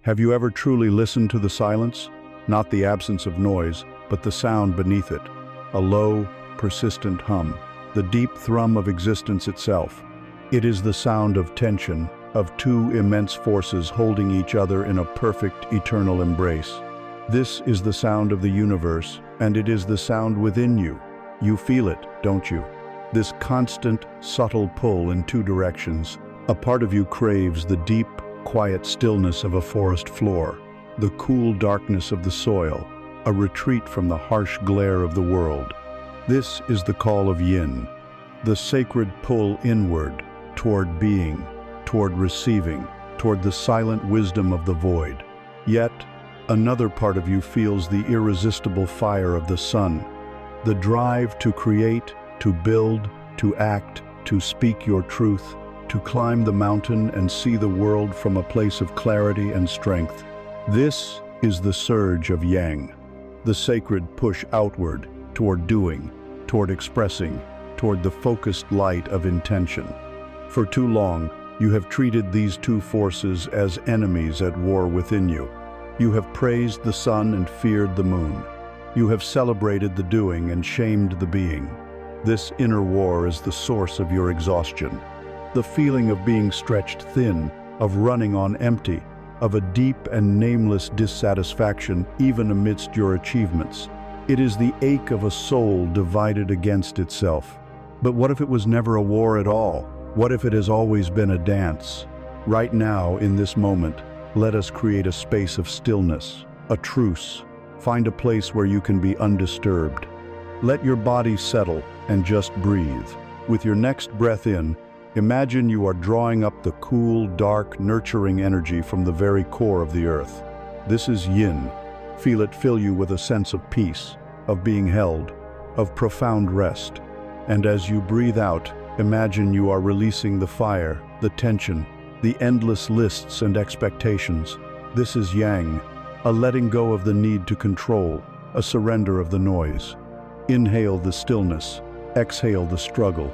Have you ever truly listened to the silence? Not the absence of noise, but the sound beneath it. A low, persistent hum. The deep thrum of existence itself. It is the sound of tension, of two immense forces holding each other in a perfect, eternal embrace. This is the sound of the universe, and it is the sound within you. You feel it, don't you? This constant, subtle pull in two directions. A part of you craves the deep, quiet stillness of a forest floor, the cool darkness of the soil, a retreat from the harsh glare of the world. This is the call of Yin, the sacred pull inward, toward being, toward receiving, toward the silent wisdom of the void. Yet, another part of you feels the irresistible fire of the sun, the drive to create, to build, to act, to speak your truth, to climb the mountain and see the world from a place of clarity and strength. This is the surge of Yang, the sacred push outward, toward doing, toward expressing, toward the focused light of intention. For too long, you have treated these two forces as enemies at war within you. You have praised the sun and feared the moon. You have celebrated the doing and shamed the being. This inner war is the source of your exhaustion. The feeling of being stretched thin, of running on empty, of a deep and nameless dissatisfaction even amidst your achievements. It is the ache of a soul divided against itself. But what if it was never a war at all? What if it has always been a dance? Right now, in this moment, let us create a space of stillness, a truce. Find a place where you can be undisturbed. Let your body settle and just breathe. With your next breath in, imagine you are drawing up the cool, dark, nurturing energy from the very core of the earth. This is Yin. Feel it fill you with a sense of peace, of being held, of profound rest. And as you breathe out, imagine you are releasing the fire, the tension, the endless lists and expectations. This is Yang, a letting go of the need to control, a surrender of the noise. Inhale the stillness, exhale the struggle.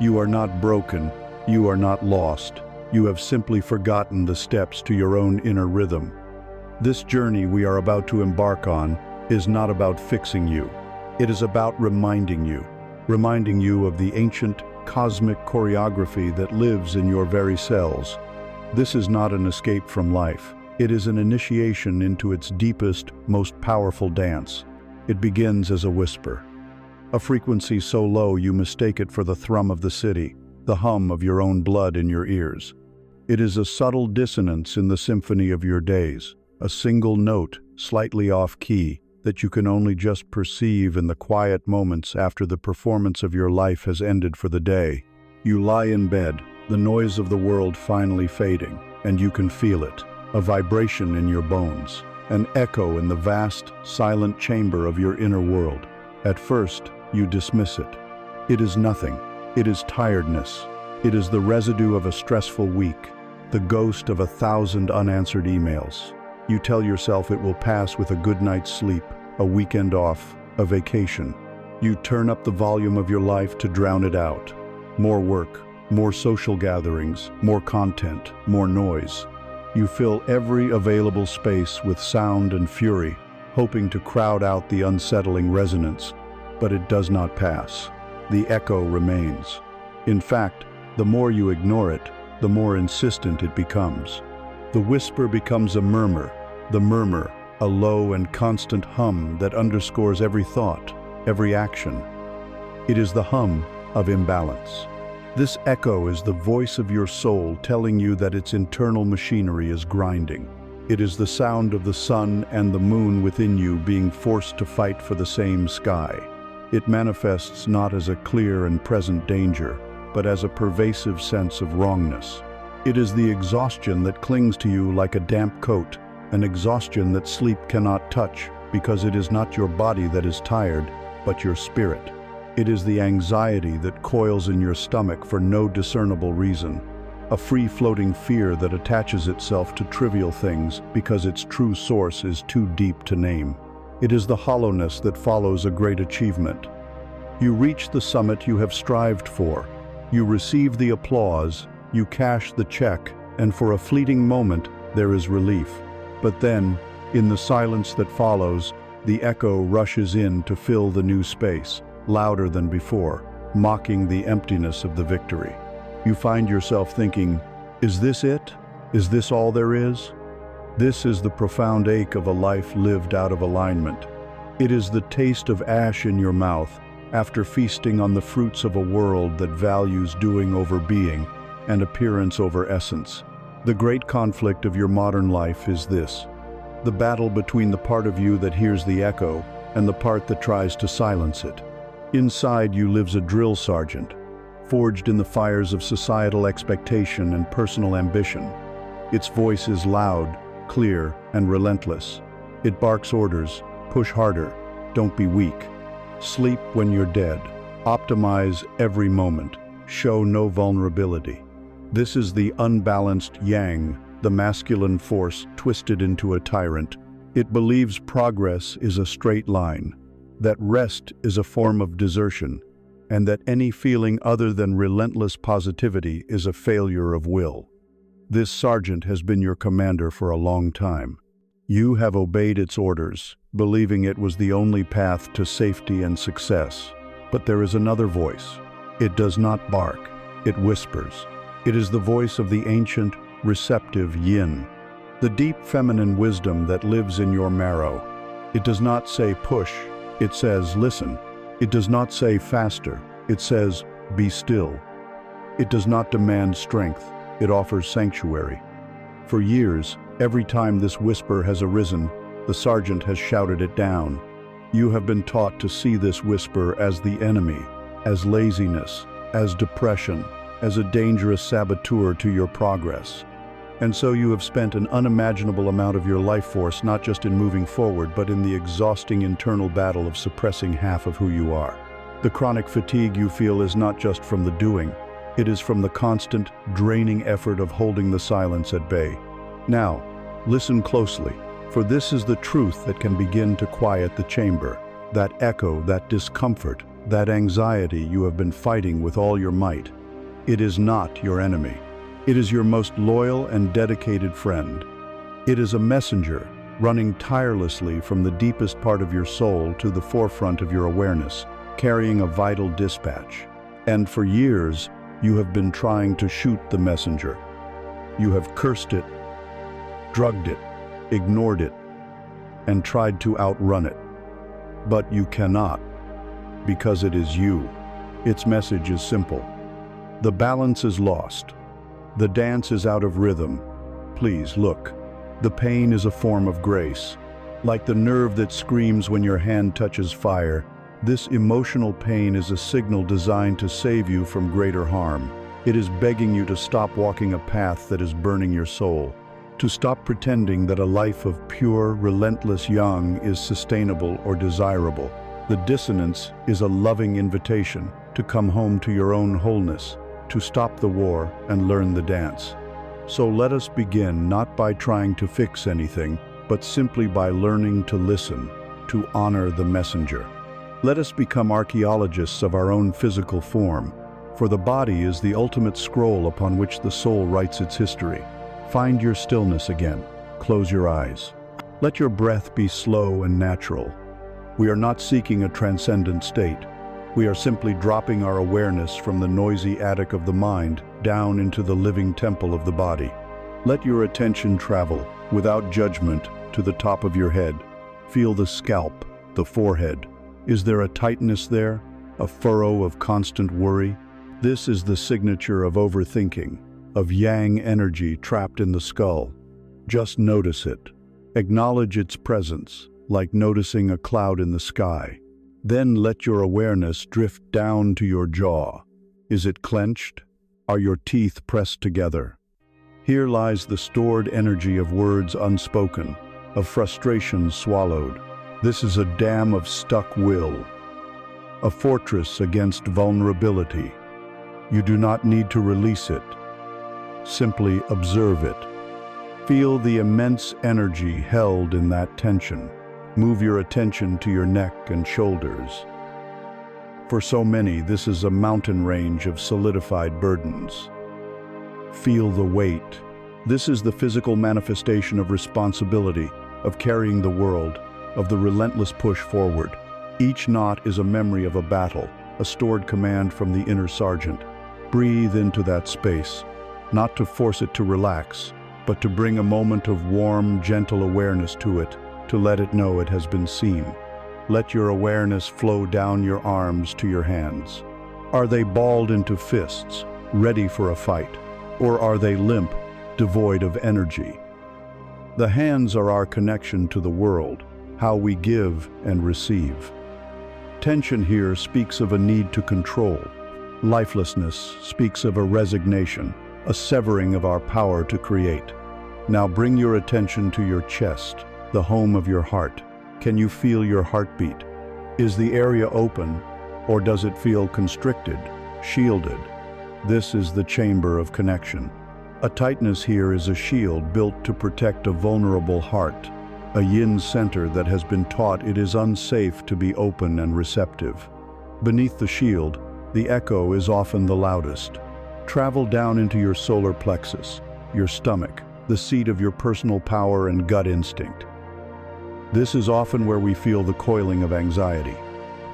You are not broken, you are not lost. You have simply forgotten the steps to your own inner rhythm. This journey we are about to embark on is not about fixing you. It is about reminding you of the ancient cosmic choreography that lives in your very cells. This is not an escape from life. It is an initiation into its deepest, most powerful dance. It begins as a whisper, a frequency so low you mistake it for the thrum of the city, the hum of your own blood in your ears. It is a subtle dissonance in the symphony of your days, a single note, slightly off-key, that you can only just perceive in the quiet moments after the performance of your life has ended for the day. You lie in bed, the noise of the world finally fading, and you can feel it, a vibration in your bones, an echo in the vast, silent chamber of your inner world. At first, you dismiss it. It is nothing. It is tiredness. It is the residue of a stressful week, the ghost of 1,000 unanswered emails. You tell yourself it will pass with a good night's sleep, a weekend off, a vacation. You turn up the volume of your life to drown it out. More work, more social gatherings, more content, more noise. You fill every available space with sound and fury, hoping to crowd out the unsettling resonance. But it does not pass. The echo remains. In fact, the more you ignore it, the more insistent it becomes. The whisper becomes a murmur, a low and constant hum that underscores every thought, every action. It is the hum of imbalance. This echo is the voice of your soul telling you that its internal machinery is grinding. It is the sound of the sun and the moon within you being forced to fight for the same sky. It manifests not as a clear and present danger, but as a pervasive sense of wrongness. It is the exhaustion that clings to you like a damp coat, an exhaustion that sleep cannot touch, because it is not your body that is tired, but your spirit. It is the anxiety that coils in your stomach for no discernible reason, a free-floating fear that attaches itself to trivial things because its true source is too deep to name. It is the hollowness that follows a great achievement. You reach the summit you have strived for. You receive the applause, you cash the check, and for a fleeting moment, there is relief. But then, in the silence that follows, the echo rushes in to fill the new space, louder than before, mocking the emptiness of the victory. You find yourself thinking, is this it? Is this all there is? This is the profound ache of a life lived out of alignment. It is the taste of ash in your mouth after feasting on the fruits of a world that values doing over being and appearance over essence. The great conflict of your modern life is this: the battle between the part of you that hears the echo and the part that tries to silence it. Inside you lives a drill sergeant, forged in the fires of societal expectation and personal ambition. Its voice is loud, clear, and relentless. It barks orders: push harder, don't be weak. Sleep when you're dead. Optimize every moment. Show no vulnerability. This is the unbalanced yang, the masculine force twisted into a tyrant. It believes progress is a straight line, that rest is a form of desertion, and that any feeling other than relentless positivity is a failure of will. This sergeant has been your commander for a long time. You have obeyed its orders, believing it was the only path to safety and success. But there is another voice. It does not bark, it whispers. It is the voice of the ancient, receptive yin, the deep feminine wisdom that lives in your marrow. It does not say push, it says listen. It does not say faster, it says be still. It does not demand strength, it offers sanctuary. For years, every time this whisper has arisen, the sergeant has shouted it down. You have been taught to see this whisper as the enemy, as laziness, as depression, as a dangerous saboteur to your progress. And so you have spent an unimaginable amount of your life force not just in moving forward, but in the exhausting internal battle of suppressing half of who you are. The chronic fatigue you feel is not just from the doing, it is from the constant, draining effort of holding the silence at bay. Now, listen closely, for this is the truth that can begin to quiet the chamber, that echo, that discomfort, that anxiety you have been fighting with all your might. It is not your enemy. It is your most loyal and dedicated friend. It is a messenger, running tirelessly from the deepest part of your soul to the forefront of your awareness, carrying a vital dispatch. And for years, you have been trying to shoot the messenger. You have cursed it, drugged it, ignored it, and tried to outrun it. But you cannot, because it is you. Its message is simple. The balance is lost. The dance is out of rhythm. Please look. The pain is a form of grace. Like the nerve that screams when your hand touches fire, this emotional pain is a signal designed to save you from greater harm. It is begging you to stop walking a path that is burning your soul, to stop pretending that a life of pure, relentless yang is sustainable or desirable. The dissonance is a loving invitation to come home to your own wholeness, to stop the war and learn the dance. So let us begin not by trying to fix anything, but simply by learning to listen, to honor the messenger. Let us become archaeologists of our own physical form, for the body is the ultimate scroll upon which the soul writes its history. Find your stillness again. Close your eyes. Let your breath be slow and natural. We are not seeking a transcendent state. We are simply dropping our awareness from the noisy attic of the mind down into the living temple of the body. Let your attention travel, without judgment, to the top of your head. Feel the scalp, the forehead. Is there a tightness there? A furrow of constant worry? This is the signature of overthinking, of yang energy trapped in the skull. Just notice it. Acknowledge its presence, like noticing a cloud in the sky. Then let your awareness drift down to your jaw. Is it clenched? Are your teeth pressed together? Here lies the stored energy of words unspoken, of frustration swallowed. This is a dam of stuck will, a fortress against vulnerability. You do not need to release it. Simply observe it. Feel the immense energy held in that tension. Move your attention to your neck and shoulders. For so many, this is a mountain range of solidified burdens. Feel the weight, This is the physical manifestation of responsibility, of carrying the world, of the relentless push forward. Each knot is a memory of a battle, a stored command from the inner sergeant. Breathe into that space, not to force it to relax, but to bring a moment of warm, gentle awareness to it, to let it know it has been seen. Let your awareness flow down your arms to your hands. Are they balled into fists, ready for a fight? Or are they limp, devoid of energy? The hands are our connection to the world, how we give and receive. Tension here speaks of a need to control. Lifelessness speaks of a resignation, a severing of our power to create. Now bring your attention to your chest, the home of your heart. Can you feel your heartbeat? Is the area open, or does it feel constricted, shielded? This is the chamber of connection. A tightness here is a shield built to protect a vulnerable heart, a yin center that has been taught it is unsafe to be open and receptive. Beneath the shield, the echo is often the loudest. Travel down into your solar plexus, your stomach, the seat of your personal power and gut instinct. This is often where we feel the coiling of anxiety.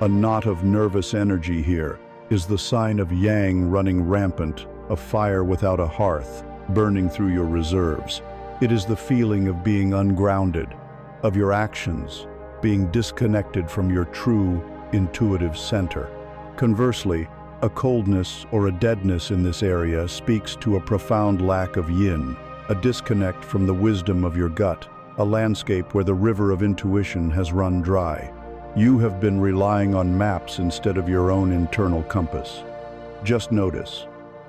A knot of nervous energy here is the sign of yang running rampant, a fire without a hearth, burning through your reserves. It is the feeling of being ungrounded, of your actions, being disconnected from your true, intuitive center. Conversely, a coldness or a deadness in this area speaks to a profound lack of yin, a disconnect from the wisdom of your gut, a landscape where the river of intuition has run dry. You have been relying on maps instead of your own internal compass. Just notice.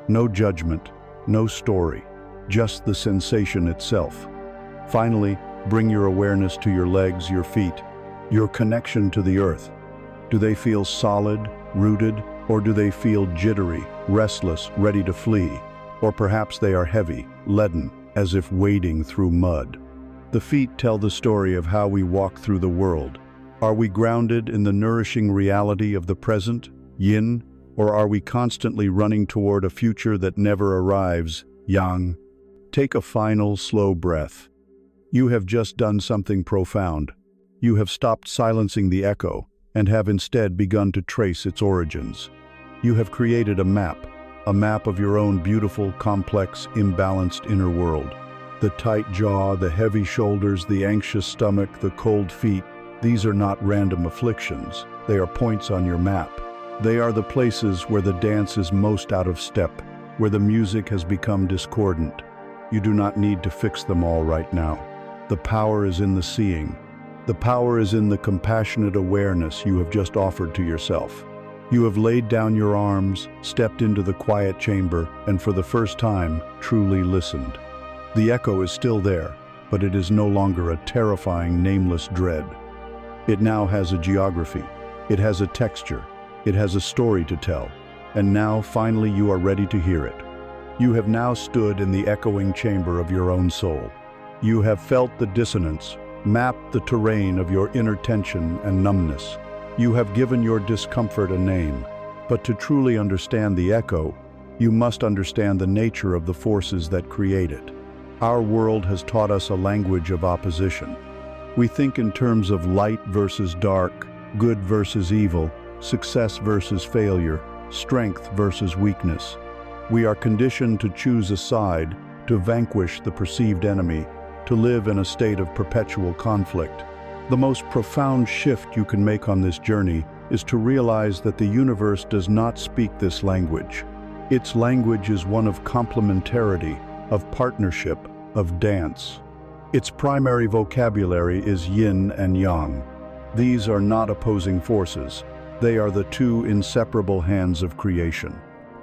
No judgment, no story, just the sensation itself. Finally, bring your awareness to your legs, your feet, your connection to the earth. Do they feel solid, rooted, or do they feel jittery, restless, ready to flee? Or perhaps they are heavy, leaden, as if wading through mud. The feet tell the story of how we walk through the world. Are we grounded in the nourishing reality of the present, yin, or are we constantly running toward a future that never arrives, yang? Take a final, slow breath. You have just done something profound. You have stopped silencing the echo and have instead begun to trace its origins. You have created a map of your own beautiful, complex, imbalanced inner world. The tight jaw, the heavy shoulders, the anxious stomach, the cold feet, these are not random afflictions. They are points on your map. They are the places where the dance is most out of step, where the music has become discordant. You do not need to fix them all right now. The power is in the seeing. The power is in the compassionate awareness you have just offered to yourself. You have laid down your arms, stepped into the quiet chamber, and for the first time, truly listened. The echo is still there, but it is no longer a terrifying, nameless dread. It now has a geography. It has a texture. It has a story to tell. And now, finally, you are ready to hear it. You have now stood in the echoing chamber of your own soul. You have felt the dissonance, mapped the terrain of your inner tension and numbness. You have given your discomfort a name. But to truly understand the echo, you must understand the nature of the forces that create it. Our world has taught us a language of opposition. We think in terms of light versus dark, good versus evil, success versus failure, strength versus weakness. We are conditioned to choose a side, to vanquish the perceived enemy, to live in a state of perpetual conflict. The most profound shift you can make on this journey is to realize that the universe does not speak this language. Its language is one of complementarity, of partnership, of dance. Its primary vocabulary is yin and yang. These are not opposing forces. They are the two inseparable hands of creation.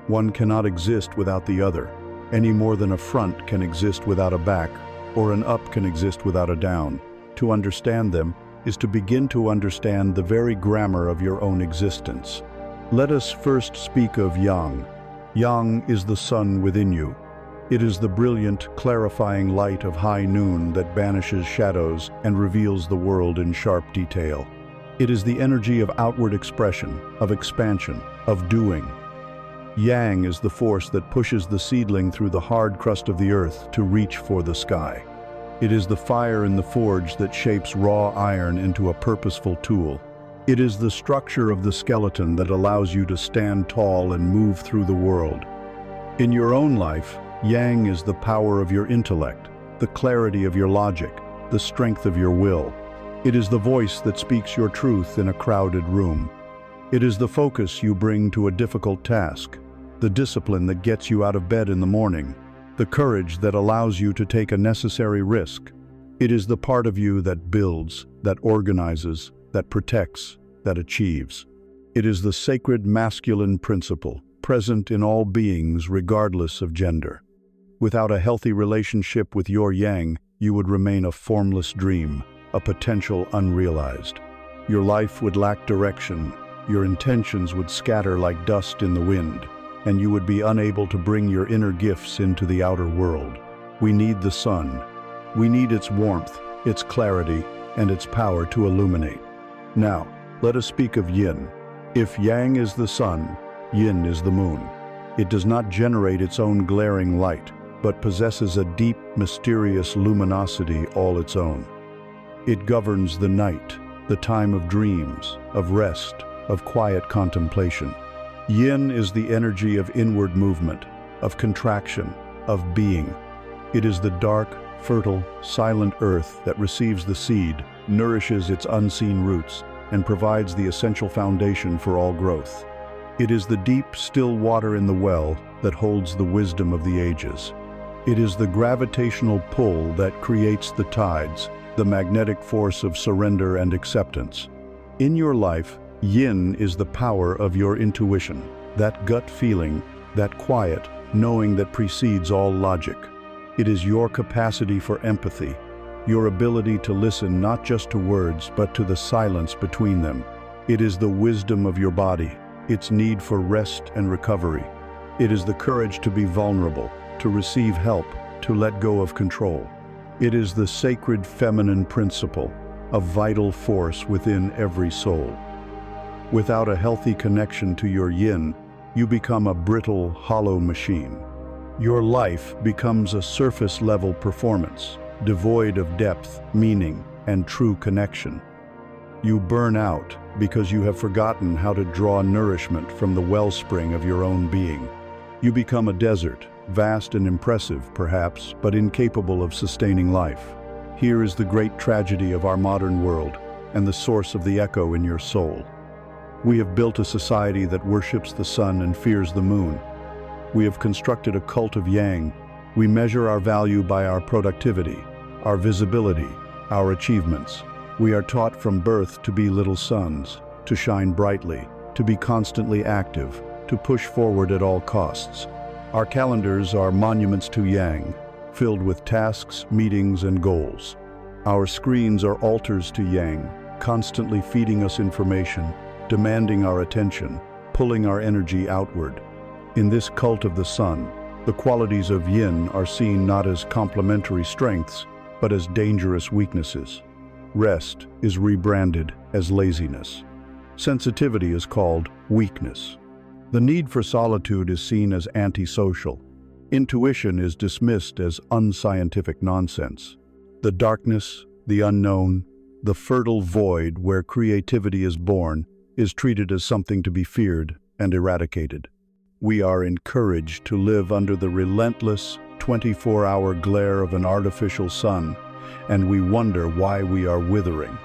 One cannot exist without the other, any more than a front can exist without a back, or an up can exist without a down. To understand them is to begin to understand the very grammar of your own existence. Let us first speak of yang. Yang is the sun within you. It is the brilliant, clarifying light of high noon that banishes shadows and reveals the world in sharp detail. It is the energy of outward expression, of expansion, of doing. Yang is the force that pushes the seedling through the hard crust of the earth to reach for the sky. It is the fire in the forge that shapes raw iron into a purposeful tool. It is the structure of the skeleton that allows you to stand tall and move through the world. In your own life, Yang is the power of your intellect, the clarity of your logic, the strength of your will. It is the voice that speaks your truth in a crowded room. It is the focus you bring to a difficult task, the discipline that gets you out of bed in the morning, the courage that allows you to take a necessary risk. It is the part of you that builds, that organizes, that protects, that achieves. It is the sacred masculine principle, present in all beings regardless of gender. Without a healthy relationship with your Yang, you would remain a formless dream, a potential unrealized. Your life would lack direction, your intentions would scatter like dust in the wind, and you would be unable to bring your inner gifts into the outer world. We need the sun. We need its warmth, its clarity, and its power to illuminate. Now, let us speak of Yin. If Yang is the sun, Yin is the moon. It does not generate its own glaring light, but possesses a deep, mysterious luminosity all its own. It governs the night, the time of dreams, of rest, of quiet contemplation. Yin is the energy of inward movement, of contraction, of being. It is the dark, fertile, silent earth that receives the seed, nourishes its unseen roots, and provides the essential foundation for all growth. It is the deep, still water in the well that holds the wisdom of the ages. It is the gravitational pull that creates the tides, the magnetic force of surrender and acceptance. In your life, Yin is the power of your intuition, that gut feeling, that quiet knowing that precedes all logic. It is your capacity for empathy, your ability to listen not just to words but to the silence between them. It is the wisdom of your body, its need for rest and recovery. It is the courage to be vulnerable, to receive help, to let go of control. It is the sacred feminine principle, a vital force within every soul. Without a healthy connection to your Yin, you become a brittle, hollow machine. Your life becomes a surface-level performance, devoid of depth, meaning, and true connection. You burn out because you have forgotten how to draw nourishment from the wellspring of your own being. You become a desert, vast and impressive, perhaps, but incapable of sustaining life. Here is the great tragedy of our modern world, and the source of the echo in your soul. We have built a society that worships the sun and fears the moon. We have constructed a cult of Yang. We measure our value by our productivity, our visibility, our achievements. We are taught from birth to be little suns, to shine brightly, to be constantly active, to push forward at all costs. Our calendars are monuments to Yang, filled with tasks, meetings, and goals. Our screens are altars to Yang, constantly feeding us information, demanding our attention, pulling our energy outward. In this cult of the sun, the qualities of Yin are seen not as complementary strengths, but as dangerous weaknesses. Rest is rebranded as laziness. Sensitivity is called weakness. The need for solitude is seen as antisocial. Intuition is dismissed as unscientific nonsense. The darkness, the unknown, the fertile void where creativity is born, is treated as something to be feared and eradicated. We are encouraged to live under the relentless 24-hour glare of an artificial sun, and we wonder why we are withering.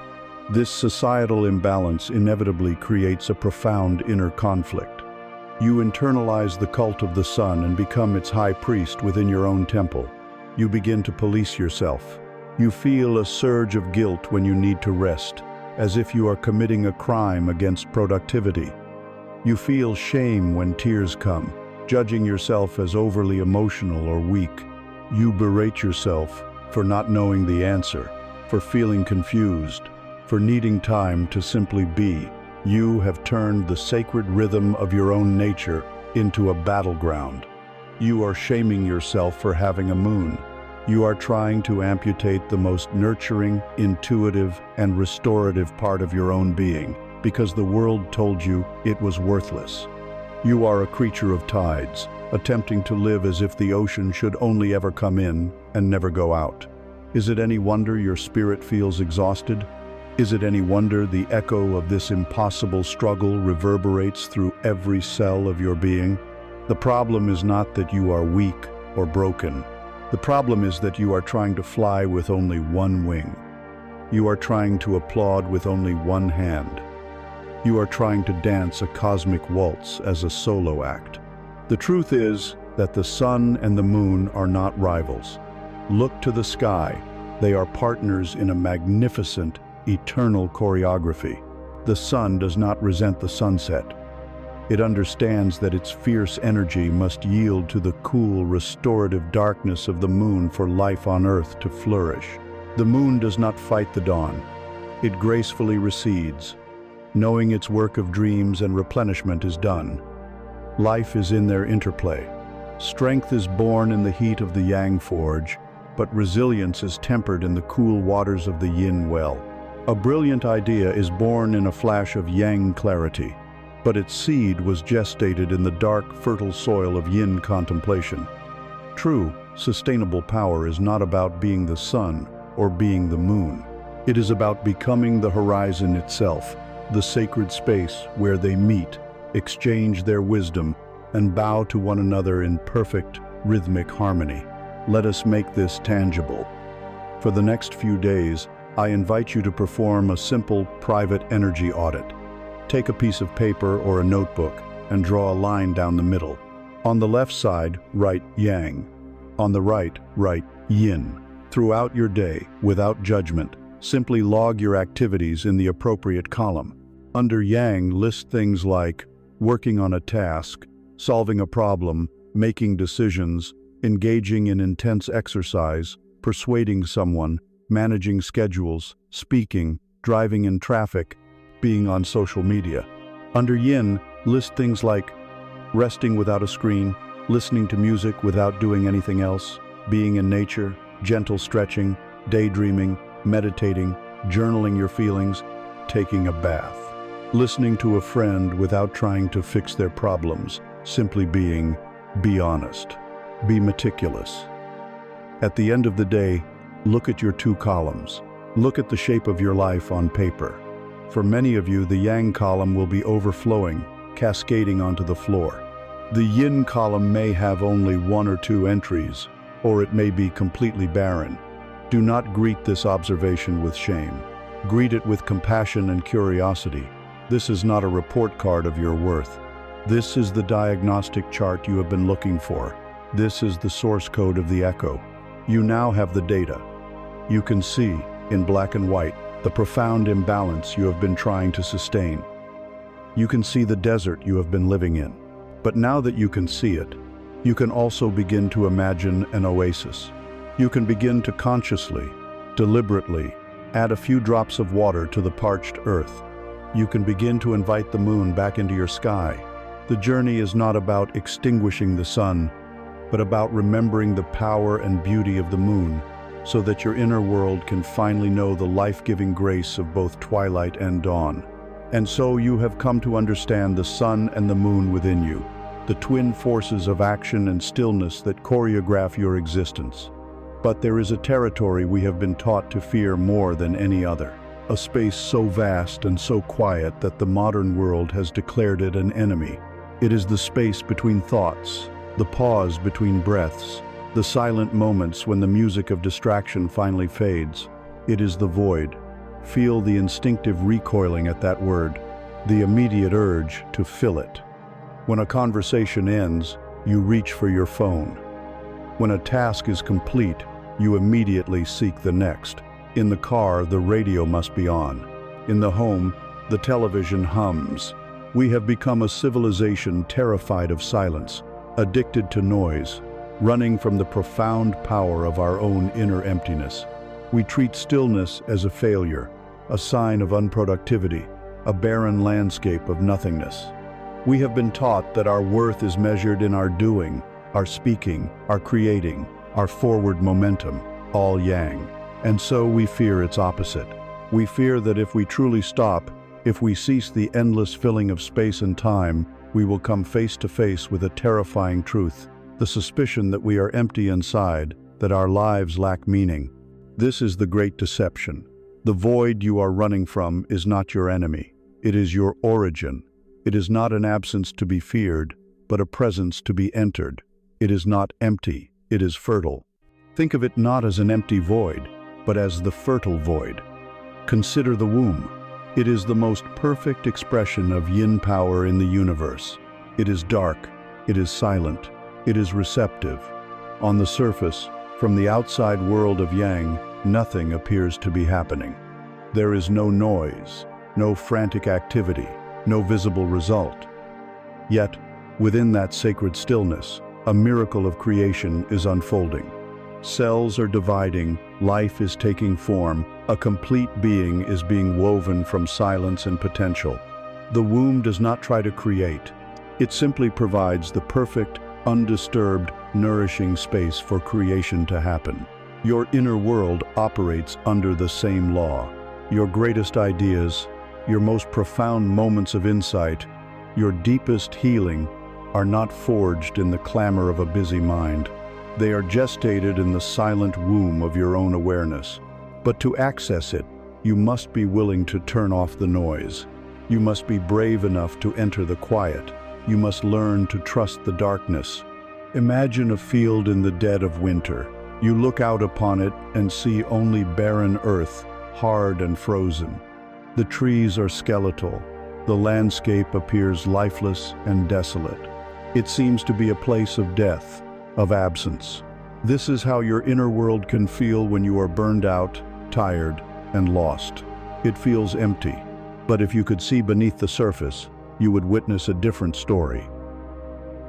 This societal imbalance inevitably creates a profound inner conflict. You internalize the cult of the sun and become its high priest within your own temple. You begin to police yourself. You feel a surge of guilt when you need to rest, as if you are committing a crime against productivity. You feel shame when tears come, judging yourself as overly emotional or weak. You berate yourself for not knowing the answer, for feeling confused, for needing time to simply be. You have turned the sacred rhythm of your own nature into a battleground. You are shaming yourself for having a moon. You are trying to amputate the most nurturing, intuitive, and restorative part of your own being because the world told you it was worthless. You are a creature of tides, attempting to live as if the ocean should only ever come in and never go out. Is it any wonder your spirit feels exhausted? Is it any wonder the echo of this impossible struggle reverberates through every cell of your being? The problem is not that you are weak or broken. The problem is that you are trying to fly with only one wing. You are trying to applaud with only one hand. You are trying to dance a cosmic waltz as a solo act. The truth is that the sun and the moon are not rivals. Look to the sky. They are partners in a magnificent, eternal choreography. The sun does not resent the sunset. It understands that its fierce energy must yield to the cool, restorative darkness of the moon for life on Earth to flourish. The moon does not fight the dawn. It gracefully recedes, knowing its work of dreams and replenishment is done. Life is in their interplay. Strength is born in the heat of the Yang forge, but resilience is tempered in the cool waters of the Yin well. A brilliant idea is born in a flash of Yang clarity, but its seed was gestated in the dark, fertile soil of Yin contemplation. True, sustainable power is not about being the sun or being the moon. It is about becoming the horizon itself, the sacred space where they meet, exchange their wisdom, and bow to one another in perfect, rhythmic harmony. Let us make this tangible. For the next few days, I invite you to perform a simple, private energy audit. Take a piece of paper or a notebook and draw a line down the middle. On the left side, write Yang. On the right, write Yin. Throughout your day, without judgment, simply log your activities in the appropriate column. Under Yang, list things like working on a task, solving a problem, making decisions, engaging in intense exercise, persuading someone, managing schedules, speaking, driving in traffic, being on social media. Under Yin, list things like resting without a screen, listening to music without doing anything else, being in nature, gentle stretching, daydreaming, meditating, journaling your feelings, taking a bath. Listening to a friend without trying to fix their problems, simply being, be honest. Be meticulous. At the end of the day, look at your two columns. Look at the shape of your life on paper. For many of you, the Yang column will be overflowing, cascading onto the floor. The Yin column may have only one or two entries, or it may be completely barren. Do not greet this observation with shame. Greet it with compassion and curiosity. This is not a report card of your worth. This is the diagnostic chart you have been looking for. This is the source code of the echo. You now have the data. You can see, in black and white, the profound imbalance you have been trying to sustain. You can see the desert you have been living in. But now that you can see it, you can also begin to imagine an oasis. You can begin to consciously, deliberately, add a few drops of water to the parched earth. You can begin to invite the moon back into your sky. The journey is not about extinguishing the sun, but about remembering the power and beauty of the moon, so that your inner world can finally know the life-giving grace of both twilight and dawn. And so you have come to understand the sun and the moon within you, the twin forces of action and stillness that choreograph your existence. But there is a territory we have been taught to fear more than any other, a space so vast and so quiet that the modern world has declared it an enemy. It is the space between thoughts, the pause between breaths, the silent moments when the music of distraction finally fades. It is the void. Feel the instinctive recoiling at that word, the immediate urge to fill it. When a conversation ends, you reach for your phone. When a task is complete, you immediately seek the next. In the car, the radio must be on. In the home, the television hums. We have become a civilization terrified of silence, addicted to noise, running from the profound power of our own inner emptiness. We treat stillness as a failure, a sign of unproductivity, a barren landscape of nothingness. We have been taught that our worth is measured in our doing, our speaking, our creating, our forward momentum, all Yang. And so we fear its opposite. We fear that if we truly stop, if we cease the endless filling of space and time, we will come face to face with a terrifying truth, the suspicion that we are empty inside, that our lives lack meaning. This is the great deception. The void you are running from is not your enemy. It is your origin. It is not an absence to be feared, but a presence to be entered. It is not empty, it is fertile. Think of it not as an empty void, but as the fertile void. Consider the womb. It is the most perfect expression of yin power in the universe. It is dark, it is silent, it is receptive. On the surface, from the outside world of yang, nothing appears to be happening. There is no noise, no frantic activity, no visible result. Yet, within that sacred stillness, a miracle of creation is unfolding. Cells are dividing, life is taking form, a complete being is being woven from silence and potential. The womb does not try to create. It simply provides the perfect, undisturbed, nourishing space for creation to happen. Your inner world operates under the same law. Your greatest ideas, your most profound moments of insight, your deepest healing are not forged in the clamor of a busy mind. They are gestated in the silent womb of your own awareness. But to access it, you must be willing to turn off the noise. You must be brave enough to enter the quiet. You must learn to trust the darkness. Imagine a field in the dead of winter. You look out upon it and see only barren earth, hard and frozen. The trees are skeletal. The landscape appears lifeless and desolate. It seems to be a place of death, of absence. This is how your inner world can feel when you are burned out, tired, and lost. It feels empty. But if you could see beneath the surface, you would witness a different story.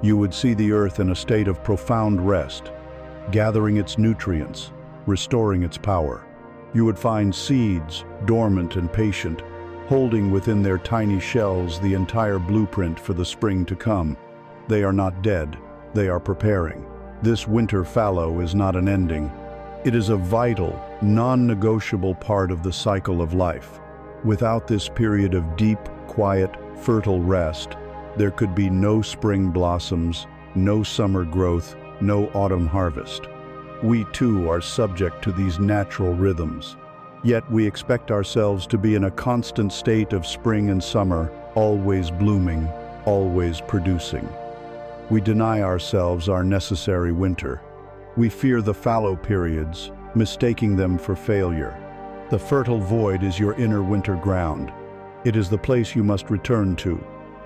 You would see the earth in a state of profound rest, gathering its nutrients, restoring its power. You would find seeds, dormant and patient, holding within their tiny shells the entire blueprint for the spring to come. They are not dead, they are preparing. This winter fallow is not an ending. It is a vital, non-negotiable part of the cycle of life. Without this period of deep, quiet, fertile rest, there could be no spring blossoms, no summer growth, no autumn harvest. We too are subject to these natural rhythms. Yet we expect ourselves to be in a constant state of spring and summer, always blooming, always producing. We deny ourselves our necessary winter. We fear the fallow periods, mistaking them for failure. The fertile void is your inner winter ground. It is the place you must return to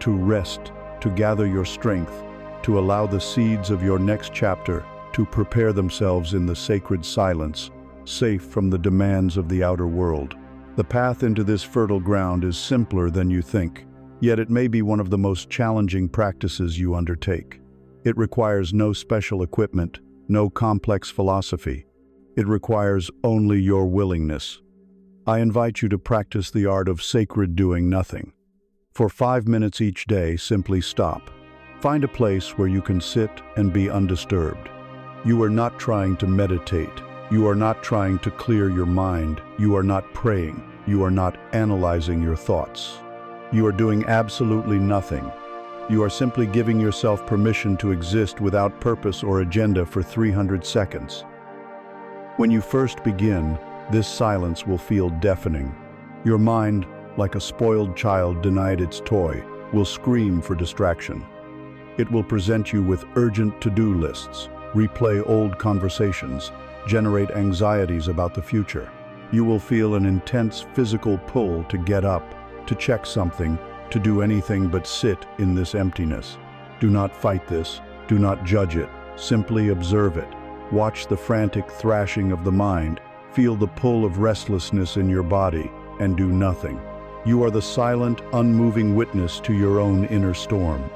rest, to gather your strength, to allow the seeds of your next chapter to prepare themselves in the sacred silence, safe from the demands of the outer world. The path into this fertile ground is simpler than you think, yet it may be one of the most challenging practices you undertake. It requires no special equipment, no complex philosophy. It requires only your willingness. I invite you to practice the art of sacred doing nothing. For 5 minutes each day, simply stop. Find a place where you can sit and be undisturbed. You are not trying to meditate. You are not trying to clear your mind. You are not praying. You are not analyzing your thoughts. You are doing absolutely nothing. You are simply giving yourself permission to exist without purpose or agenda for 300 seconds. When you first begin, this silence will feel deafening. Your mind, like a spoiled child denied its toy, will scream for distraction. It will present you with urgent to-do lists, replay old conversations, generate anxieties about the future. You will feel an intense physical pull to get up, to check something, to do anything but sit in this emptiness. Do not fight this. Do not judge it. Simply observe it. Watch the frantic thrashing of the mind. Feel the pull of restlessness in your body, and do nothing. You are the silent, unmoving witness to your own inner storm.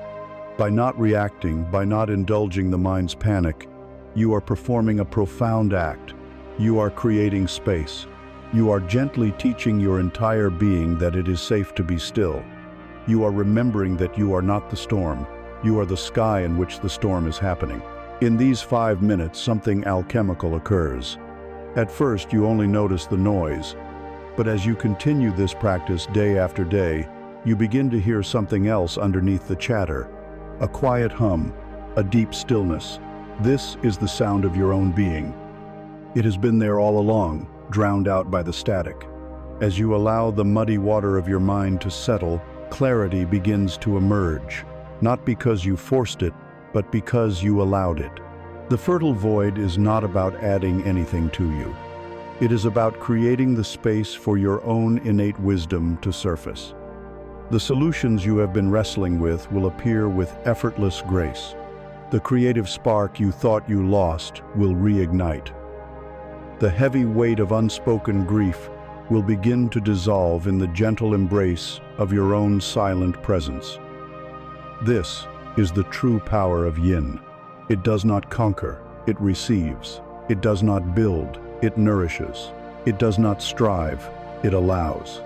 By not reacting, by not indulging the mind's panic, you are performing a profound act. You are creating space. You are gently teaching your entire being that it is safe to be still. You are remembering that you are not the storm. You are the sky in which the storm is happening. In these 5 minutes, something alchemical occurs. At first, you only notice the noise, but as you continue this practice day after day, you begin to hear something else underneath the chatter. a quiet hum, a deep stillness. This is the sound of your own being. It has been there all along, drowned out by the static. As you allow the muddy water of your mind to settle, clarity begins to emerge, not because you forced it, but because you allowed it. The fertile void is not about adding anything to you. It is about creating the space for your own innate wisdom to surface. The solutions you have been wrestling with will appear with effortless grace. The creative spark you thought you lost will reignite. The heavy weight of unspoken grief will begin to dissolve in the gentle embrace of your own silent presence. This is the true power of Yin. It does not conquer, it receives. It does not build, it nourishes. It does not strive, it allows.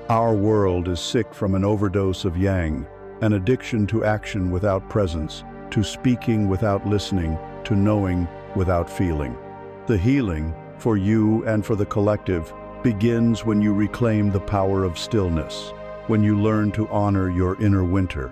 Our world is sick from an overdose of Yang, an addiction to action without presence, to speaking without listening, to knowing without feeling. The healing, for you and for the collective, begins when you reclaim the power of stillness, when you learn to honor your inner winter,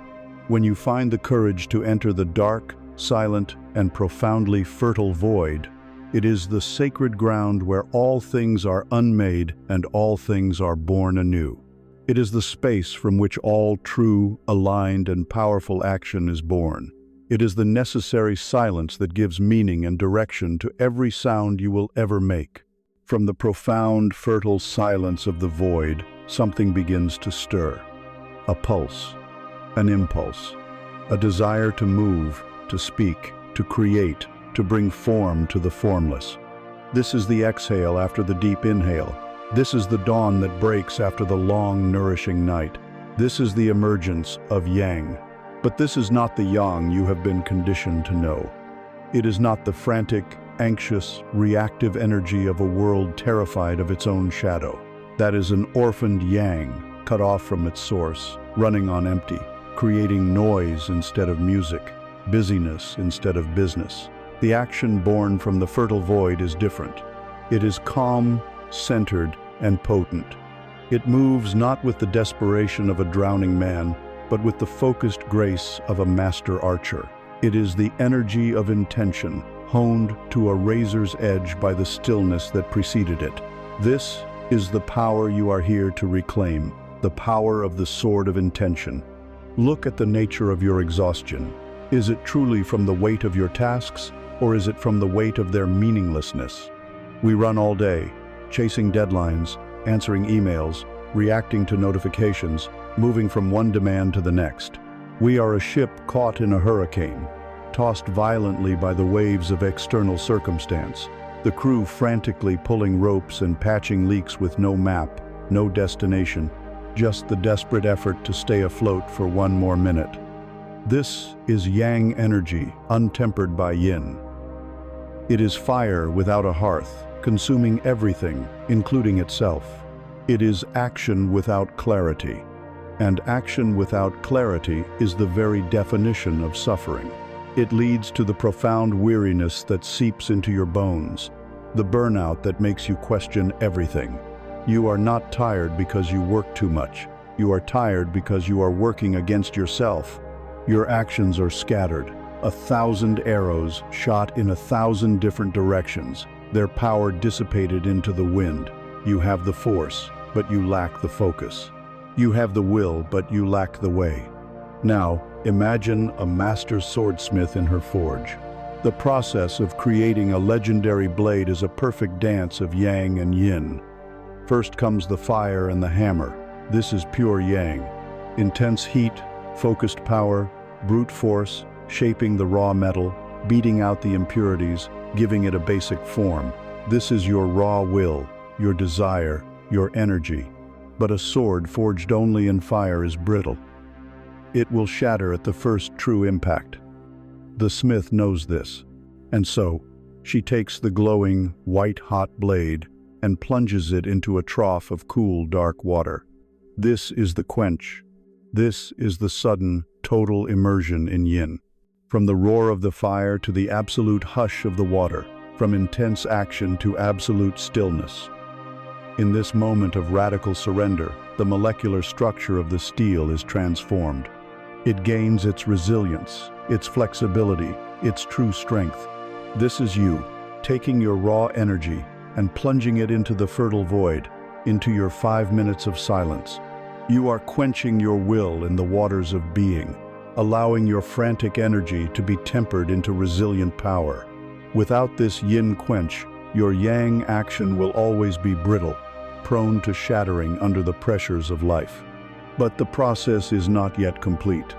when you find the courage to enter the dark, silent, and profoundly fertile void. It is the sacred ground where all things are unmade and all things are born anew. It is the space from which all true, aligned, and powerful action is born. It is the necessary silence that gives meaning and direction to every sound you will ever make. From the profound, fertile silence of the void, something begins to stir. A pulse, an impulse, a desire to move, to speak, to create, to bring form to the formless. This is the exhale after the deep inhale. This is the dawn that breaks after the long, nourishing night. This is the emergence of Yang. But this is not the Yang you have been conditioned to know. It is not the frantic, anxious, reactive energy of a world terrified of its own shadow. That is an orphaned Yang, cut off from its source, running on empty, creating noise instead of music, busyness instead of business. The action born from the fertile void is different. It is calm, centered, and potent. It moves not with the desperation of a drowning man, but with the focused grace of a master archer. It is the energy of intention, honed to a razor's edge by the stillness that preceded it. This is the power you are here to reclaim, the power of the sword of intention. Look at the nature of your exhaustion. Is it truly from the weight of your tasks, or is it from the weight of their meaninglessness? We run all day, chasing deadlines, answering emails, reacting to notifications, moving from one demand to the next. We are a ship caught in a hurricane, tossed violently by the waves of external circumstance, the crew frantically pulling ropes and patching leaks with no map, no destination, just the desperate effort to stay afloat for one more minute. This is Yang energy, untempered by Yin. It is fire without a hearth, consuming everything, including itself. It is action without clarity. And action without clarity is the very definition of suffering. It leads to the profound weariness that seeps into your bones, the burnout that makes you question everything. You are not tired because you work too much. You are tired because you are working against yourself. Your actions are scattered, 1,000 arrows shot in 1,000 different directions, their power dissipated into the wind. You have the force, but you lack the focus. You have the will, but you lack the way. Now, imagine a master swordsmith in her forge. The process of creating a legendary blade is a perfect dance of Yang and Yin. First comes the fire and the hammer. This is pure Yang. Intense heat, focused power, brute force, shaping the raw metal, beating out the impurities, giving it a basic form. This is your raw will, your desire, your energy. But a sword forged only in fire is brittle. It will shatter at the first true impact. The smith knows this, and so she takes the glowing, white-hot blade and plunges it into a trough of cool, dark water. This is the quench. This is the sudden, total immersion in Yin. From the roar of the fire to the absolute hush of the water, from intense action to absolute stillness. In this moment of radical surrender, the molecular structure of the steel is transformed. It gains its resilience, its flexibility, its true strength. This is you, taking your raw energy and plunging it into the fertile void, into your 5 minutes of silence. You are quenching your will in the waters of being, allowing your frantic energy to be tempered into resilient power. Without this yin quench, your yang action will always be brittle, prone to shattering under the pressures of life. But the process is not yet complete.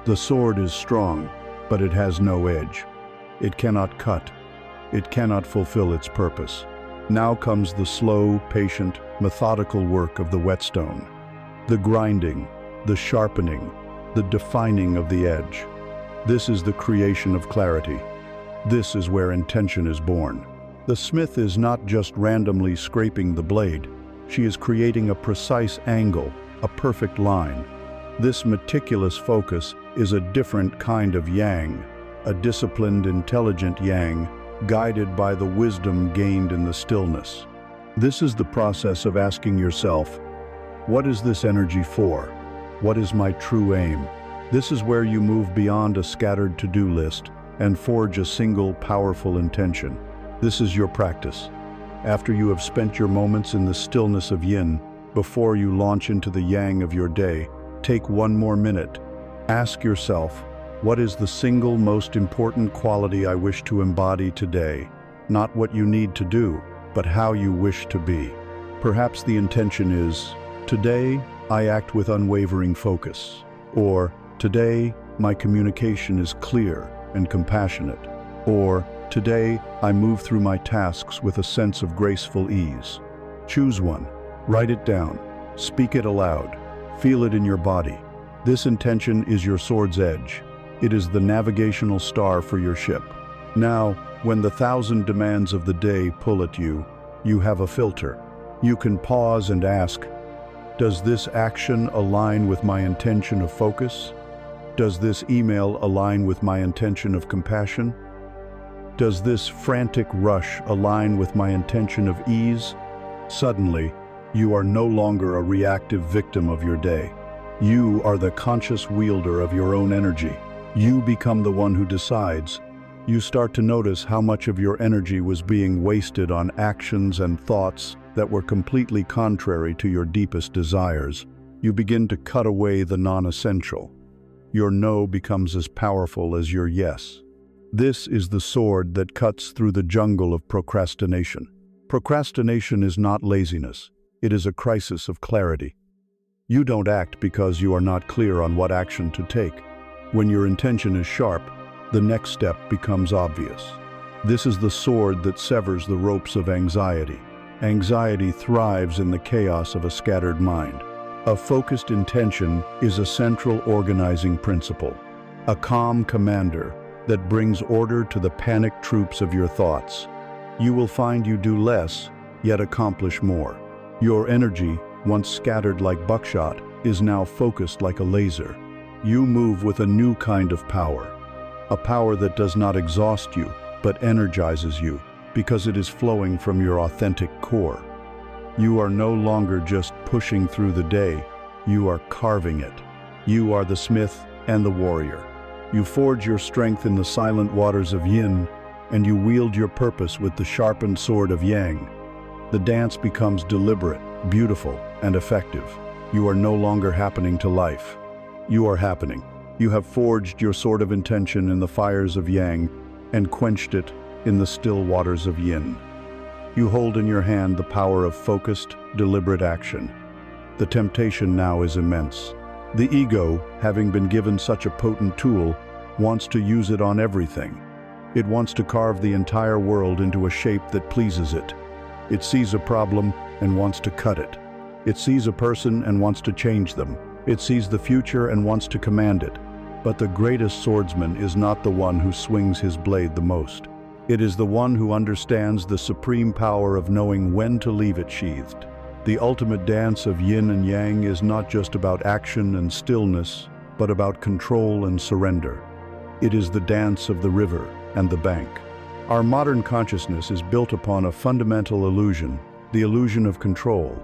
The sword is strong, but it has no edge. It cannot cut. It cannot fulfill its purpose. Now comes the slow, patient, methodical work of the whetstone. The grinding, the sharpening, the defining of the edge. This is the creation of clarity. This is where intention is born. The smith is not just randomly scraping the blade. She is creating a precise angle, a perfect line. This meticulous focus is a different kind of yang, a disciplined, intelligent yang, guided by the wisdom gained in the stillness. This is the process of asking yourself, what is this energy for? What is my true aim? This is where you move beyond a scattered to-do list and forge a single powerful intention. This is your practice. After you have spent your moments in the stillness of yin, before you launch into the yang of your day, take 1 more minute. Ask yourself, what is the single most important quality I wish to embody today? Not what you need to do, but how you wish to be. Perhaps the intention is, today I act with unwavering focus. Or, today my communication is clear and compassionate. Or, today I move through my tasks with a sense of graceful ease. Choose one. Write it down. Speak it aloud. Feel it in your body. This intention is your sword's edge. It is the navigational star for your ship. Now, when the 1,000 demands of the day pull at you, you have a filter. You can pause and ask, does this action align with my intention of focus? Does this email align with my intention of compassion? Does this frantic rush align with my intention of ease? Suddenly, you are no longer a reactive victim of your day. You are the conscious wielder of your own energy. You become the one who decides. You start to notice how much of your energy was being wasted on actions and thoughts that were completely contrary to your deepest desires. You begin to cut away the non-essential. Your no becomes as powerful as your yes. This is the sword that cuts through the jungle of procrastination. Procrastination is not laziness. It is a crisis of clarity. You don't act because you are not clear on what action to take. When your intention is sharp, the next step becomes obvious. This is the sword that severs the ropes of anxiety. Anxiety thrives in the chaos of a scattered mind. A focused intention is a central organizing principle, a calm commander that brings order to the panicked troops of your thoughts. You will find you do less, yet accomplish more. Your energy, once scattered like buckshot, is now focused like a laser. You move with a new kind of power, a power that does not exhaust you, but energizes you, because it is flowing from your authentic core. You are no longer just pushing through the day, you are carving it. You are the smith and the warrior. You forge your strength in the silent waters of yin, and you wield your purpose with the sharpened sword of yang. The dance becomes deliberate, beautiful, and effective. You are no longer happening to life. You are happening. You have forged your sword of intention in the fires of yang and quenched it in the still waters of yin. You hold in your hand the power of focused, deliberate action. The temptation now is immense. The ego, having been given such a potent tool, wants to use it on everything. It wants to carve the entire world into a shape that pleases it. It sees a problem and wants to cut it. It sees a person and wants to change them. It sees the future and wants to command it. But the greatest swordsman is not the one who swings his blade the most. It is the one who understands the supreme power of knowing when to leave it sheathed. The ultimate dance of yin and yang is not just about action and stillness, but about control and surrender. It is the dance of the river and the bank. Our modern consciousness is built upon a fundamental illusion, the illusion of control.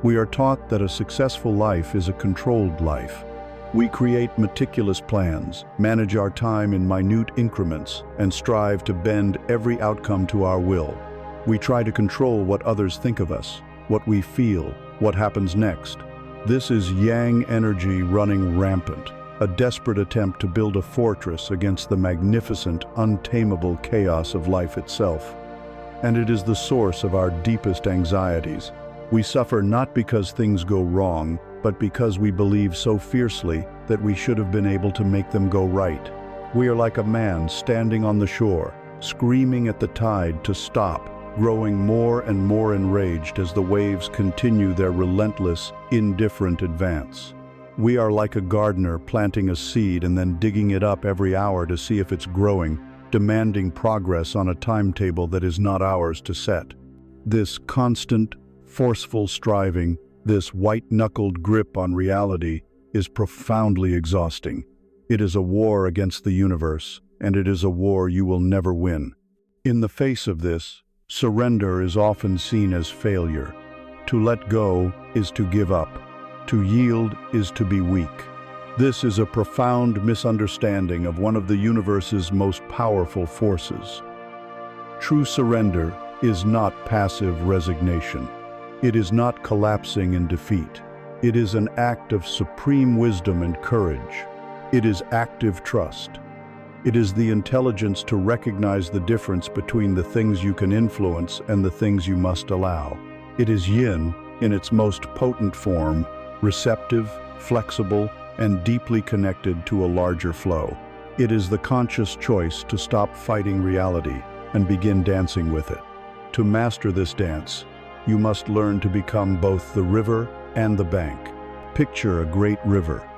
We are taught that a successful life is a controlled life. We create meticulous plans, manage our time in minute increments, and strive to bend every outcome to our will. We try to control what others think of us, what we feel, what happens next. This is Yang energy running rampant, a desperate attempt to build a fortress against the magnificent, untamable chaos of life itself. And it is the source of our deepest anxieties. We suffer not because things go wrong, but because we believe so fiercely that we should have been able to make them go right. We are like a man standing on the shore, screaming at the tide to stop, growing more and more enraged as the waves continue their relentless, indifferent advance. We are like a gardener planting a seed and then digging it up every hour to see if it's growing, demanding progress on a timetable that is not ours to set. This constant, forceful striving, this white-knuckled grip on reality, is profoundly exhausting. It is a war against the universe, and it is a war you will never win. In the face of this, surrender is often seen as failure. To let go is to give up. To yield is to be weak. This is a profound misunderstanding of one of the universe's most powerful forces. True surrender is not passive resignation. It is not collapsing in defeat. It is an act of supreme wisdom and courage. It is active trust. It is the intelligence to recognize the difference between the things you can influence and the things you must allow. It is Yin in its most potent form, receptive, flexible, and deeply connected to a larger flow. It is the conscious choice to stop fighting reality and begin dancing with it. To master this dance, you must learn to become both the river and the bank. Picture a great river.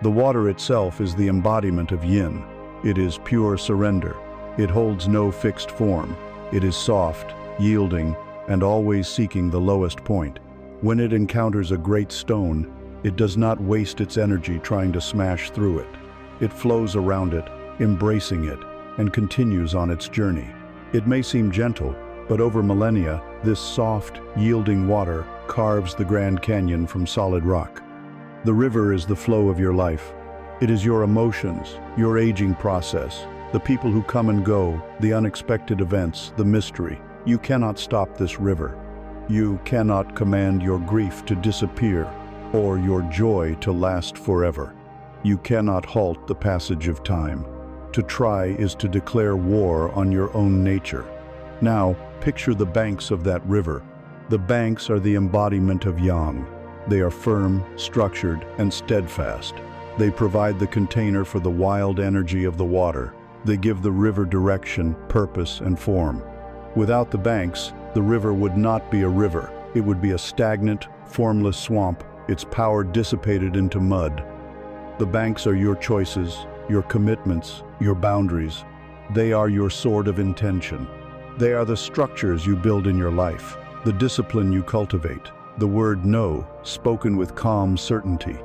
The water itself is the embodiment of Yin. It is pure surrender. It holds no fixed form. It is soft, yielding, and always seeking the lowest point. When it encounters a great stone, it does not waste its energy trying to smash through it. It flows around it, embracing it, and continues on its journey. It may seem gentle, but over millennia, this soft, yielding water carves the Grand Canyon from solid rock. The river is the flow of your life. It is your emotions, your aging process, the people who come and go, the unexpected events, the mystery. You cannot stop this river. You cannot command your grief to disappear or your joy to last forever. You cannot halt the passage of time. To try is to declare war on your own nature. Now, picture the banks of that river. The banks are the embodiment of Yang. They are firm, structured, and steadfast. They provide the container for the wild energy of the water. They give the river direction, purpose, and form. Without the banks, the river would not be a river. It would be a stagnant, formless swamp, its power dissipated into mud. The banks are your choices, your commitments, your boundaries. They are your sword of intention. They are the structures you build in your life, the discipline you cultivate, the word no, spoken with calm certainty.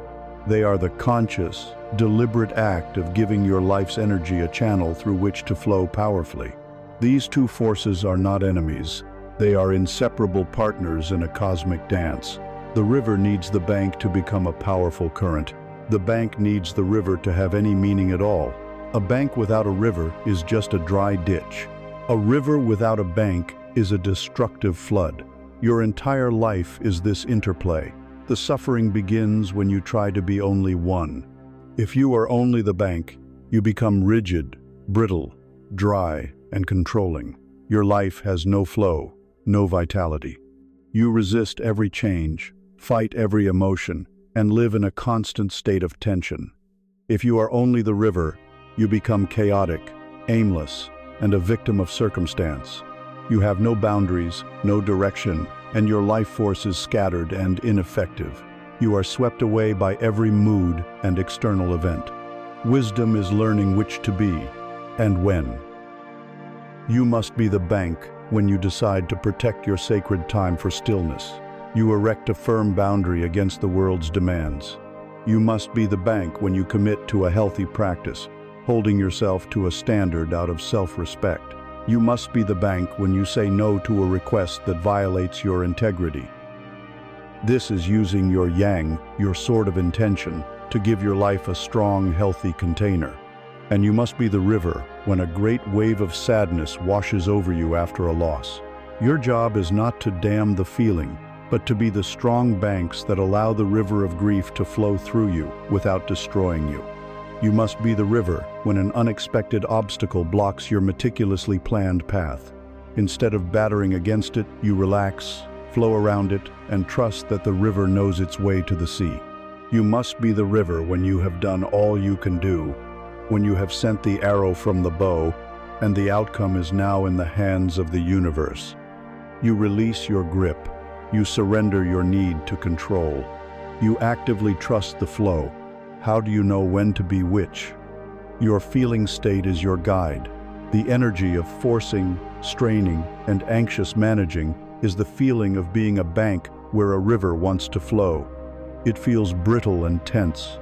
They are the conscious, deliberate act of giving your life's energy a channel through which to flow powerfully. These two forces are not enemies. They are inseparable partners in a cosmic dance. The river needs the bank to become a powerful current. The bank needs the river to have any meaning at all. A bank without a river is just a dry ditch. A river without a bank is a destructive flood. Your entire life is this interplay. The suffering begins when you try to be only one. If you are only the bank, you become rigid, brittle, dry, and controlling. Your life has no flow, no vitality. You resist every change, fight every emotion, and live in a constant state of tension. If you are only the river, you become chaotic, aimless, and a victim of circumstance. You have no boundaries, no direction, and your life force is scattered and ineffective. You are swept away by every mood and external event. Wisdom is learning which to be and when. You must be the bank when you decide to protect your sacred time for stillness. You erect a firm boundary against the world's demands. You must be the bank when you commit to a healthy practice, holding yourself to a standard out of self-respect. You must be the bank when you say no to a request that violates your integrity. This is using your Yang, your sword of intention, to give your life a strong, healthy container. And you must be the river when a great wave of sadness washes over you after a loss. Your job is not to dam the feeling, but to be the strong banks that allow the river of grief to flow through you without destroying you. You must be the river when an unexpected obstacle blocks your meticulously planned path. Instead of battering against it, you relax, flow around it, and trust that the river knows its way to the sea. You must be the river when you have done all you can do, when you have sent the arrow from the bow, and the outcome is now in the hands of the universe. You release your grip. You surrender your need to control. You actively trust the flow. How do you know when to be which? Your feeling state is your guide. The energy of forcing, straining, and anxious managing is the feeling of being a bank where a river wants to flow. It feels brittle and tense.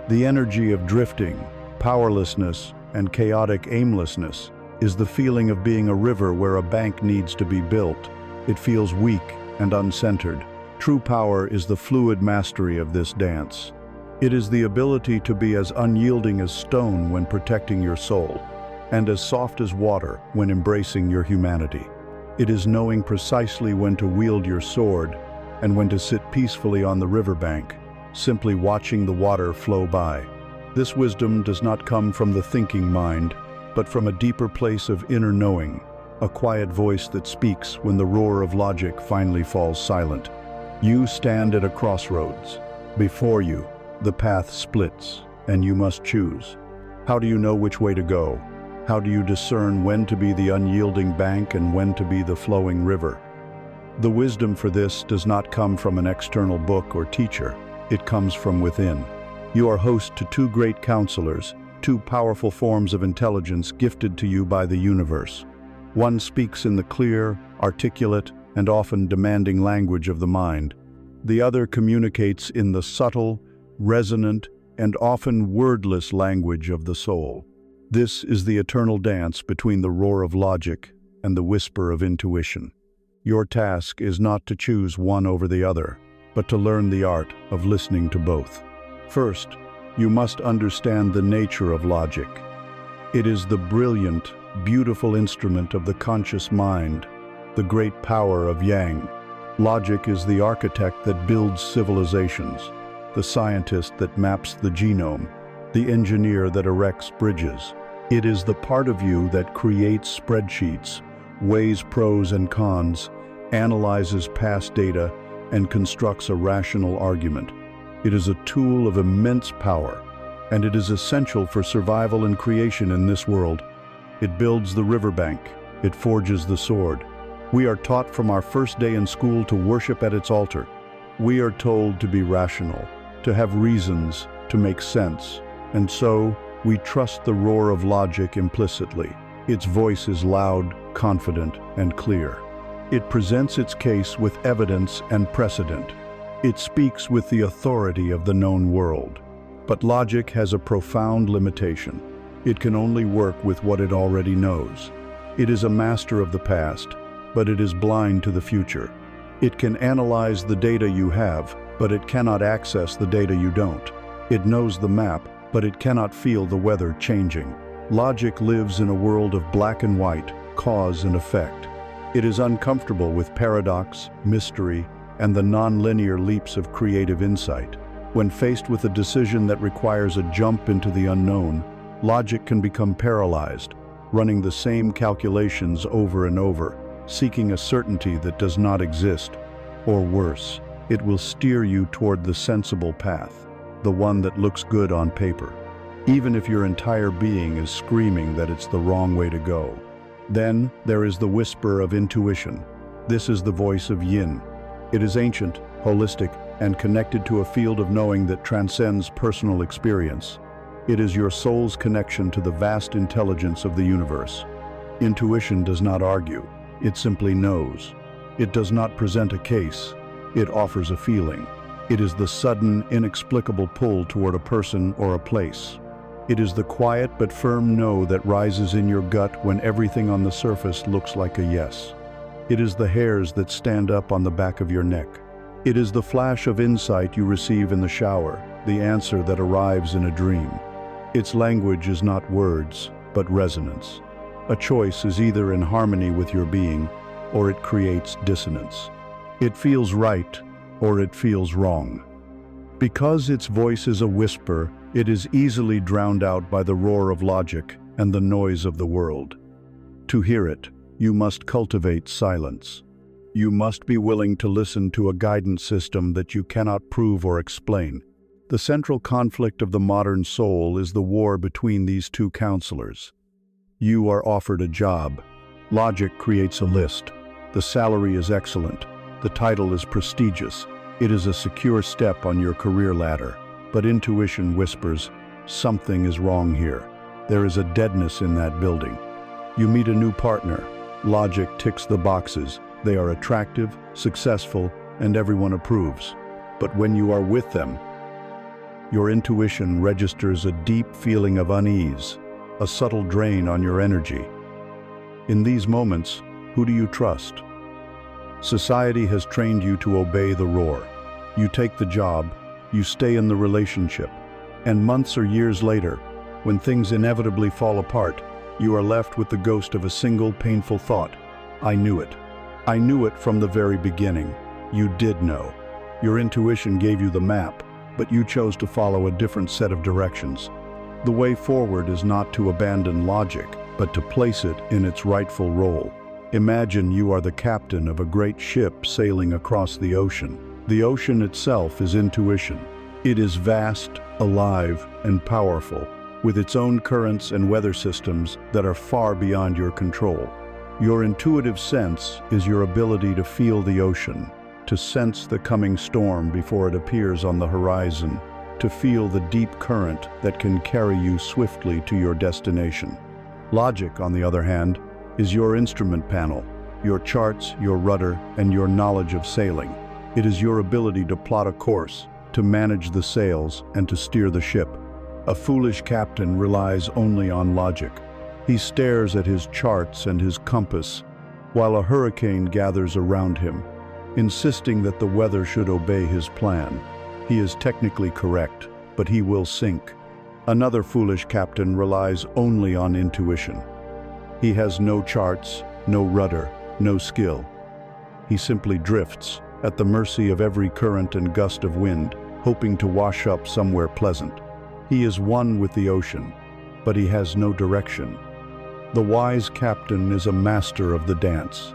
The energy of drifting, powerlessness, and chaotic aimlessness is the feeling of being a river where a bank needs to be built. It feels weak and uncentered. True power is the fluid mastery of this dance. It is the ability to be as unyielding as stone when protecting your soul, and as soft as water when embracing your humanity. It is knowing precisely when to wield your sword and when to sit peacefully on the riverbank, simply watching the water flow by. This wisdom does not come from the thinking mind, but from a deeper place of inner knowing, a quiet voice that speaks when the roar of logic finally falls silent. You stand at a crossroads. Before you, the path splits, and you must choose. How do you know which way to go? How do you discern when to be the unyielding bank and when to be the flowing river? The wisdom for this does not come from an external book or teacher. It comes from within. You are host to two great counselors, two powerful forms of intelligence gifted to you by the universe. One speaks in the clear, articulate, and often demanding language of the mind. The other communicates in the subtle, resonant, and often wordless language of the soul. This is the eternal dance between the roar of logic and the whisper of intuition. Your task is not to choose one over the other, but to learn the art of listening to both. First, you must understand the nature of logic. It is the brilliant, beautiful instrument of the conscious mind, the great power of Yang. Logic is the architect that builds civilizations, the scientist that maps the genome, the engineer that erects bridges. It is the part of you that creates spreadsheets, weighs pros and cons, analyzes past data, and constructs a rational argument. It is a tool of immense power, and it is essential for survival and creation in this world. It builds the riverbank. It forges the sword. We are taught from our first day in school to worship at its altar. We are told to be rational, to have reasons, to make sense. And so, we trust the roar of logic implicitly. Its voice is loud, confident, and clear. It presents its case with evidence and precedent. It speaks with the authority of the known world. But logic has a profound limitation. It can only work with what it already knows. It is a master of the past, but it is blind to the future. It can analyze the data you have, but it cannot access the data you don't. It knows the map, but it cannot feel the weather changing. Logic lives in a world of black and white, cause and effect. It is uncomfortable with paradox, mystery, and the non-linear leaps of creative insight. When faced with a decision that requires a jump into the unknown, logic can become paralyzed, running the same calculations over and over, seeking a certainty that does not exist. Or worse, it will steer you toward the sensible path, the one that looks good on paper, even if your entire being is screaming that it's the wrong way to go. Then there is the whisper of intuition. This is the voice of Yin. It is ancient, holistic, and connected to a field of knowing that transcends personal experience. It is your soul's connection to the vast intelligence of the universe. Intuition does not argue, it simply knows. It does not present a case, it offers a feeling. It is the sudden, inexplicable pull toward a person or a place. It is the quiet but firm no that rises in your gut when everything on the surface looks like a yes. It is the hairs that stand up on the back of your neck. It is the flash of insight you receive in the shower, the answer that arrives in a dream. Its language is not words, but resonance. A choice is either in harmony with your being, or it creates dissonance. It feels right, or it feels wrong. Because its voice is a whisper, it is easily drowned out by the roar of logic and the noise of the world. To hear it, you must cultivate silence. You must be willing to listen to a guidance system that you cannot prove or explain. The central conflict of the modern soul is the war between these two counselors. You are offered a job. Logic creates a list. The salary is excellent. The title is prestigious. It is a secure step on your career ladder. But intuition whispers, something is wrong here. There is a deadness in that building. You meet a new partner. Logic ticks the boxes. They are attractive, successful, and everyone approves. But when you are with them, your intuition registers a deep feeling of unease, a subtle drain on your energy. In these moments, who do you trust? Society has trained you to obey the roar. You take the job, you stay in the relationship, and months or years later, when things inevitably fall apart, you are left with the ghost of a single painful thought. I knew it. I knew it from the very beginning. You did know. Your intuition gave you the map, but you chose to follow a different set of directions. The way forward is not to abandon logic, but to place it in its rightful role. Imagine you are the captain of a great ship sailing across the ocean. The ocean itself is intuition. It is vast, alive, and powerful, with its own currents and weather systems that are far beyond your control. Your intuitive sense is your ability to feel the ocean, to sense the coming storm before it appears on the horizon, to feel the deep current that can carry you swiftly to your destination. Logic, on the other hand, is your instrument panel, your charts, your rudder, and your knowledge of sailing. It is your ability to plot a course, to manage the sails, and to steer the ship. A foolish captain relies only on logic. He stares at his charts and his compass, while a hurricane gathers around him, insisting that the weather should obey his plan. He is technically correct, but he will sink. Another foolish captain relies only on intuition. He has no charts, no rudder, no skill. He simply drifts, at the mercy of every current and gust of wind, hoping to wash up somewhere pleasant. He is one with the ocean, but he has no direction. The wise captain is a master of the dance.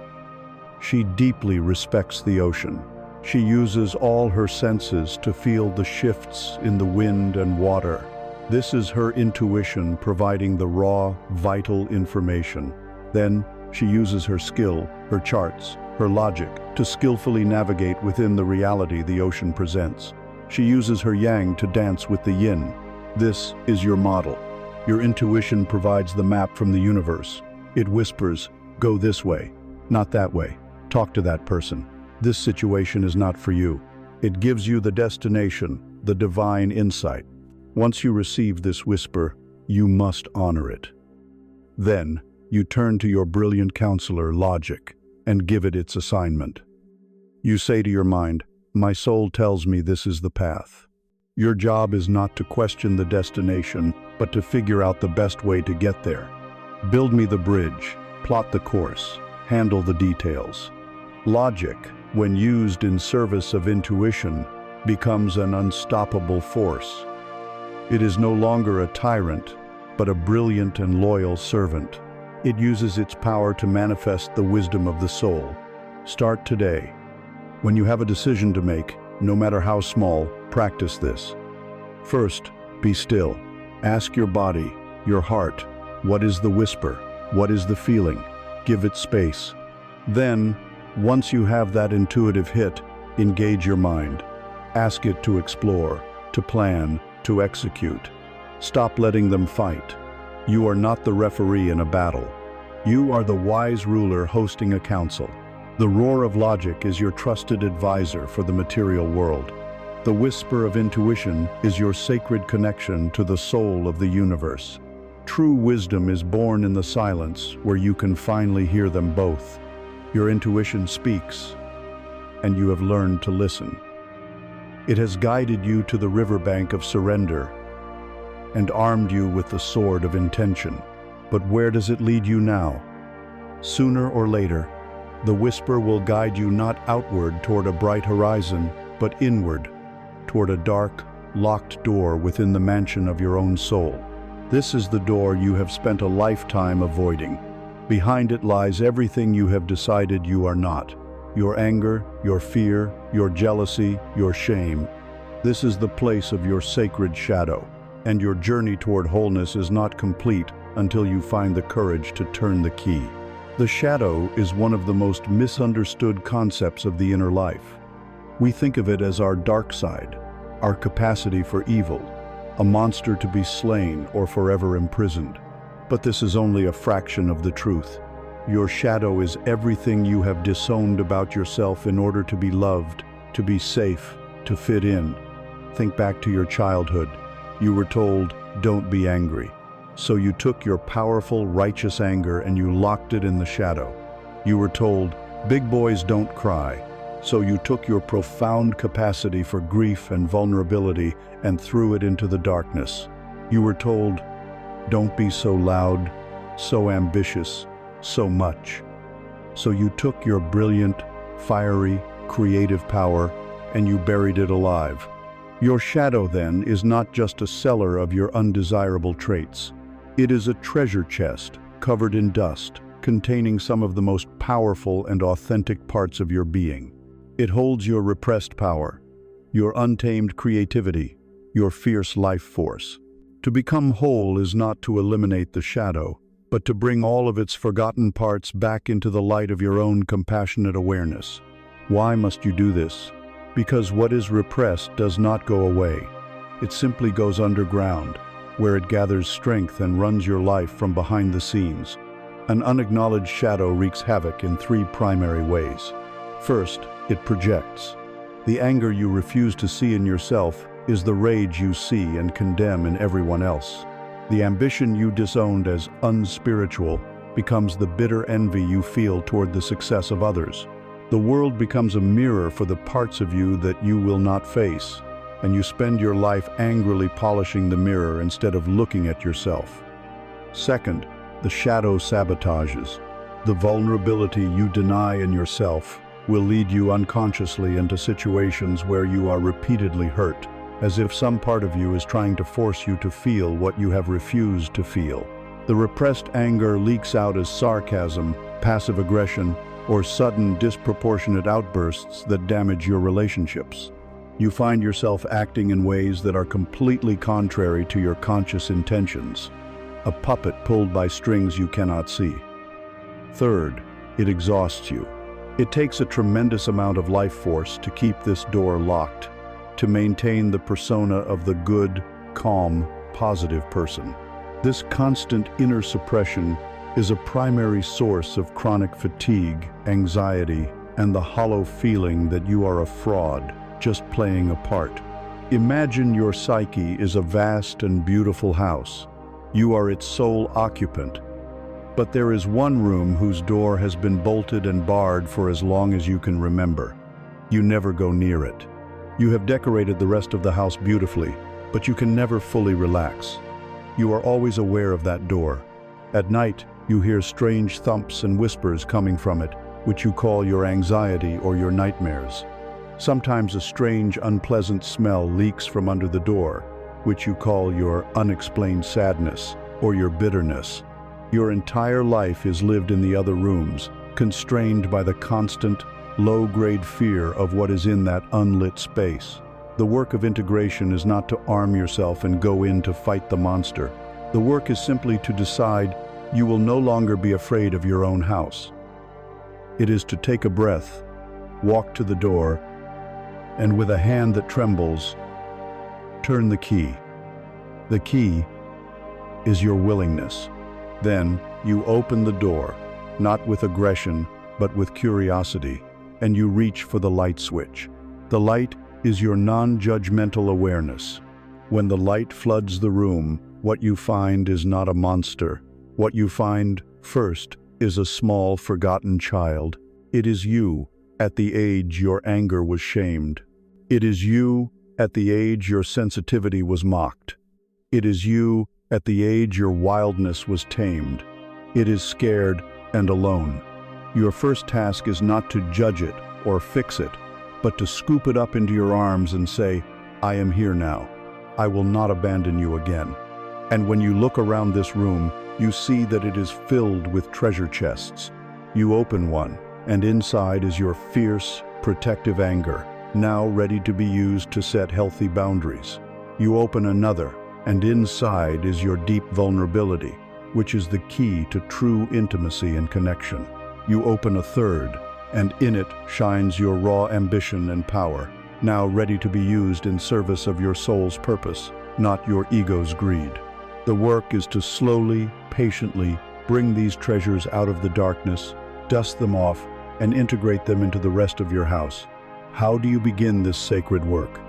She deeply respects the ocean. She uses all her senses to feel the shifts in the wind and water. This is her intuition providing the raw, vital information. Then, she uses her skill, her charts, her logic to skillfully navigate within the reality the ocean presents. She uses her yang to dance with the yin. This is your model. Your intuition provides the map from the universe. It whispers, go this way, not that way. Talk to that person. This situation is not for you. It gives you the destination, the divine insight. Once you receive this whisper, you must honor it. Then, you turn to your brilliant counselor, logic, and give it its assignment. You say to your mind, my soul tells me this is the path. Your job is not to question the destination, but to figure out the best way to get there. Build me the bridge, plot the course, handle the details. Logic, when used in service of intuition, becomes an unstoppable force. It is no longer a tyrant, but a brilliant and loyal servant. It uses its power to manifest the wisdom of the soul. Start today. When you have a decision to make, no matter how small, practice this. First, be still. Ask your body, your heart, what is the whisper? What is the feeling? Give it space. Then, once you have that intuitive hit, engage your mind. Ask it to explore, to plan, to execute. Stop letting them fight. You are not the referee in a battle. You are the wise ruler hosting a council. The roar of logic is your trusted advisor for the material world. The whisper of intuition is your sacred connection to the soul of the universe. True wisdom is born in the silence where you can finally hear them both. Your intuition speaks, and you have learned to listen. It has guided you to the riverbank of surrender and armed you with the sword of intention. But where does it lead you now? Sooner or later, the whisper will guide you not outward toward a bright horizon, but inward, toward a dark, locked door within the mansion of your own soul. This is the door you have spent a lifetime avoiding. Behind it lies everything you have decided you are not. Your anger, your fear, your jealousy, your shame. This is the place of your sacred shadow, and your journey toward wholeness is not complete until you find the courage to turn the key. The shadow is one of the most misunderstood concepts of the inner life. We think of it as our dark side, our capacity for evil, a monster to be slain or forever imprisoned. But this is only a fraction of the truth. Your shadow is everything you have disowned about yourself in order to be loved, to be safe, to fit in. Think back to your childhood. You were told, "Don't be angry." So you took your powerful, righteous anger and you locked it in the shadow. You were told, "Big boys don't cry." So you took your profound capacity for grief and vulnerability and threw it into the darkness. You were told, "Don't be so loud, so ambitious, so much." So you took your brilliant, fiery, creative power and you buried it alive. Your shadow, then, is not just a cellar of your undesirable traits. It is a treasure chest covered in dust, containing some of the most powerful and authentic parts of your being. It holds your repressed power, your untamed creativity, your fierce life force. To become whole is not to eliminate the shadow, but to bring all of its forgotten parts back into the light of your own compassionate awareness. Why must you do this? Because what is repressed does not go away. It simply goes underground, where it gathers strength and runs your life from behind the scenes. An unacknowledged shadow wreaks havoc in three primary ways. First, it projects. The anger you refuse to see in yourself is the rage you see and condemn in everyone else. The ambition you disowned as unspiritual becomes the bitter envy you feel toward the success of others. The world becomes a mirror for the parts of you that you will not face, and you spend your life angrily polishing the mirror instead of looking at yourself. Second, the shadow sabotages. The vulnerability you deny in yourself will lead you unconsciously into situations where you are repeatedly hurt, as if some part of you is trying to force you to feel what you have refused to feel. The repressed anger leaks out as sarcasm, passive aggression, or sudden disproportionate outbursts that damage your relationships. You find yourself acting in ways that are completely contrary to your conscious intentions, a puppet pulled by strings you cannot see. Third, it exhausts you. It takes a tremendous amount of life force to keep this door locked, to maintain the persona of the good, calm, positive person. This constant inner suppression is a primary source of chronic fatigue, anxiety, and the hollow feeling that you are a fraud, just playing a part. Imagine your psyche is a vast and beautiful house. You are its sole occupant. But there is one room whose door has been bolted and barred for as long as you can remember. You never go near it. You have decorated the rest of the house beautifully, but you can never fully relax. You are always aware of that door. At night, you hear strange thumps and whispers coming from it, which you call your anxiety or your nightmares. Sometimes a strange, unpleasant smell leaks from under the door, which you call your unexplained sadness or your bitterness. Your entire life is lived in the other rooms, constrained by the constant, low-grade fear of what is in that unlit space. The work of integration is not to arm yourself and go in to fight the monster. The work is simply to decide you will no longer be afraid of your own house. It is to take a breath, walk to the door, and with a hand that trembles, turn the key. The key is your willingness. Then you open the door, not with aggression, but with curiosity, and you reach for the light switch. The light is your non-judgmental awareness. When the light floods the room, what you find is not a monster. What you find, first, is a small, forgotten child. It is you, at the age your anger was shamed. It is you, at the age your sensitivity was mocked. It is you, at the age your wildness was tamed. It is scared and alone. Your first task is not to judge it or fix it, but to scoop it up into your arms and say, I am here now. I will not abandon you again. And when you look around this room, you see that it is filled with treasure chests. You open one, and inside is your fierce, protective anger, now ready to be used to set healthy boundaries. You open another, and inside is your deep vulnerability, which is the key to true intimacy and connection. You open a third, and in it shines your raw ambition and power, now ready to be used in service of your soul's purpose, not your ego's greed. The work is to slowly, patiently bring these treasures out of the darkness, dust them off, and integrate them into the rest of your house. How do you begin this sacred work?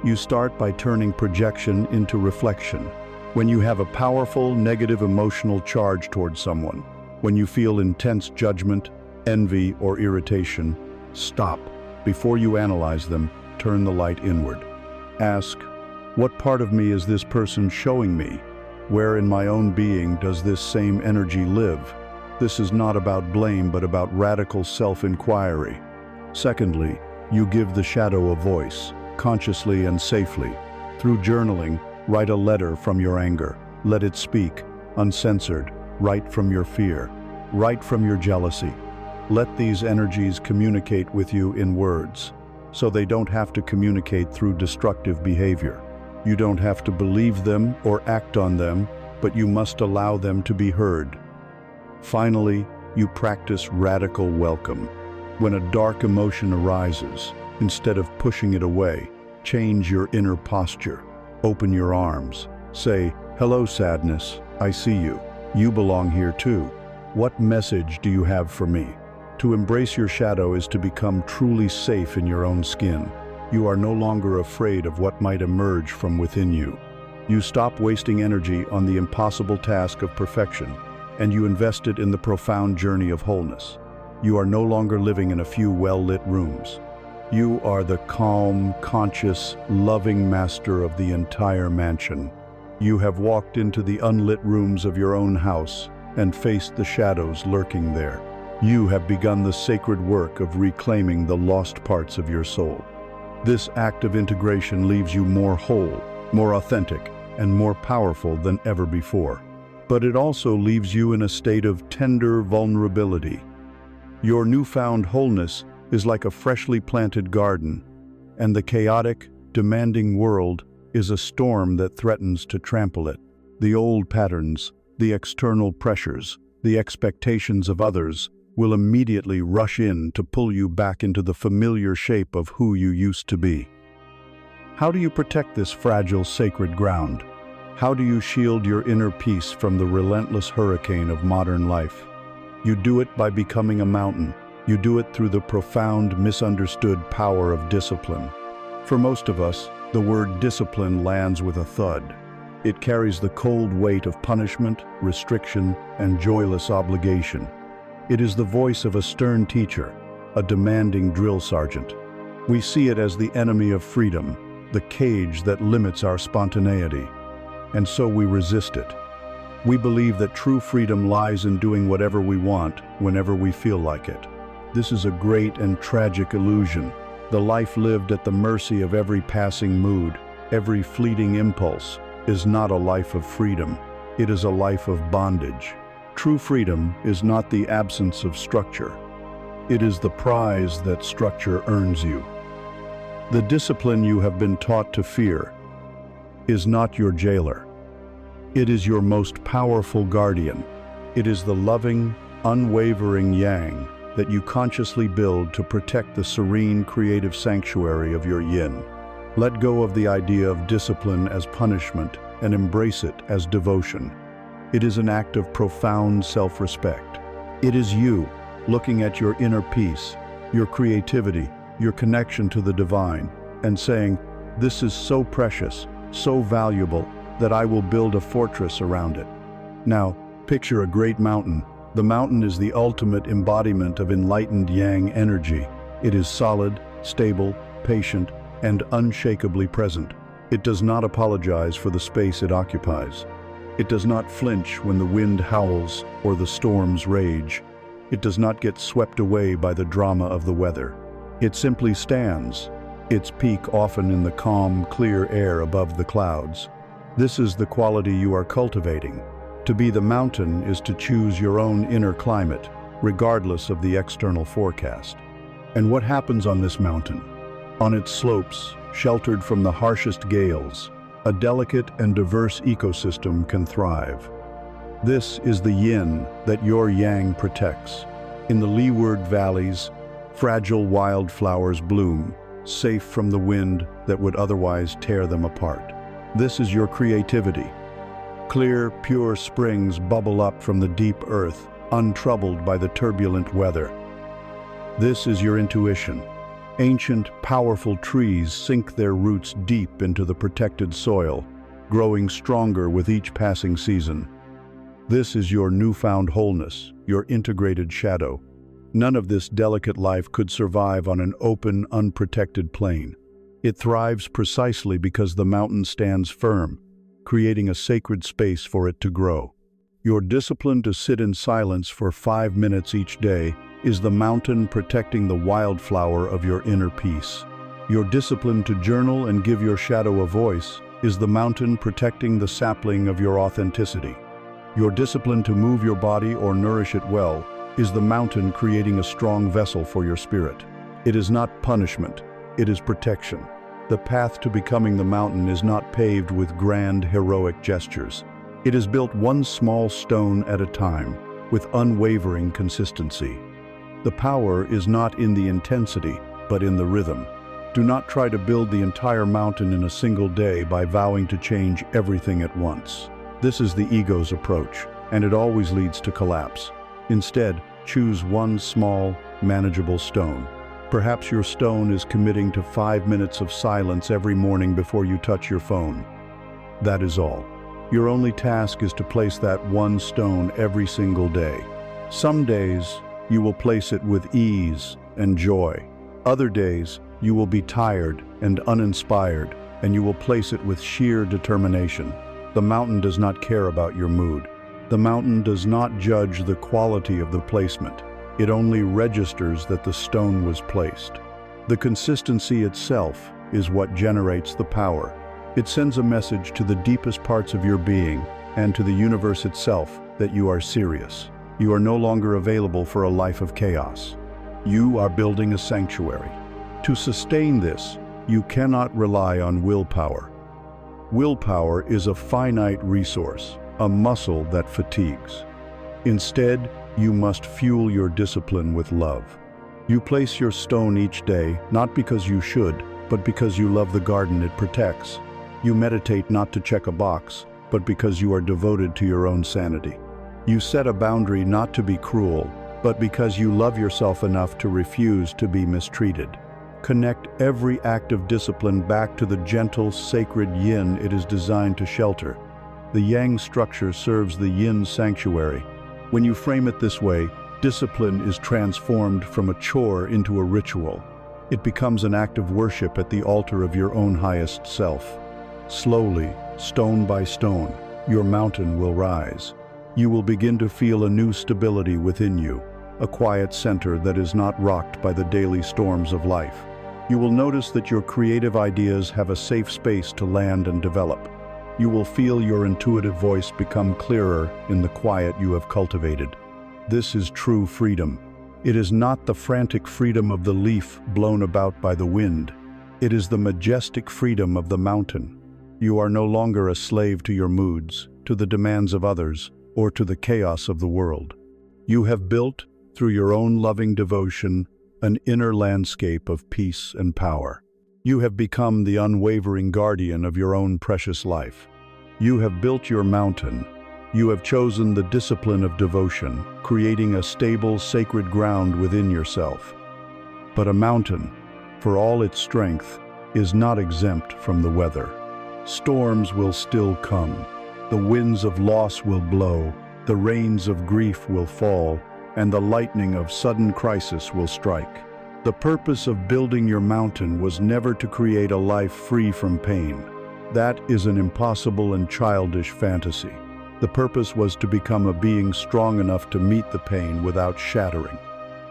You start by turning projection into reflection. When you have a powerful, negative emotional charge towards someone, when you feel intense judgment, envy, or irritation, stop. Before you analyze them, turn the light inward. Ask, what part of me is this person showing me? Where in my own being does this same energy live? This is not about blame, but about radical self-inquiry. Secondly, you give the shadow a voice, consciously and safely. Through journaling, write a letter from your anger. Let it speak, uncensored. Write from your fear. Write from your jealousy. Let these energies communicate with you in words, so they don't have to communicate through destructive behavior. You don't have to believe them or act on them, but you must allow them to be heard. Finally, you practice radical welcome. When a dark emotion arises, instead of pushing it away, change your inner posture. Open your arms. Say, hello sadness, I see you. You belong here too. What message do you have for me? To embrace your shadow is to become truly safe in your own skin. You are no longer afraid of what might emerge from within you. You stop wasting energy on the impossible task of perfection, and you invest it in the profound journey of wholeness. You are no longer living in a few well-lit rooms. You are the calm, conscious, loving master of the entire mansion. You have walked into the unlit rooms of your own house and faced the shadows lurking there. You have begun the sacred work of reclaiming the lost parts of your soul. This act of integration leaves you more whole, more authentic, and more powerful than ever before. But it also leaves you in a state of tender vulnerability. Your newfound wholeness is like a freshly planted garden, and the chaotic, demanding world is a storm that threatens to trample it. The old patterns, the external pressures, the expectations of others will immediately rush in to pull you back into the familiar shape of who you used to be. How do you protect this fragile, sacred ground? How do you shield your inner peace from the relentless hurricane of modern life? You do it by becoming a mountain. You do it through the profound, misunderstood power of discipline. For most of us, the word discipline lands with a thud. It carries the cold weight of punishment, restriction, and joyless obligation. It is the voice of a stern teacher, a demanding drill sergeant. We see it as the enemy of freedom, the cage that limits our spontaneity. And so we resist it. We believe that true freedom lies in doing whatever we want, whenever we feel like it. This is a great and tragic illusion. The life lived at the mercy of every passing mood, every fleeting impulse, is not a life of freedom. It is a life of bondage. True freedom is not the absence of structure. It is the prize that structure earns you. The discipline you have been taught to fear is not your jailer. It is your most powerful guardian. It is the loving, unwavering yang that you consciously build to protect the serene, creative sanctuary of your yin. Let go of the idea of discipline as punishment and embrace it as devotion. It is an act of profound self-respect. It is you looking at your inner peace, your creativity, your connection to the divine, and saying, "This is so precious, so valuable, that I will build a fortress around it." Now, picture a great mountain. The mountain is the ultimate embodiment of enlightened yang energy. It is solid, stable, patient, and unshakably present. It does not apologize for the space it occupies. It does not flinch when the wind howls or the storms rage. It does not get swept away by the drama of the weather. It simply stands, its peak often in the calm, clear air above the clouds. This is the quality you are cultivating. To be the mountain is to choose your own inner climate, regardless of the external forecast. And what happens on this mountain? On its slopes, sheltered from the harshest gales, a delicate and diverse ecosystem can thrive. This is the yin that your yang protects. In the leeward valleys, fragile wildflowers bloom, safe from the wind that would otherwise tear them apart. This is your creativity. Clear, pure springs bubble up from the deep earth, untroubled by the turbulent weather. This is your intuition. Ancient, powerful trees sink their roots deep into the protected soil, growing stronger with each passing season. This is your newfound wholeness, your integrated shadow. None of this delicate life could survive on an open, unprotected plain. It thrives precisely because the mountain stands firm, creating a sacred space for it to grow. Your discipline to sit in silence for 5 minutes each day is the mountain protecting the wildflower of your inner peace. Your discipline to journal and give your shadow a voice is the mountain protecting the sapling of your authenticity. Your discipline to move your body or nourish it well is the mountain creating a strong vessel for your spirit. It is not punishment, it is protection. The path to becoming the mountain is not paved with grand, heroic gestures. It is built one small stone at a time, with unwavering consistency. The power is not in the intensity, but in the rhythm. Do not try to build the entire mountain in a single day by vowing to change everything at once. This is the ego's approach, and it always leads to collapse. Instead, choose one small, manageable stone. Perhaps your stone is committing to 5 minutes of silence every morning before you touch your phone. That is all. Your only task is to place that one stone every single day. Some days, you will place it with ease and joy. Other days, you will be tired and uninspired, and you will place it with sheer determination. The mountain does not care about your mood. The mountain does not judge the quality of the placement. It only registers that the stone was placed. The consistency itself is what generates the power. It sends a message to the deepest parts of your being and to the universe itself that you are serious. You are no longer available for a life of chaos. You are building a sanctuary. To sustain this, you cannot rely on willpower. Willpower is a finite resource, a muscle that fatigues. Instead, you must fuel your discipline with love. You place your stone each day, not because you should, but because you love the garden it protects. You meditate not to check a box, but because you are devoted to your own sanity. You set a boundary not to be cruel, but because you love yourself enough to refuse to be mistreated. Connect every act of discipline back to the gentle, sacred yin it is designed to shelter. The yang structure serves the yin sanctuary. When you frame it this way, discipline is transformed from a chore into a ritual. It becomes an act of worship at the altar of your own highest self. Slowly, stone by stone, your mountain will rise. You will begin to feel a new stability within you, a quiet center that is not rocked by the daily storms of life. You will notice that your creative ideas have a safe space to land and develop. You will feel your intuitive voice become clearer in the quiet you have cultivated. This is true freedom. It is not the frantic freedom of the leaf blown about by the wind. It is the majestic freedom of the mountain. You are no longer a slave to your moods, to the demands of others, or to the chaos of the world. You have built, through your own loving devotion, an inner landscape of peace and power. You have become the unwavering guardian of your own precious life. You have built your mountain. You have chosen the discipline of devotion, creating a stable, sacred ground within yourself. But a mountain, for all its strength, is not exempt from the weather. Storms will still come. The winds of loss will blow, the rains of grief will fall, and the lightning of sudden crisis will strike. The purpose of building your mountain was never to create a life free from pain. That is an impossible and childish fantasy. The purpose was to become a being strong enough to meet the pain without shattering.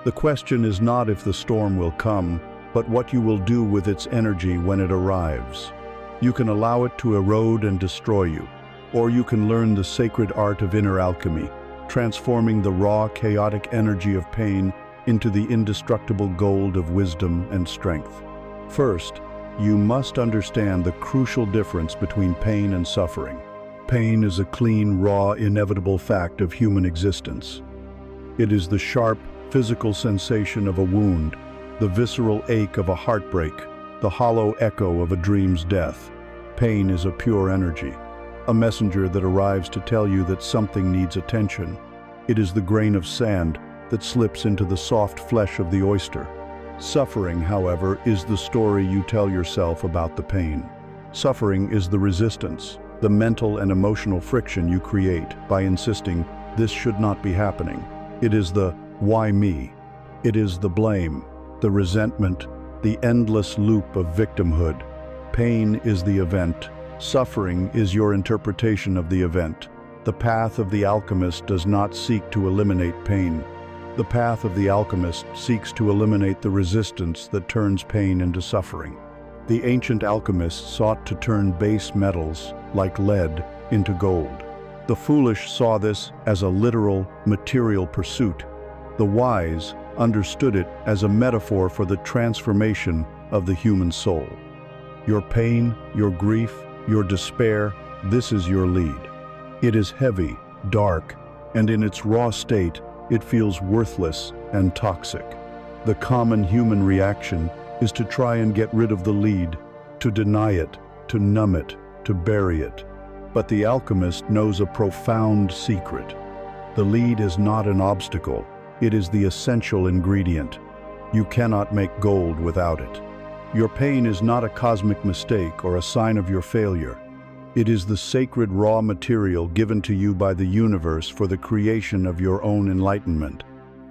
The question is not if the storm will come, but what you will do with its energy when it arrives. You can allow it to erode and destroy you, or you can learn the sacred art of inner alchemy, transforming the raw, chaotic energy of pain into the indestructible gold of wisdom and strength. First, you must understand the crucial difference between pain and suffering. Pain is a clean, raw, inevitable fact of human existence. It is the sharp, physical sensation of a wound, the visceral ache of a heartbreak, the hollow echo of a dream's death. Pain is a pure energy, a messenger that arrives to tell you that something needs attention. It is the grain of sand that slips into the soft flesh of the oyster. Suffering, however, is the story you tell yourself about the pain. Suffering is the resistance, the mental and emotional friction you create by insisting this should not be happening. It is the why me? It is the blame, the resentment, the endless loop of victimhood. Pain is the event. Suffering is your interpretation of the event. The path of the alchemist does not seek to eliminate pain. The path of the alchemist seeks to eliminate the resistance that turns pain into suffering. The ancient alchemists sought to turn base metals, like lead, into gold. The foolish saw this as a literal, material pursuit. The wise understood it as a metaphor for the transformation of the human soul. Your pain, your grief, your despair, this is your lead. It is heavy, dark, and in its raw state, it feels worthless and toxic. The common human reaction is to try and get rid of the lead, to deny it, to numb it, to bury it. But the alchemist knows a profound secret. The lead is not an obstacle, it is the essential ingredient. You cannot make gold without it. Your pain is not a cosmic mistake or a sign of your failure. It is the sacred raw material given to you by the universe for the creation of your own enlightenment.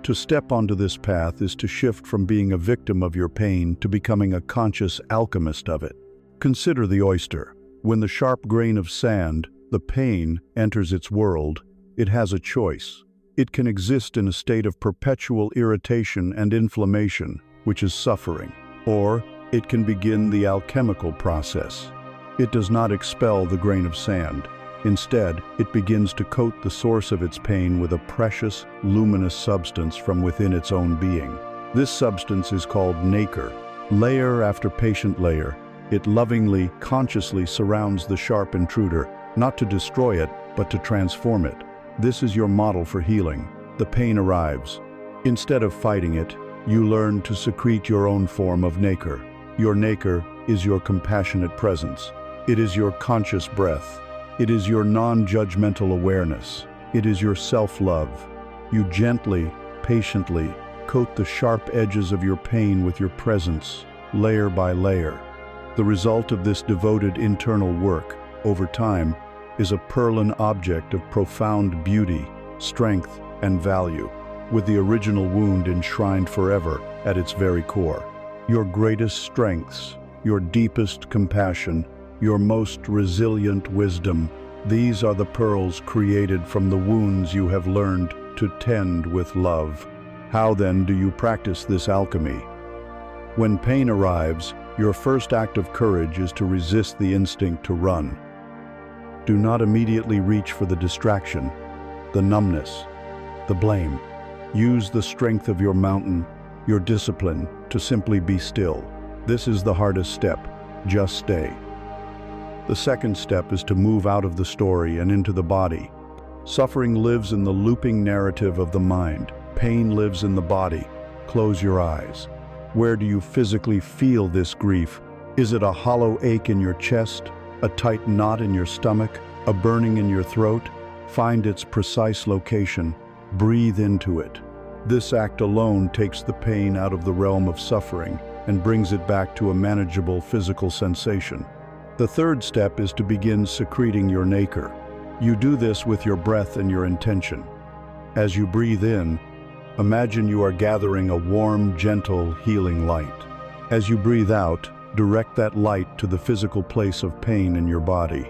To step onto this path is to shift from being a victim of your pain to becoming a conscious alchemist of it. Consider the oyster. When the sharp grain of sand, the pain, enters its world, it has a choice. It can exist in a state of perpetual irritation and inflammation, which is suffering, or it can begin the alchemical process. It does not expel the grain of sand. Instead, it begins to coat the source of its pain with a precious, luminous substance from within its own being. This substance is called nacre. Layer after patient layer, it lovingly, consciously surrounds the sharp intruder, not to destroy it, but to transform it. This is your model for healing. The pain arrives. Instead of fighting it, you learn to secrete your own form of nacre. Your nacre is your compassionate presence. It is your conscious breath. It is your non-judgmental awareness. It is your self-love. You gently, patiently coat the sharp edges of your pain with your presence, layer by layer. The result of this devoted internal work, over time, is a pearlen object of profound beauty, strength, and value, with the original wound enshrined forever at its very core. Your greatest strengths, your deepest compassion, your most resilient wisdom, these are the pearls created from the wounds you have learned to tend with love. How then do you practice this alchemy? When pain arrives, your first act of courage is to resist the instinct to run. Do not immediately reach for the distraction, the numbness, the blame. Use the strength of your mountain, your discipline, to simply be still. This is the hardest step. Just stay. The second step is to move out of the story and into the body. Suffering lives in the looping narrative of the mind. Pain lives in the body. Close your eyes. Where do you physically feel this grief? Is it a hollow ache in your chest, a tight knot in your stomach, a burning in your throat? Find its precise location. Breathe into it. This act alone takes the pain out of the realm of suffering and brings it back to a manageable physical sensation. The third step is to begin secreting your nacre. You do this with your breath and your intention. As you breathe in, Imagine you are gathering a warm, gentle, healing light. As you breathe out, direct that light to the physical place of pain in your body.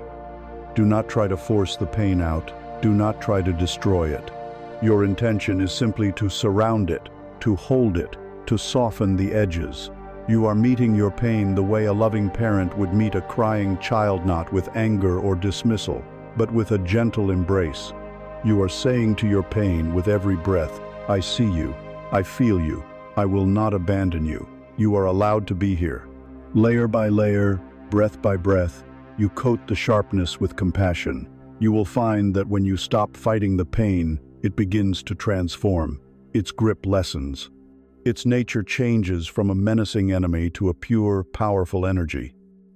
Do not try to force the pain out. Do not try to destroy it. Your intention is simply to surround it, to hold it, to soften the edges. You are meeting your pain the way a loving parent would meet a crying child, not with anger or dismissal, but with a gentle embrace. You are saying to your pain with every breath, I see you, I feel you, I will not abandon you. You are allowed to be here. Layer by layer, breath by breath, you coat the sharpness with compassion. You will find that when you stop fighting the pain, it begins to transform. Its grip lessens. Its nature changes from a menacing enemy to a pure, powerful energy.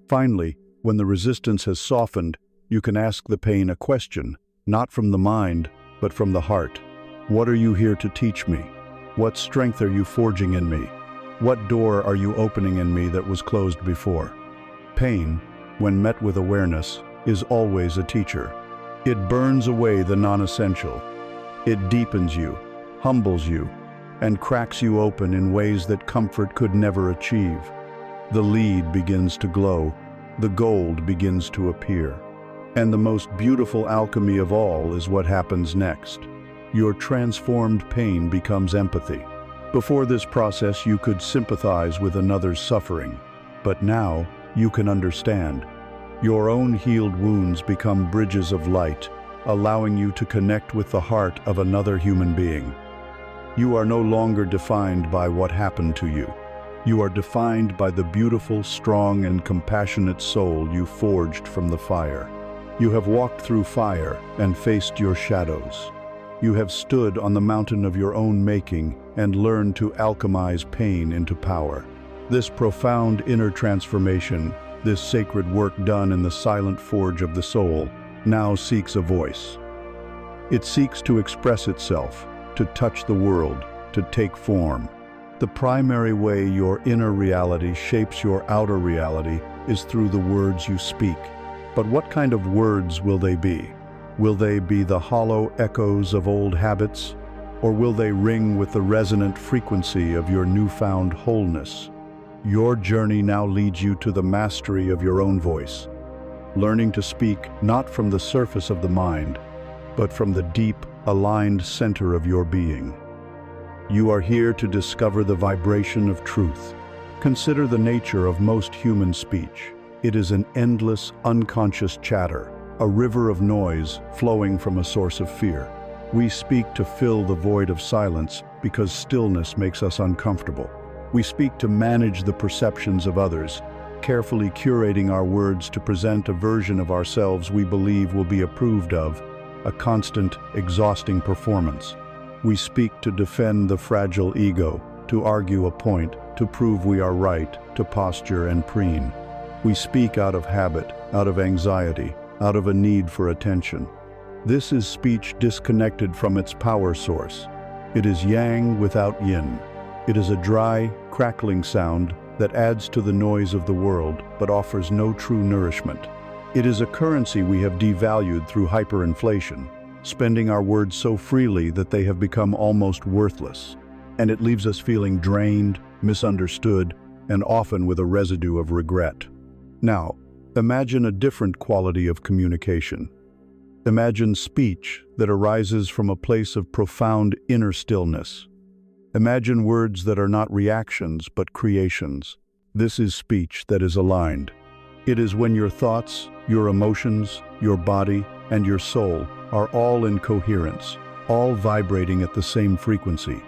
Finally, when the resistance has softened, you can ask the pain a question, not from the mind, but from the heart. What are you here to teach me? What strength are you forging in me? What door are you opening in me that was closed before? Pain, when met with awareness, is always a teacher. It burns away the non-essential. It deepens you, humbles you, and cracks you open in ways that comfort could never achieve. The lead begins to glow, the gold begins to appear. And the most beautiful alchemy of all is what happens next. Your transformed pain becomes empathy. Before this process, you could sympathize with another's suffering, but now you can understand. Your own healed wounds become bridges of light, allowing you to connect with the heart of another human being. You are no longer defined by what happened to you. You are defined by the beautiful, strong, and compassionate soul you forged from the fire. You have walked through fire and faced your shadows. You have stood on the mountain of your own making and learned to alchemize pain into power. This profound inner transformation, this sacred work done in the silent forge of the soul, now seeks a voice. It seeks to express itself, to touch the world, to take form. The primary way your inner reality shapes your outer reality is through the words you speak. But what kind of words will they be? Will they be the hollow echoes of old habits, or will they ring with the resonant frequency of your newfound wholeness? Your journey now leads you to the mastery of your own voice, learning to speak not from the surface of the mind, but from the deep, aligned center of your being. You are here to discover the vibration of truth. Consider the nature of most human speech. It is an endless, unconscious chatter, a river of noise flowing from a source of fear. We speak to fill the void of silence because stillness makes us uncomfortable. We speak to manage the perceptions of others, carefully curating our words to present a version of ourselves we believe will be approved of, a constant, exhausting performance. We speak to defend the fragile ego, to argue a point, to prove we are right, to posture and preen. We speak out of habit, out of anxiety, out of a need for attention. This is speech disconnected from its power source. It is yang without yin. It is a dry, crackling sound that adds to the noise of the world but offers no true nourishment. It is a currency we have devalued through hyperinflation, spending our words so freely that they have become almost worthless. And it leaves us feeling drained, misunderstood, and often with a residue of regret. Now, imagine a different quality of communication. Imagine speech that arises from a place of profound inner stillness. Imagine words that are not reactions but creations. This is speech that is aligned. It is when your thoughts, your emotions, your body, and your soul are all in coherence, all vibrating at the same frequency.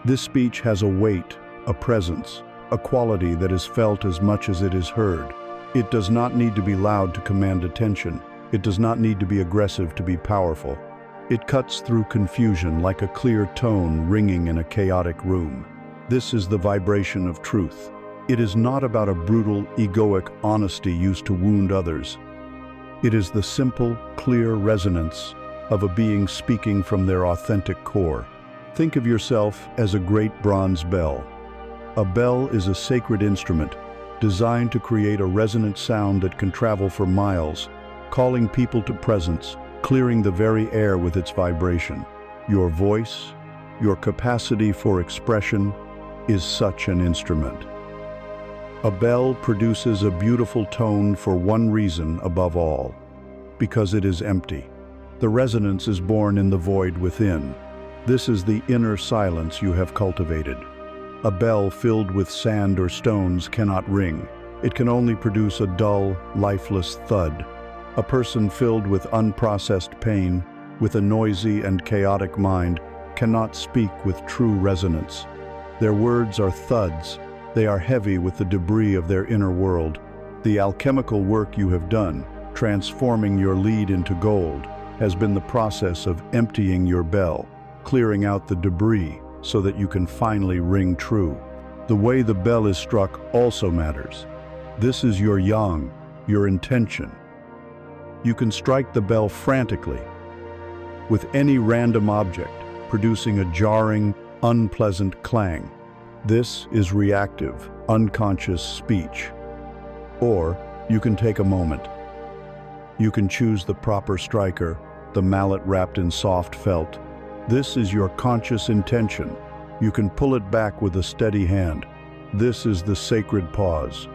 This speech has a weight, a presence, a quality that is felt as much as it is heard. It does not need to be loud to command attention. It does not need to be aggressive to be powerful. It cuts through confusion like a clear tone ringing in a chaotic room. This is the vibration of truth. It is not about a brutal, egoic honesty used to wound others. It is the simple, clear resonance of a being speaking from their authentic core. Think of yourself as a great bronze bell. A bell is a sacred instrument designed to create a resonant sound that can travel for miles, calling people to presence, clearing the very air with its vibration. Your voice, Your capacity for expression is such an instrument. A bell produces a beautiful tone for one reason above all, because it is empty. The resonance is born in the void within. This is the inner silence you have cultivated. A bell filled with sand or stones cannot ring. It can only produce a dull, lifeless thud. A person filled with unprocessed pain, with a noisy and chaotic mind, cannot speak with true resonance. Their words are thuds. They are heavy with the debris of their inner world. The alchemical work you have done, transforming your lead into gold, has been the process of emptying your bell, clearing out the debris so that you can finally ring true. The way the bell is struck also matters. This is your yang, your intention. You can strike the bell frantically, with any random object, producing a jarring, unpleasant clang. This is reactive, unconscious speech. Or you can take a moment. You can choose the proper striker, the mallet wrapped in soft felt. This is your conscious intention. You can pull it back with a steady hand. This is the sacred pause.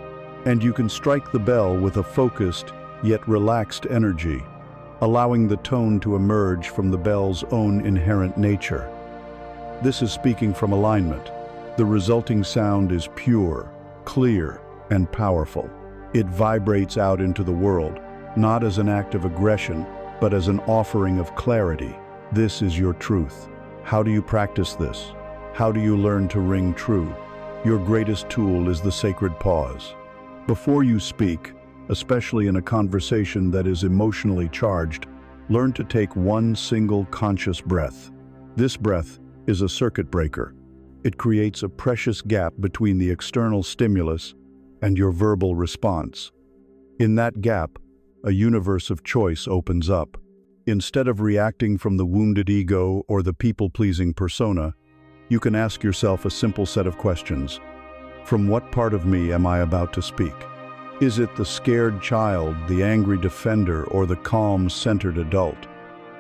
And you can strike the bell with a focused, yet relaxed energy, allowing the tone to emerge from the bell's own inherent nature. This is speaking from alignment. The resulting sound is pure, clear, and powerful. It vibrates out into the world, not as an act of aggression, but as an offering of clarity. This is your truth. How do you practice this? How do you learn to ring true? Your greatest tool is the sacred pause. Before you speak, especially in a conversation that is emotionally charged, learn to take one single conscious breath. This breath is a circuit breaker. It creates a precious gap between the external stimulus and your verbal response. In that gap, a universe of choice opens up. Instead of reacting from the wounded ego or the people-pleasing persona, you can ask yourself a simple set of questions. From what part of me am I about to speak? Is it the scared child, the angry defender, or the calm, centered adult?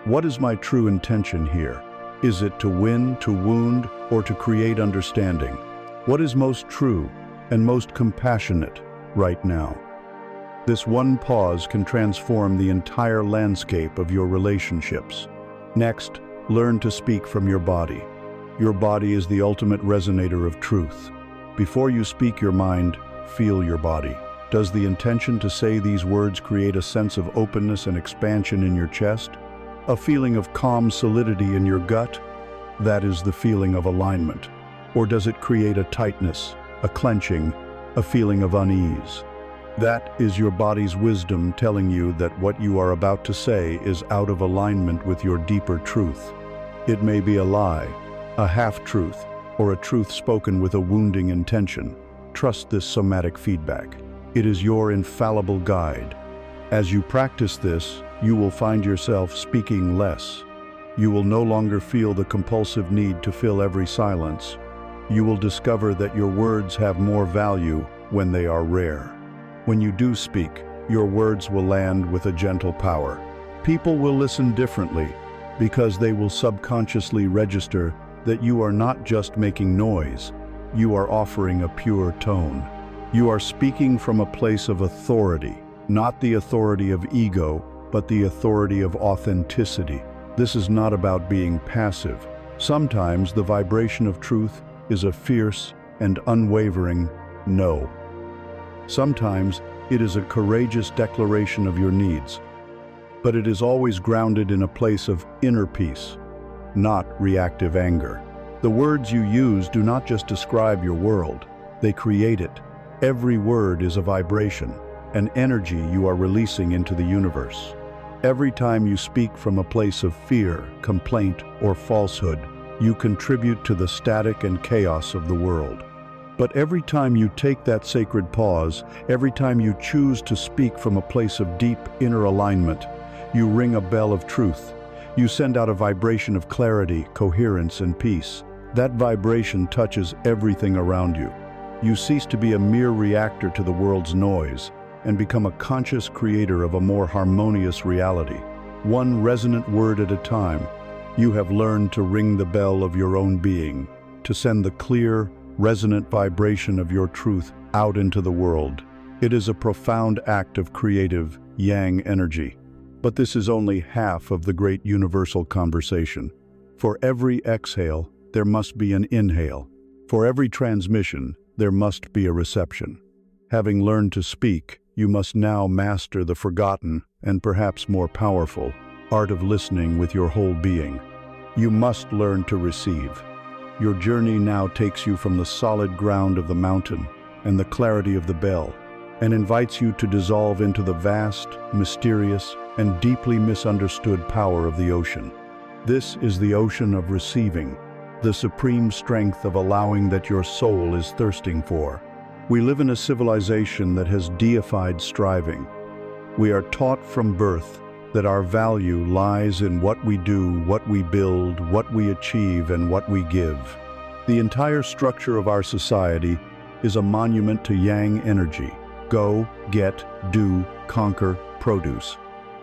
What is my true intention here? Is it to win, to wound, or to create understanding? What is most true and most compassionate right now? This one pause can transform the entire landscape of your relationships. Next, learn to speak from your body. Your body is the ultimate resonator of truth. Before you speak your mind, feel your body. Does the intention to say these words create a sense of openness and expansion in your chest? A feeling of calm solidity in your gut? That is the feeling of alignment. Or does it create a tightness, a clenching, a feeling of unease? That is your body's wisdom telling you that what you are about to say is out of alignment with your deeper truth. It may be a lie, a half-truth, or a truth spoken with a wounding intention. Trust this somatic feedback. It is your infallible guide. As you practice this, you will find yourself speaking less. You will no longer feel the compulsive need to fill every silence. You will discover that your words have more value when they are rare. When you do speak, your words will land with a gentle power. People will listen differently because they will subconsciously register that you are not just making noise, you are offering a pure tone. You are speaking from a place of authority, not the authority of ego, but the authority of authenticity. This is not about being passive. Sometimes the vibration of truth is a fierce and unwavering no. Sometimes it is a courageous declaration of your needs, but it is always grounded in a place of inner peace, not reactive anger. The words you use do not just describe your world, they create it. Every word is a vibration, an energy you are releasing into the universe. Every time you speak from a place of fear, complaint, or falsehood, you contribute to the static and chaos of the world. But every time you take that sacred pause, every time you choose to speak from a place of deep inner alignment, you ring a bell of truth. You send out a vibration of clarity, coherence, and peace. That vibration touches everything around you. You cease to be a mere reactor to the world's noise and become a conscious creator of a more harmonious reality. One resonant word at a time, You have learned to ring the bell of your own being, to send the clear, resonant vibration of your truth out into the world. It is a profound act of creative yang energy. But this is only half of the great universal conversation. For every exhale, there must be an inhale. For every transmission, there must be a reception. Having learned to speak, you must now master the forgotten and perhaps more powerful art of listening with your whole being. You must learn to receive. Your journey now takes you from the solid ground of the mountain and the clarity of the bell, and invites you to dissolve into the vast, mysterious, and deeply misunderstood power of the ocean. This is the ocean of receiving, the supreme strength of allowing that your soul is thirsting for. We live in a civilization that has deified striving. We are taught from birth that our value lies in what we do, what we build, what we achieve, and what we give. The entire structure of our society is a monument to yang energy. Go, get, do, conquer, produce.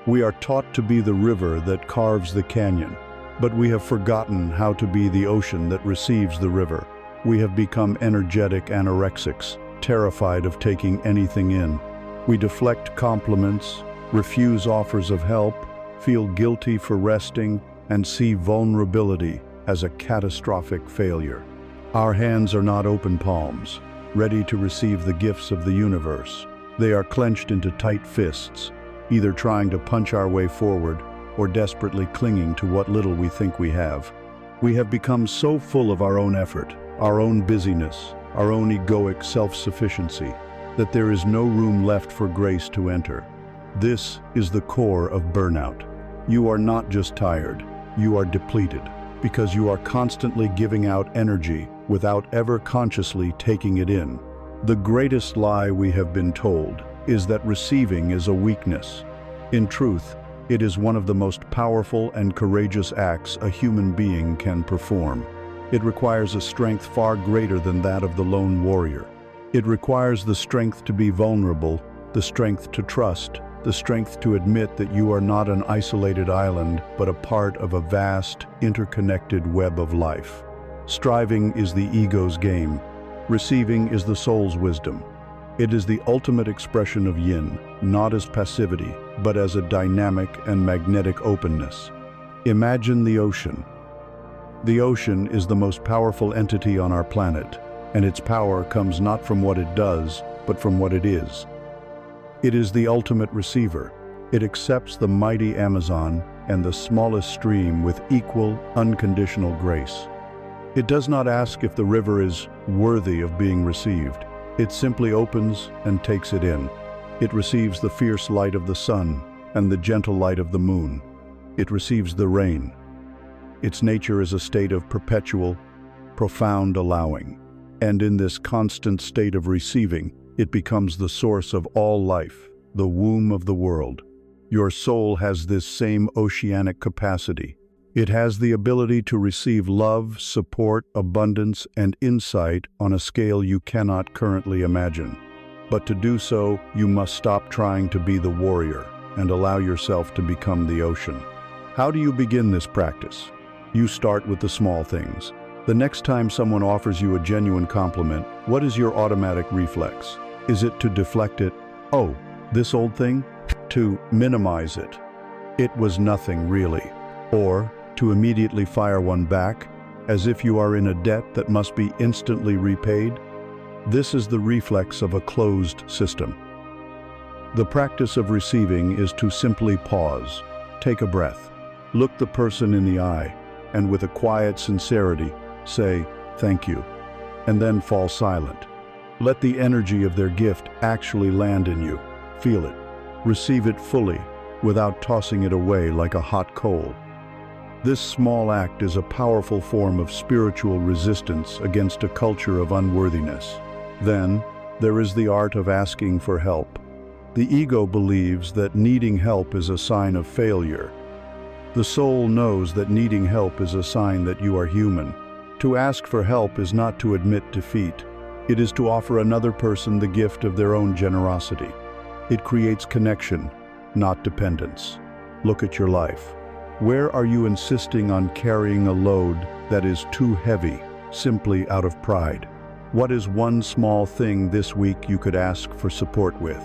We are taught to be the river that carves the canyon, but we have forgotten how to be the ocean that receives the river. We have become energetic anorexics, terrified of taking anything in. We deflect compliments, refuse offers of help, feel guilty for resting, and see vulnerability as a catastrophic failure. Our hands are not open palms, ready to receive the gifts of the universe. They are clenched into tight fists, either trying to punch our way forward or desperately clinging to what little we think we have. We have become so full of our own effort, our own busyness, our own egoic self-sufficiency, that there is no room left for grace to enter. This is the core of burnout. You are not just tired, you are depleted, because you are constantly giving out energy without ever consciously taking it in. The greatest lie we have been told is that receiving is a weakness. In truth, it is one of the most powerful and courageous acts a human being can perform. It requires a strength far greater than that of the lone warrior. It requires the strength to be vulnerable, the strength to trust, the strength to admit that you are not an isolated island, but a part of a vast, interconnected web of life. Striving is the ego's game. Receiving is the soul's wisdom. It is the ultimate expression of yin, not as passivity, but as a dynamic and magnetic openness. Imagine the ocean. The ocean is the most powerful entity on our planet, and its power comes not from what it does, but from what it is. It is the ultimate receiver. It accepts the mighty Amazon and the smallest stream with equal, unconditional grace. It does not ask if the river is worthy of being received. It simply opens and takes it in. It receives the fierce light of the sun and the gentle light of the moon. It receives the rain. Its nature is a state of perpetual, profound allowing. And in this constant state of receiving, it becomes the source of all life, the womb of the world. Your soul has this same oceanic capacity. It has the ability to receive love, support, abundance, and insight on a scale you cannot currently imagine. But to do so, you must stop trying to be the warrior and allow yourself to become the ocean. How do you begin this practice? You start with the small things. The next time someone offers you a genuine compliment, what is your automatic reflex? Is it to deflect it? Oh, this old thing? To minimize it? It was nothing really. Or to immediately fire one back, as if you are in a debt that must be instantly repaid? This is the reflex of a closed system. The practice of receiving is to simply pause, take a breath, look the person in the eye, and with a quiet sincerity, say, "Thank you," and then fall silent. Let the energy of their gift actually land in you. Feel it. Receive it fully, without tossing it away like a hot coal. This small act is a powerful form of spiritual resistance against a culture of unworthiness. Then, there is the art of asking for help. The ego believes that needing help is a sign of failure. The soul knows that needing help is a sign that you are human. To ask for help is not to admit defeat. It is to offer another person the gift of their own generosity. It creates connection, not dependence. Look at your life. Where are you insisting on carrying a load that is too heavy, simply out of pride? What is one small thing this week you could ask for support with?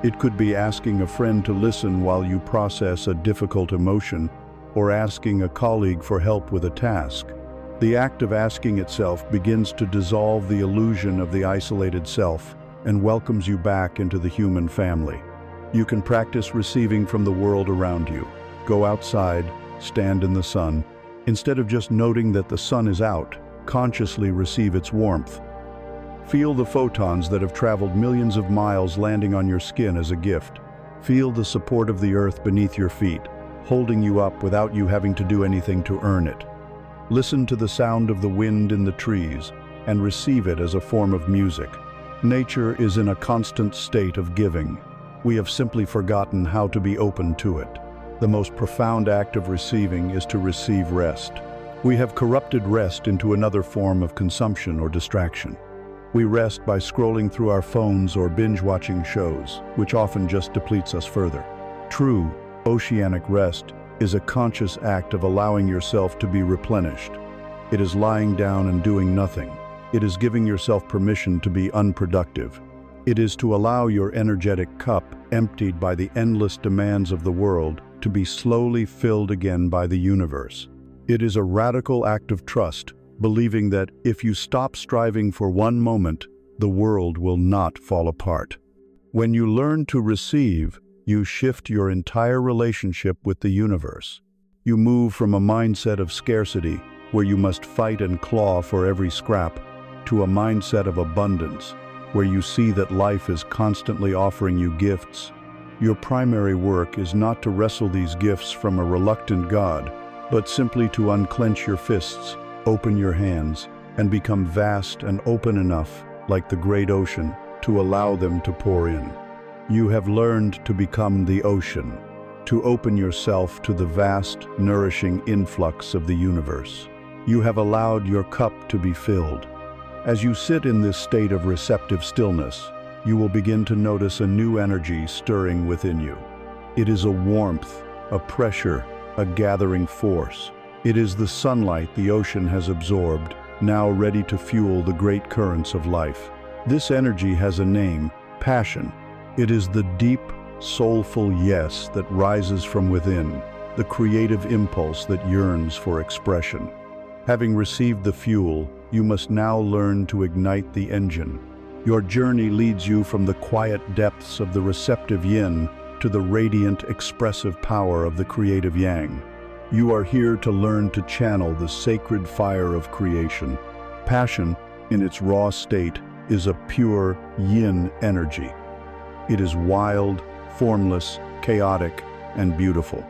It could be asking a friend to listen while you process a difficult emotion, or asking a colleague for help with a task. The act of asking itself begins to dissolve the illusion of the isolated self and welcomes you back into the human family. You can practice receiving from the world around you. Go outside, stand in the sun. Instead of just noting that the sun is out, consciously receive its warmth. Feel the photons that have traveled millions of miles landing on your skin as a gift. Feel the support of the earth beneath your feet, holding you up without you having to do anything to earn it. Listen to the sound of the wind in the trees and receive it as a form of music. Nature is in a constant state of giving. We have simply forgotten how to be open to it. The most profound act of receiving is to receive rest. We have corrupted rest into another form of consumption or distraction. We rest by scrolling through our phones or binge-watching shows, which often just depletes us further. True, oceanic rest is a conscious act of allowing yourself to be replenished. It is lying down and doing nothing. It is giving yourself permission to be unproductive. It is to allow your energetic cup, emptied by the endless demands of the world, to be slowly filled again by the universe. It is a radical act of trust, believing that if you stop striving for one moment, the world will not fall apart. When you learn to receive, you shift your entire relationship with the universe. You move from a mindset of scarcity, where you must fight and claw for every scrap, to a mindset of abundance, where you see that life is constantly offering you gifts. Your primary work is not to wrestle these gifts from a reluctant God, but simply to unclench your fists, open your hands, and become vast and open enough, like the great ocean, to allow them to pour in. You have learned to become the ocean, to open yourself to the vast, nourishing influx of the universe. You have allowed your cup to be filled. As you sit in this state of receptive stillness, you will begin to notice a new energy stirring within you. It is a warmth, a pressure, a gathering force. It is the sunlight the ocean has absorbed, now ready to fuel the great currents of life. This energy has a name, passion. It is the deep, soulful yes that rises from within, the creative impulse that yearns for expression. Having received the fuel, you must now learn to ignite the engine. Your journey leads you from the quiet depths of the receptive yin to the radiant, expressive power of the creative yang. You are here to learn to channel the sacred fire of creation. Passion, in its raw state, is a pure yin energy. It is wild, formless, chaotic, and beautiful.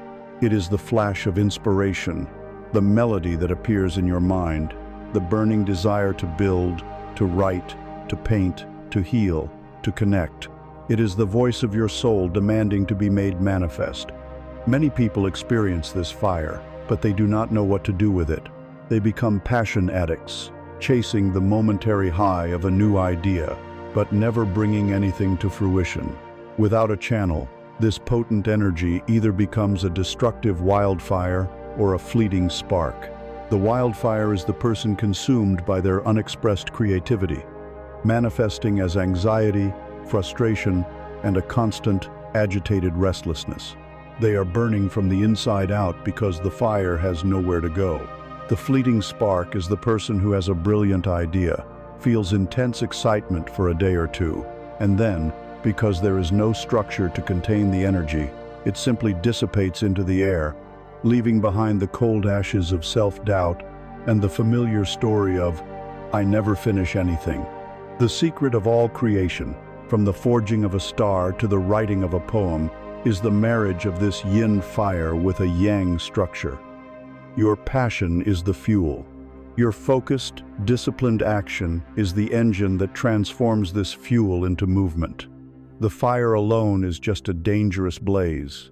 It is the flash of inspiration, the melody that appears in your mind, the burning desire to build, to write, to paint, to heal, to connect. It is the voice of your soul demanding to be made manifest. Many people experience this fire, but they do not know what to do with it. They become passion addicts, chasing the momentary high of a new idea, but never bringing anything to fruition. Without a channel, this potent energy either becomes a destructive wildfire or a fleeting spark. The wildfire is the person consumed by their unexpressed creativity, manifesting as anxiety, frustration, and a constant, agitated restlessness. They are burning from the inside out because the fire has nowhere to go. The fleeting spark is the person who has a brilliant idea, feels intense excitement for a day or two, and then, because there is no structure to contain the energy, it simply dissipates into the air, leaving behind the cold ashes of self-doubt and the familiar story of, "I never finish anything." The secret of all creation, from the forging of a star to the writing of a poem, is the marriage of this yin fire with a yang structure. Your passion is the fuel. Your focused, disciplined action is the engine that transforms this fuel into movement. The fire alone is just a dangerous blaze.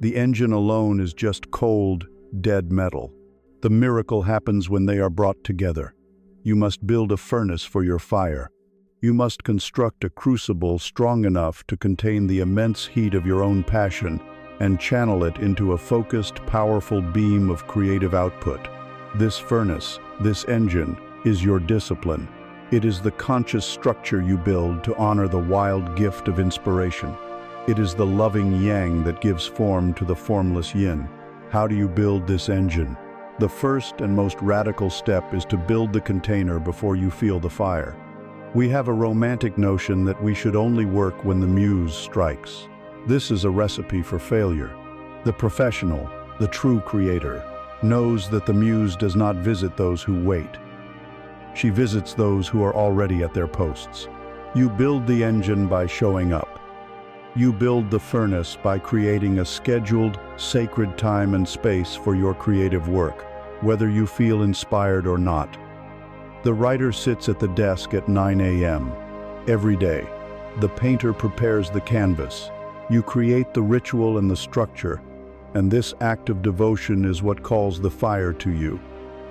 The engine alone is just cold, dead metal. The miracle happens when they are brought together. You must build a furnace for your fire. You must construct a crucible strong enough to contain the immense heat of your own passion and channel it into a focused, powerful beam of creative output. This furnace, this engine, is your discipline. It is the conscious structure you build to honor the wild gift of inspiration. It is the loving yang that gives form to the formless yin. How do you build this engine? The first and most radical step is to build the container before you feel the fire. We have a romantic notion that we should only work when the muse strikes. This is a recipe for failure. The professional, the true creator, knows that the muse does not visit those who wait. She visits those who are already at their posts. You build the engine by showing up. You build the furnace by creating a scheduled, sacred time and space for your creative work, whether you feel inspired or not. The writer sits at the desk at 9 a.m. every day. The painter prepares the canvas. You create the ritual and the structure, and this act of devotion is what calls the fire to you.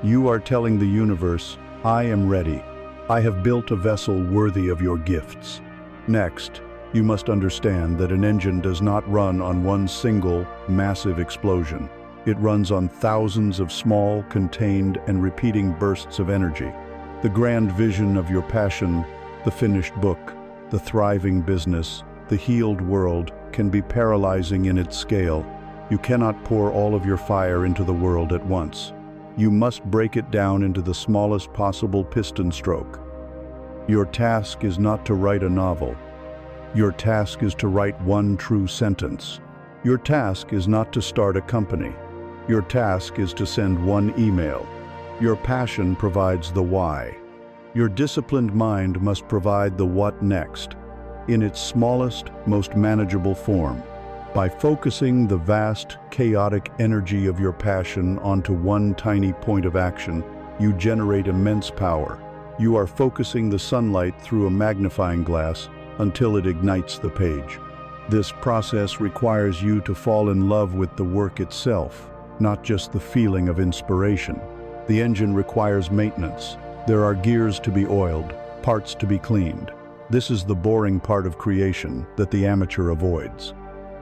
You are telling the universe, I am ready. I have built a vessel worthy of your gifts. Next, you must understand that an engine does not run on one single, massive explosion. It runs on thousands of small, contained, and repeating bursts of energy. The grand vision of your passion, the finished book, the thriving business, the healed world, can be paralyzing in its scale. You cannot pour all of your fire into the world at once. You must break it down into the smallest possible piston stroke. Your task is not to write a novel. Your task is to write one true sentence. Your task is not to start a company. Your task is to send one email. Your passion provides the why. Your disciplined mind must provide the what next, in its smallest, most manageable form. By focusing the vast, chaotic energy of your passion onto one tiny point of action, you generate immense power. You are focusing the sunlight through a magnifying glass until it ignites the page. This process requires you to fall in love with the work itself, not just the feeling of inspiration. The engine requires maintenance. There are gears to be oiled, parts to be cleaned. This is the boring part of creation that the amateur avoids.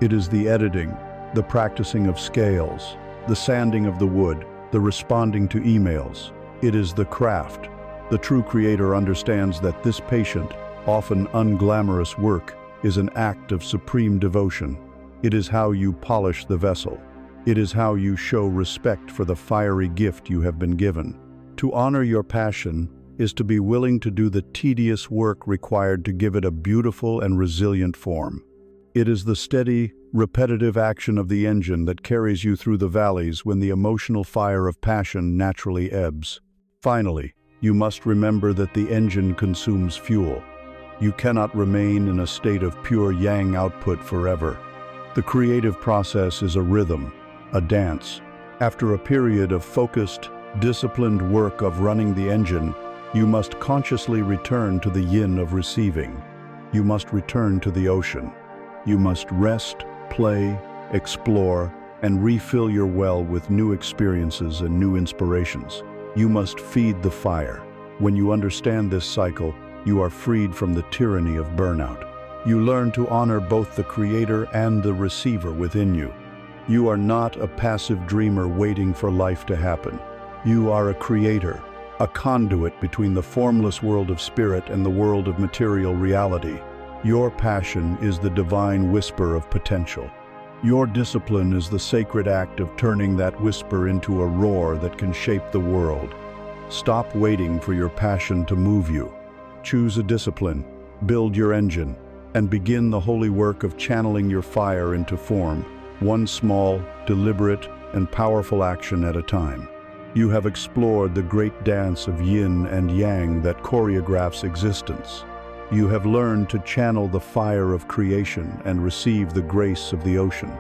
It is the editing, the practicing of scales, the sanding of the wood, the responding to emails. It is the craft. The true creator understands that this patient, often unglamorous work is an act of supreme devotion. It is how you polish the vessel. It is how you show respect for the fiery gift you have been given. To honor your passion is to be willing to do the tedious work required to give it a beautiful and resilient form. It is the steady, repetitive action of the engine that carries you through the valleys when the emotional fire of passion naturally ebbs. Finally, you must remember that the engine consumes fuel. You cannot remain in a state of pure yang output forever. The creative process is a rhythm, a dance. After a period of focused, disciplined work of running the engine, you must consciously return to the yin of receiving. You must return to the ocean. You must rest, play, explore, and refill your well with new experiences and new inspirations. You must feed the fire. When you understand this cycle, you are freed from the tyranny of burnout. You learn to honor both the creator and the receiver within you. You are not a passive dreamer waiting for life to happen. You are a creator, a conduit between the formless world of spirit and the world of material reality. Your passion is the divine whisper of potential. Your discipline is the sacred act of turning that whisper into a roar that can shape the world. Stop waiting for your passion to move you. Choose a discipline, build your engine, and begin the holy work of channeling your fire into form, one small, deliberate, and powerful action at a time. You have explored the great dance of yin and yang that choreographs existence. You have learned to channel the fire of creation and receive the grace of the ocean.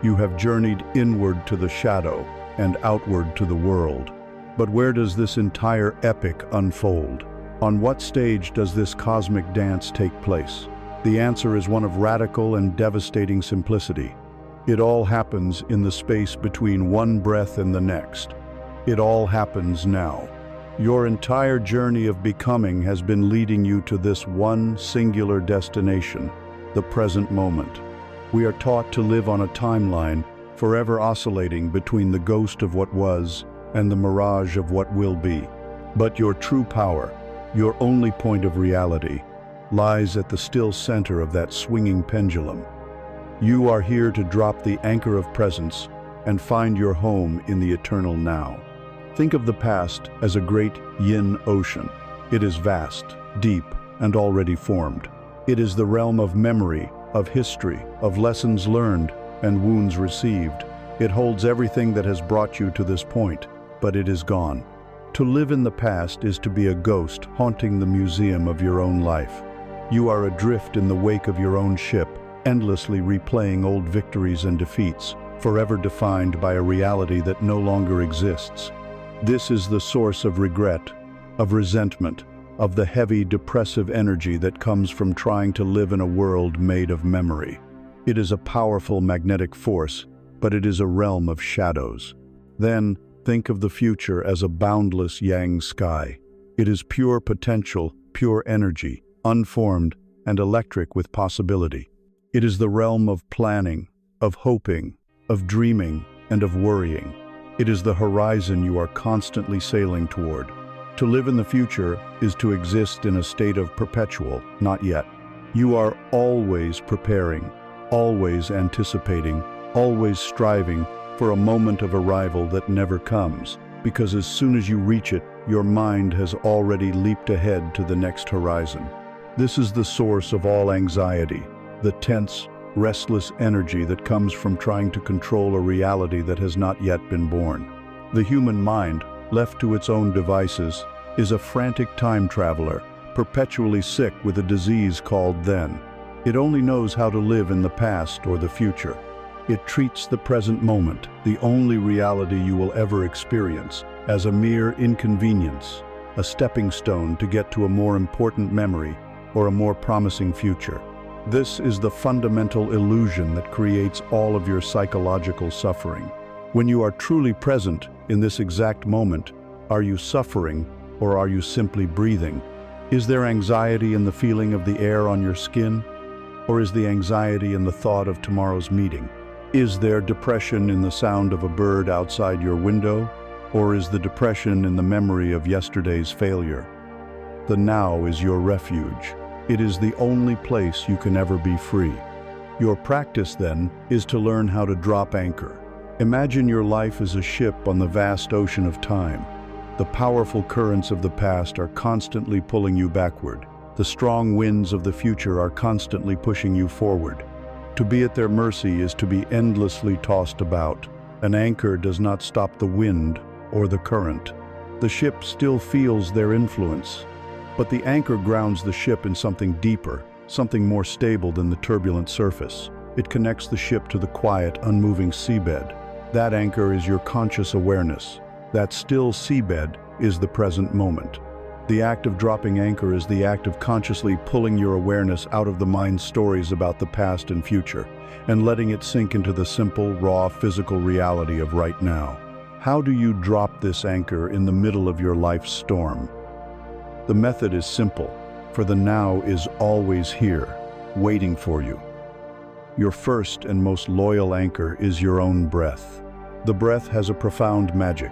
You have journeyed inward to the shadow and outward to the world. But where does this entire epic unfold? On what stage does this cosmic dance take place? The answer is one of radical and devastating simplicity. It all happens in the space between one breath and the next. It all happens now. Your entire journey of becoming has been leading you to this one singular destination, the present moment. We are taught to live on a timeline, forever oscillating between the ghost of what was and the mirage of what will be. But your true power, your only point of reality, lies at the still center of that swinging pendulum. You are here to drop the anchor of presence and find your home in the eternal now. Think of the past as a great yin ocean. It is vast, deep, and already formed. It is the realm of memory, of history, of lessons learned, and wounds received. It holds everything that has brought you to this point, but it is gone. To live in the past is to be a ghost haunting the museum of your own life. You are adrift in the wake of your own ship, endlessly replaying old victories and defeats, forever defined by a reality that no longer exists. This is the source of regret, of resentment, of the heavy, depressive energy that comes from trying to live in a world made of memory. It is a powerful magnetic force, but it is a realm of shadows. Then, think of the future as a boundless yang sky. It is pure potential, pure energy, unformed and electric with possibility. It is the realm of planning, of hoping, of dreaming, and of worrying. It is the horizon you are constantly sailing toward. To live in the future is to exist in a state of perpetual, not yet. You are always preparing, always anticipating, always striving for a moment of arrival that never comes, because as soon as you reach it, your mind has already leaped ahead to the next horizon. This is the source of all anxiety, the tense, restless energy that comes from trying to control a reality that has not yet been born. The human mind, left to its own devices, is a frantic time traveler, perpetually sick with a disease called then. It only knows how to live in the past or the future. It treats the present moment, the only reality you will ever experience, as a mere inconvenience, a stepping stone to get to a more important memory or a more promising future. This is the fundamental illusion that creates all of your psychological suffering. When you are truly present in this exact moment, are you suffering or are you simply breathing? Is there anxiety in the feeling of the air on your skin? Or is the anxiety in the thought of tomorrow's meeting? Is there depression in the sound of a bird outside your window? Or is the depression in the memory of yesterday's failure? The now is your refuge. It is the only place you can ever be free. Your practice, then, is to learn how to drop anchor. Imagine your life as a ship on the vast ocean of time. The powerful currents of the past are constantly pulling you backward. The strong winds of the future are constantly pushing you forward. To be at their mercy is to be endlessly tossed about. An anchor does not stop the wind or the current. The ship still feels their influence, but the anchor grounds the ship in something deeper, something more stable than the turbulent surface. It connects the ship to the quiet, unmoving seabed. That anchor is your conscious awareness. That still seabed is the present moment. The act of dropping anchor is the act of consciously pulling your awareness out of the mind's stories about the past and future, and letting it sink into the simple, raw, physical reality of right now. How do you drop this anchor in the middle of your life's storm? The method is simple, for the now is always here, waiting for you. Your first and most loyal anchor is your own breath. The breath has a profound magic.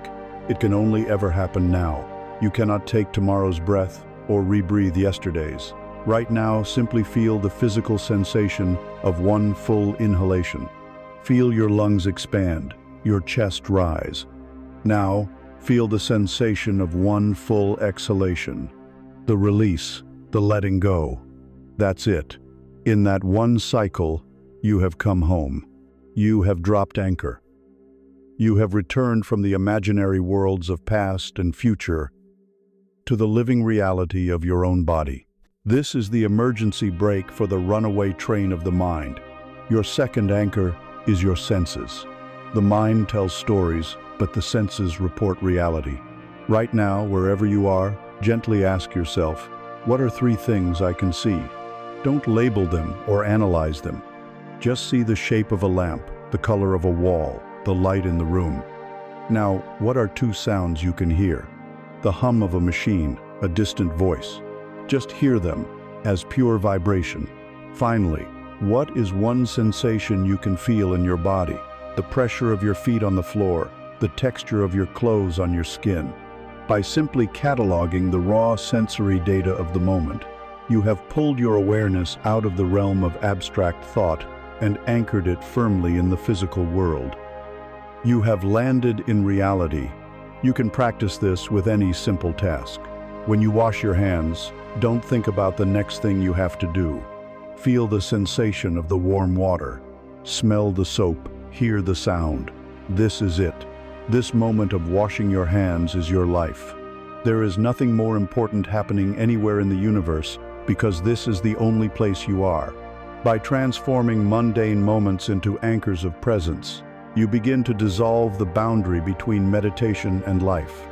It can only ever happen now. You cannot take tomorrow's breath or rebreathe yesterday's. Right now, simply feel the physical sensation of one full inhalation. Feel your lungs expand, your chest rise. Now, feel the sensation of one full exhalation. The release, the letting go. That's it. In that one cycle, you have come home. You have dropped anchor. You have returned from the imaginary worlds of past and future to the living reality of your own body. This is the emergency brake for the runaway train of the mind. Your second anchor is your senses. The mind tells stories, but the senses report reality. Right now, wherever you are, gently ask yourself, what are 3 things I can see? Don't label them or analyze them. Just see the shape of a lamp, the color of a wall, the light in the room. Now, what are 2 sounds you can hear? The hum of a machine, a distant voice. Just hear them as pure vibration. Finally, What is one sensation you can feel in your body? The pressure of your feet on the floor, the texture of your clothes on your skin. By simply cataloging the raw sensory data of the moment, you have pulled your awareness out of the realm of abstract thought and anchored it firmly in the physical world. You have landed in reality. You can practice this with any simple task. When you wash your hands, don't think about the next thing you have to do. Feel the sensation of the warm water. Smell the soap. Hear the sound. This is it. This moment of washing your hands is your life. There is nothing more important happening anywhere in the universe because this is the only place you are. By transforming mundane moments into anchors of presence, you begin to dissolve the boundary between meditation and life.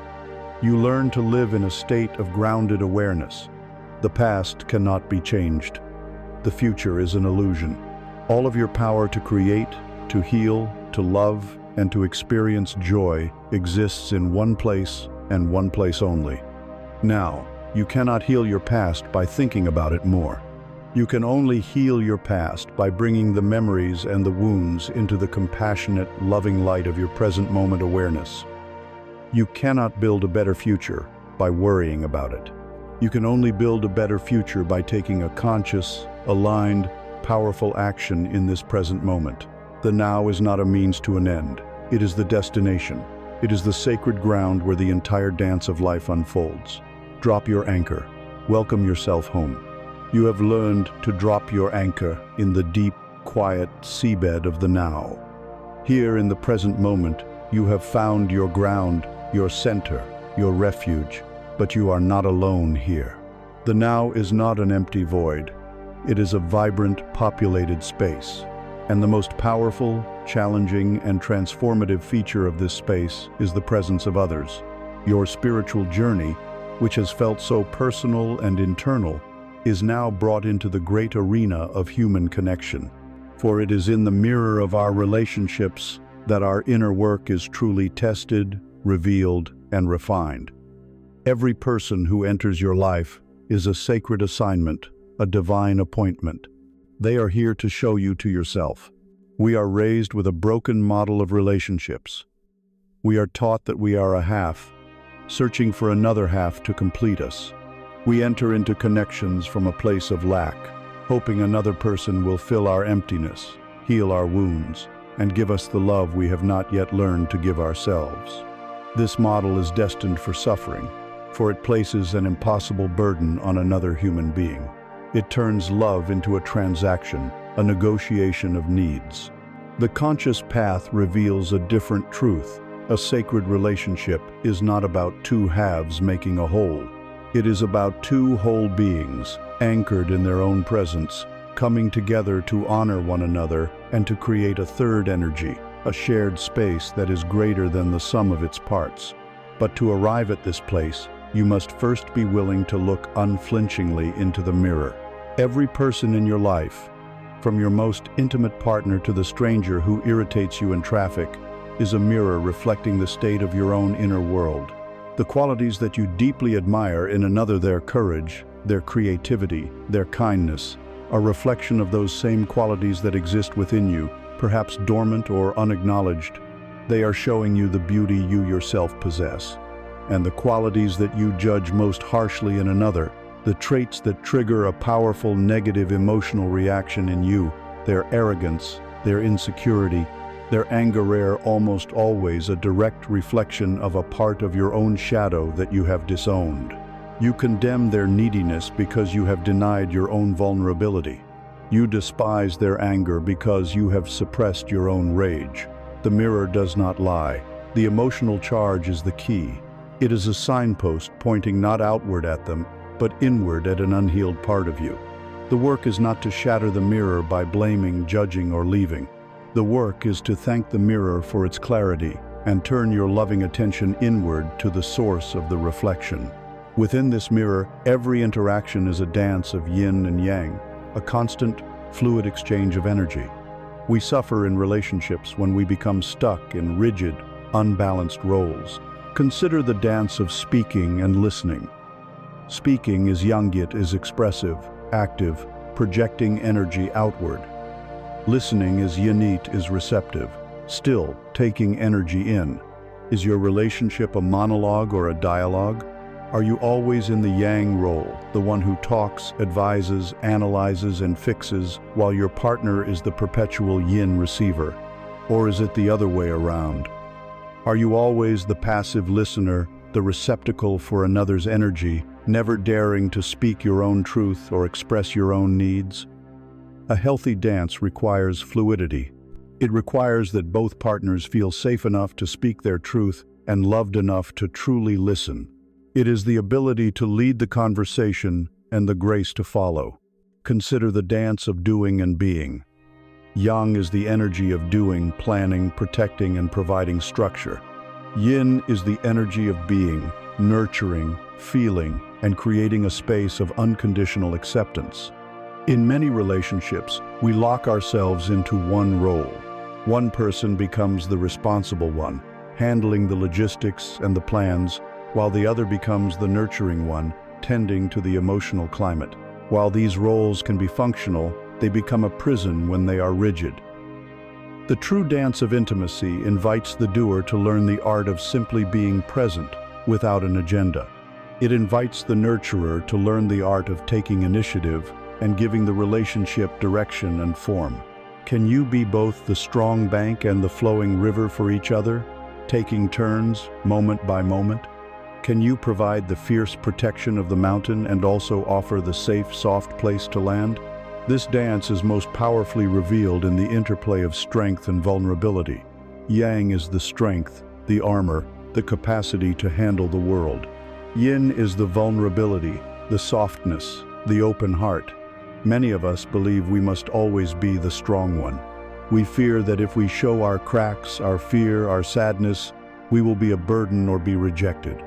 You learn to live in a state of grounded awareness. The past cannot be changed. The future is an illusion. All of your power to create, to heal, to love, and to experience joy exists in one place and one place only. Now, you cannot heal your past by thinking about it more. You can only heal your past by bringing the memories and the wounds into the compassionate, loving light of your present moment awareness. You cannot build a better future by worrying about it. You can only build a better future by taking a conscious, aligned, powerful action in this present moment. The now is not a means to an end. It is the destination. It is the sacred ground where the entire dance of life unfolds. Drop your anchor. Welcome yourself home. You have learned to drop your anchor in the deep, quiet seabed of the now. Here in the present moment, you have found your ground, your center, your refuge, but you are not alone here. The now is not an empty void. It is a vibrant, populated space. And the most powerful, challenging, and transformative feature of this space is the presence of others. Your spiritual journey, which has felt so personal and internal, is now brought into the great arena of human connection. For it is in the mirror of our relationships that our inner work is truly tested, revealed, and refined. Every person who enters your life is a sacred assignment, a divine appointment. They are here to show you to yourself. We are raised with a broken model of relationships. We are taught that we are a half, searching for another half to complete us. We enter into connections from a place of lack, hoping another person will fill our emptiness, heal our wounds, and give us the love we have not yet learned to give ourselves. This model is destined for suffering, for it places an impossible burden on another human being. It turns love into a transaction, a negotiation of needs. The conscious path reveals a different truth. A sacred relationship is not about two halves making a whole. It is about two whole beings, anchored in their own presence, coming together to honor one another and to create a third energy, a shared space that is greater than the sum of its parts. But to arrive at this place, you must first be willing to look unflinchingly into the mirror. Every person in your life, from your most intimate partner to the stranger who irritates you in traffic, is a mirror reflecting the state of your own inner world. The qualities that you deeply admire in another, their courage, their creativity, their kindness, are a reflection of those same qualities that exist within you, perhaps dormant or unacknowledged. They are showing you the beauty you yourself possess. And the qualities that you judge most harshly in another, the traits that trigger a powerful negative emotional reaction in you, their arrogance, their insecurity, their anger are almost always a direct reflection of a part of your own shadow that you have disowned. You condemn their neediness because you have denied your own vulnerability. You despise their anger because you have suppressed your own rage. The mirror does not lie. The emotional charge is the key. It is a signpost pointing not outward at them, but inward at an unhealed part of you. The work is not to shatter the mirror by blaming, judging, or leaving. The work is to thank the mirror for its clarity and turn your loving attention inward to the source of the reflection. Within this mirror, every interaction is a dance of yin and yang, a constant, fluid exchange of energy. We suffer in relationships when we become stuck in rigid, unbalanced roles. Consider the dance of speaking and listening. Speaking is Yangyit, is expressive, active, projecting energy outward. Listening is Yanit is receptive, still taking energy in. Is your relationship a monologue or a dialogue? Are you always in the Yang role, the one who talks, advises, analyzes, and fixes, while your partner is the perpetual Yin receiver? Or is it the other way around? Are you always the passive listener, the receptacle for another's energy, never daring to speak your own truth or express your own needs? A healthy dance requires fluidity. It requires that both partners feel safe enough to speak their truth and loved enough to truly listen. It is the ability to lead the conversation and the grace to follow. Consider the dance of doing and being. Yang is the energy of doing, planning, protecting, and providing structure. Yin is the energy of being, nurturing, feeling, and creating a space of unconditional acceptance. In many relationships, we lock ourselves into one role. One person becomes the responsible one, handling the logistics and the plans, while the other becomes the nurturing one, tending to the emotional climate. While these roles can be functional, they become a prison when they are rigid. The true dance of intimacy invites the doer to learn the art of simply being present without an agenda. It invites the nurturer to learn the art of taking initiative and giving the relationship direction and form. Can you be both the strong bank and the flowing river for each other, taking turns, moment by moment? Can you provide the fierce protection of the mountain and also offer the safe, soft place to land? This dance is most powerfully revealed in the interplay of strength and vulnerability. Yang is the strength, the armor, the capacity to handle the world. Yin is the vulnerability, the softness, the open heart. Many of us believe we must always be the strong one. We fear that if we show our cracks, our fear, our sadness, we will be a burden or be rejected.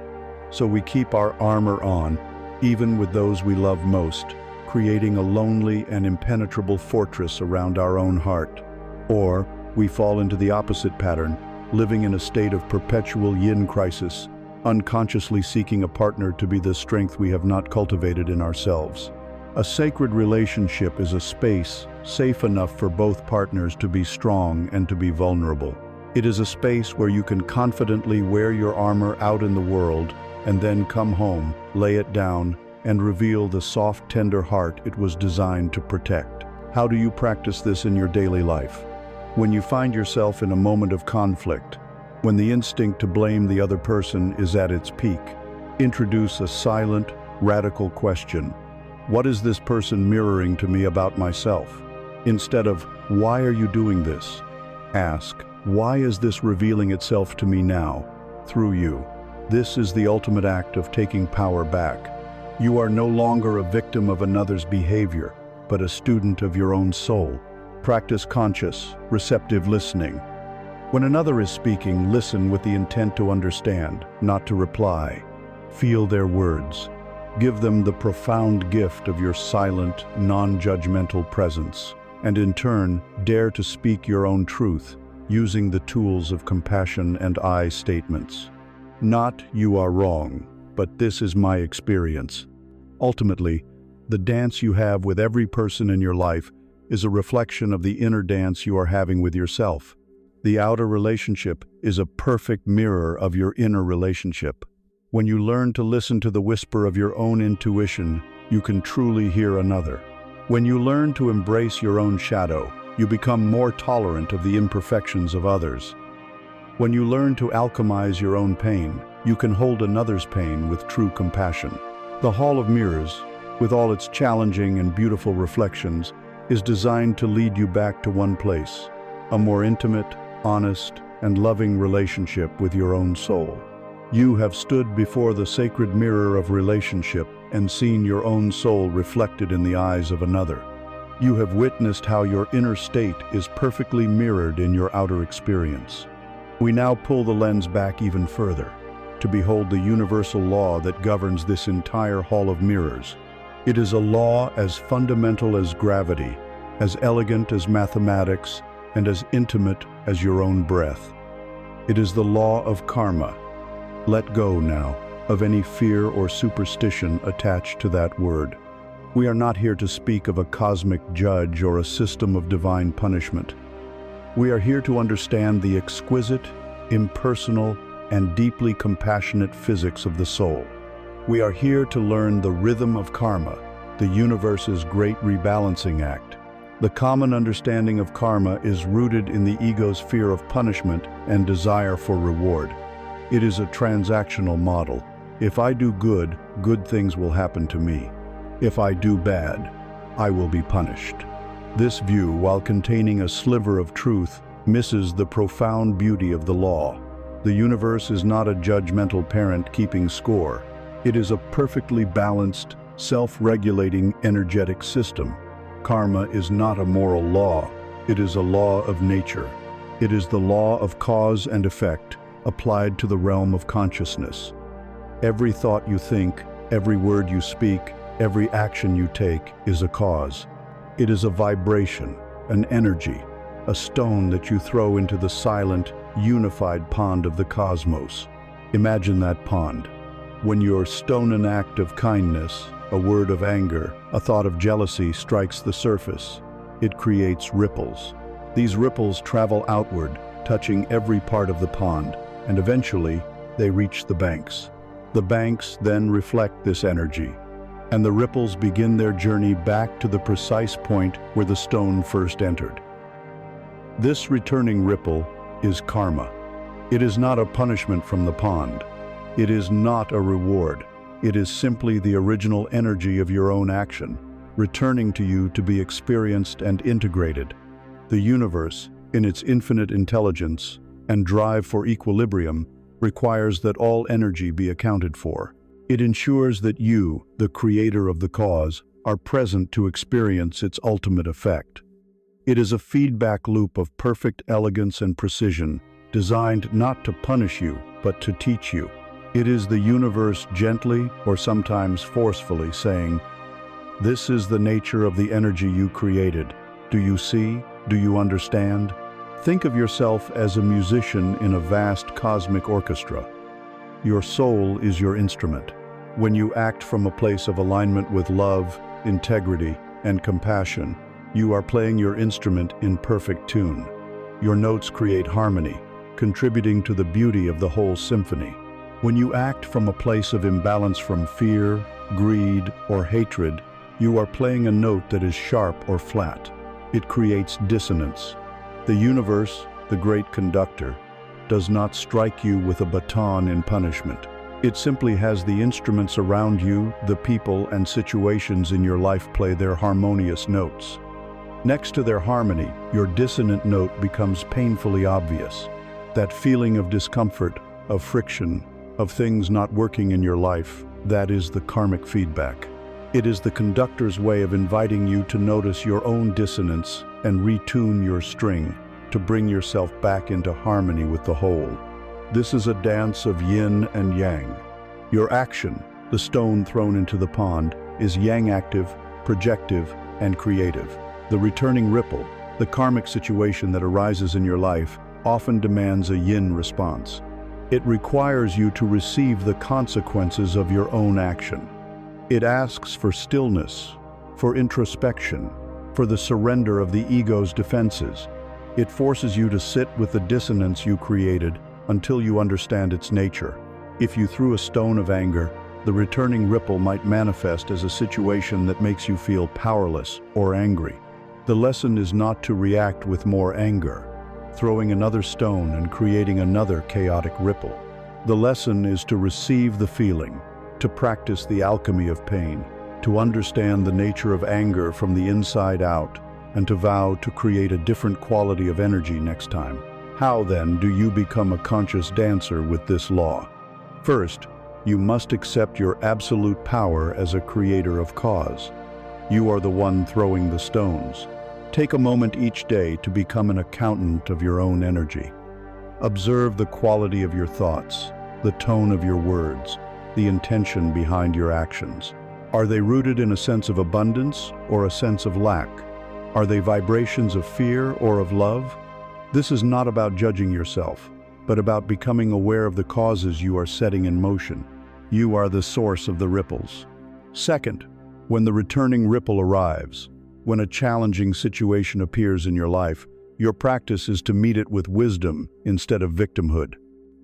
So we keep our armor on, even with those we love most, creating a lonely and impenetrable fortress around our own heart. Or we fall into the opposite pattern, living in a state of perpetual Yin crisis, unconsciously seeking a partner to be the strength we have not cultivated in ourselves. A sacred relationship is a space safe enough for both partners to be strong and to be vulnerable. It is a space where you can confidently wear your armor out in the world and then come home, lay it down, and reveal the soft, tender heart it was designed to protect. How do you practice this in your daily life? When you find yourself in a moment of conflict, when the instinct to blame the other person is at its peak, introduce a silent, radical question. What is this person mirroring to me about myself? Instead of, why are you doing this? Ask, why is this revealing itself to me now, through you? This is the ultimate act of taking power back. You are no longer a victim of another's behavior, but a student of your own soul. Practice conscious, receptive listening. When another is speaking, listen with the intent to understand, not to reply. Feel their words. Give them the profound gift of your silent, non-judgmental presence, and in turn, dare to speak your own truth, using the tools of compassion and I statements. Not, you are wrong, but this is my experience. Ultimately, the dance you have with every person in your life is a reflection of the inner dance you are having with yourself. The outer relationship is a perfect mirror of your inner relationship. When you learn to listen to the whisper of your own intuition, you can truly hear another. When you learn to embrace your own shadow, you become more tolerant of the imperfections of others. When you learn to alchemize your own pain, you can hold another's pain with true compassion. The Hall of Mirrors, with all its challenging and beautiful reflections, is designed to lead you back to one place, a more intimate, honest, and loving relationship with your own soul. You have stood before the sacred mirror of relationship and seen your own soul reflected in the eyes of another. You have witnessed how your inner state is perfectly mirrored in your outer experience. We now pull the lens back even further, to behold the universal law that governs this entire hall of mirrors. It is a law as fundamental as gravity, as elegant as mathematics, and as intimate as your own breath. It is the law of karma. Let go now of any fear or superstition attached to that word. We are not here to speak of a cosmic judge or a system of divine punishment. We are here to understand the exquisite, impersonal, and deeply compassionate physics of the soul. We are here to learn the rhythm of karma, the universe's great rebalancing act. The common understanding of karma is rooted in the ego's fear of punishment and desire for reward. It is a transactional model. If I do good, good things will happen to me. If I do bad, I will be punished. This view, while containing a sliver of truth, misses the profound beauty of the law. The universe is not a judgmental parent keeping score. It is a perfectly balanced, self-regulating, energetic system. Karma is not a moral law. It is a law of nature. It is the law of cause and effect applied to the realm of consciousness. Every thought you think, every word you speak, every action you take is a cause. It is a vibration, an energy, a stone that you throw into the silent, unified pond of the cosmos. Imagine that pond. When your stonen act of kindness, a word of anger, a thought of jealousy strikes the surface, it creates ripples. These ripples travel outward, touching every part of the pond, and eventually they reach the banks. The banks then reflect this energy, and the ripples begin their journey back to the precise point where the stone first entered. This returning ripple is karma. It is not a punishment from the pond. It is not a reward. It is simply the original energy of your own action, returning to you to be experienced and integrated. The universe, in its infinite intelligence and drive for equilibrium, requires that all energy be accounted for. It ensures that you, the creator of the cause, are present to experience its ultimate effect. It is a feedback loop of perfect elegance and precision, designed not to punish you, but to teach you. It is the universe gently, or sometimes forcefully, saying, "This is the nature of the energy you created. Do you see? Do you understand?" Think of yourself as a musician in a vast cosmic orchestra. Your soul is your instrument. When you act from a place of alignment with love, integrity, and compassion, you are playing your instrument in perfect tune. Your notes create harmony, contributing to the beauty of the whole symphony. When you act from a place of imbalance from fear, greed, or hatred, you are playing a note that is sharp or flat. It creates dissonance. The universe, the great conductor, does not strike you with a baton in punishment. It simply has the instruments around you, the people and situations in your life play their harmonious notes. Next to their harmony, your dissonant note becomes painfully obvious. That feeling of discomfort, of friction, of things not working in your life, that is the karmic feedback. It is the conductor's way of inviting you to notice your own dissonance and retune your string, to bring yourself back into harmony with the whole. This is a dance of yin and yang. Your action, the stone thrown into the pond, is yang active, projective, and creative. The returning ripple, the karmic situation that arises in your life, often demands a yin response. It requires you to receive the consequences of your own action. It asks for stillness, for introspection, for the surrender of the ego's defenses. It forces you to sit with the dissonance you created until you understand its nature. If you threw a stone of anger, the returning ripple might manifest as a situation that makes you feel powerless or angry. The lesson is not to react with more anger, throwing another stone and creating another chaotic ripple. The lesson is to receive the feeling, to practice the alchemy of pain, to understand the nature of anger from the inside out, and to vow to create a different quality of energy next time. How then do you become a conscious dancer with this law? First, you must accept your absolute power as a creator of cause. You are the one throwing the stones. Take a moment each day to become an accountant of your own energy. Observe the quality of your thoughts, the tone of your words, the intention behind your actions. Are they rooted in a sense of abundance or a sense of lack? Are they vibrations of fear or of love? This is not about judging yourself, but about becoming aware of the causes you are setting in motion. You are the source of the ripples. Second, When the returning ripple arrives, when a challenging situation appears in your life, your practice is to meet it with wisdom instead of victimhood.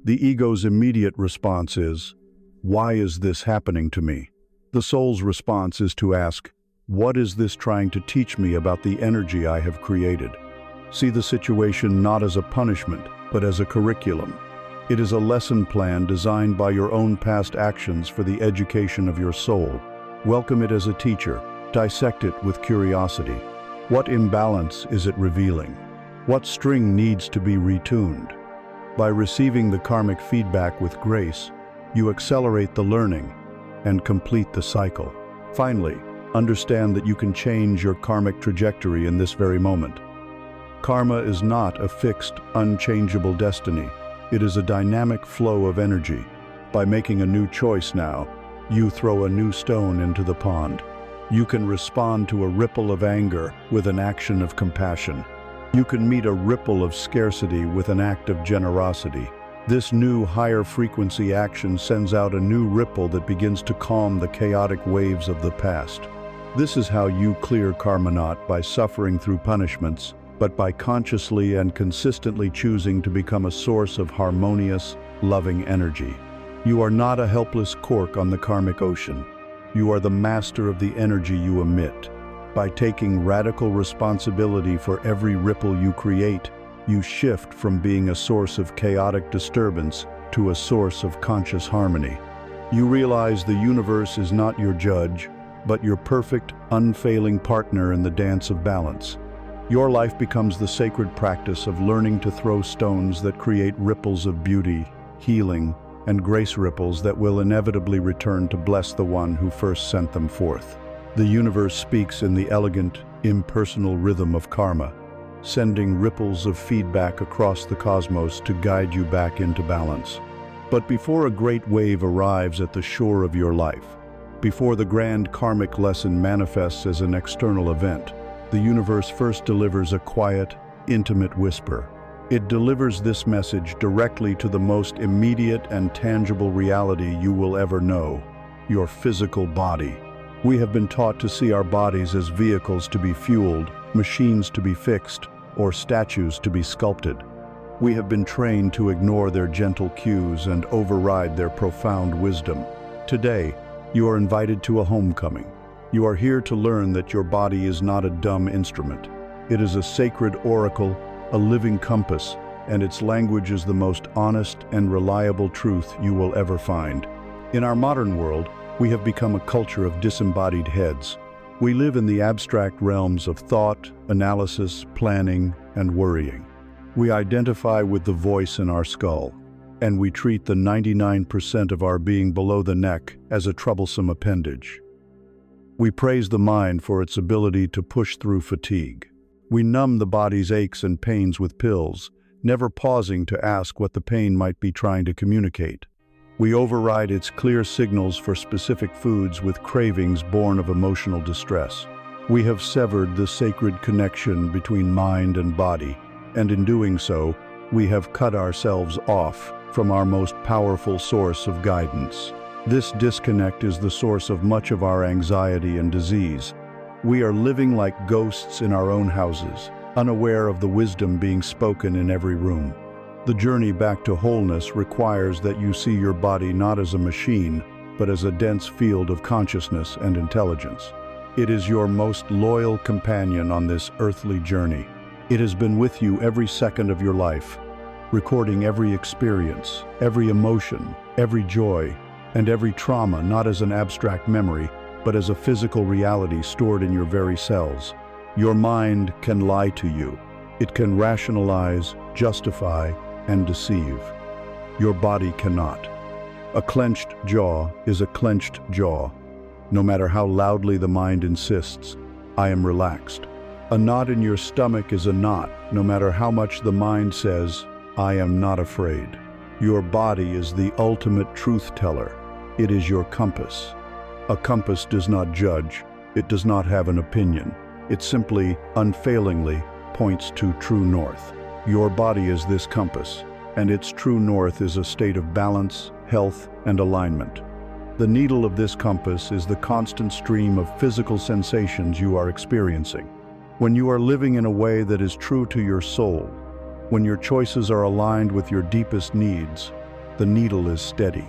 The ego's immediate response is, "Why is this happening to me?" The soul's response is to ask, "What is this trying to teach me about the energy I have created?" See the situation not as a punishment, but as a curriculum. It is a lesson plan designed by your own past actions for the education of your soul. Welcome it as a teacher. Dissect it with curiosity. What imbalance is it revealing? What string needs to be retuned? By receiving the karmic feedback with grace, you accelerate the learning and complete the cycle. Finally, understand that you can change your karmic trajectory in this very moment. Karma is not a fixed, unchangeable destiny. It is a dynamic flow of energy. By making a new choice now, you throw a new stone into the pond. You can respond to a ripple of anger with an action of compassion. You can meet a ripple of scarcity with an act of generosity. This new higher frequency action sends out a new ripple that begins to calm the chaotic waves of the past. This is how you clear karma, not by suffering through punishments, but by consciously and consistently choosing to become a source of harmonious, loving energy. You are not a helpless cork on the karmic ocean. You are the master of the energy you emit. By taking radical responsibility for every ripple you create, you shift from being a source of chaotic disturbance to a source of conscious harmony. You realize the universe is not your judge, but your perfect, unfailing partner in the dance of balance. Your life becomes the sacred practice of learning to throw stones that create ripples of beauty, healing, and grace, ripples that will inevitably return to bless the one who first sent them forth. The universe speaks in the elegant, impersonal rhythm of karma, sending ripples of feedback across the cosmos to guide you back into balance. But before a great wave arrives at the shore of your life, before the grand karmic lesson manifests as an external event, the universe first delivers a quiet, intimate whisper. It delivers this message directly to the most immediate and tangible reality you will ever know, your physical body. We have been taught to see our bodies as vehicles to be fueled, machines to be fixed, or statues to be sculpted. We have been trained to ignore their gentle cues and override their profound wisdom. Today, you are invited to a homecoming. You are here to learn that your body is not a dumb instrument. It is a sacred oracle, a living compass, and its language is the most honest and reliable truth you will ever find. In our modern world, we have become a culture of disembodied heads. We live in the abstract realms of thought, analysis, planning, and worrying. We identify with the voice in our skull, and we treat the 99% of our being below the neck as a troublesome appendage. We praise the mind for its ability to push through fatigue. We numb the body's aches and pains with pills, never pausing to ask what the pain might be trying to communicate. We override its clear signals for specific foods with cravings born of emotional distress. We have severed the sacred connection between mind and body, and in doing so, we have cut ourselves off from our most powerful source of guidance. This disconnect is the source of much of our anxiety and disease. We are living like ghosts in our own houses, unaware of the wisdom being spoken in every room. The journey back to wholeness requires that you see your body not as a machine, but as a dense field of consciousness and intelligence. It is your most loyal companion on this earthly journey. It has been with you every second of your life, recording every experience, every emotion, every joy, and every trauma, not as an abstract memory, but as a physical reality stored in your very cells. Your mind can lie to you. It can rationalize, justify, and deceive. Your body cannot. A clenched jaw is a clenched jaw, no matter how loudly the mind insists, "I am relaxed." A knot in your stomach is a knot, no matter how much the mind says, "I am not afraid." Your body is the ultimate truth teller. It is your compass. A compass does not judge. It does not have an opinion. It simply, unfailingly, points to true north. Your body is this compass, and its true north is a state of balance, health, and alignment. The needle of this compass is the constant stream of physical sensations you are experiencing. When you are living in a way that is true to your soul, when your choices are aligned with your deepest needs, the needle is steady.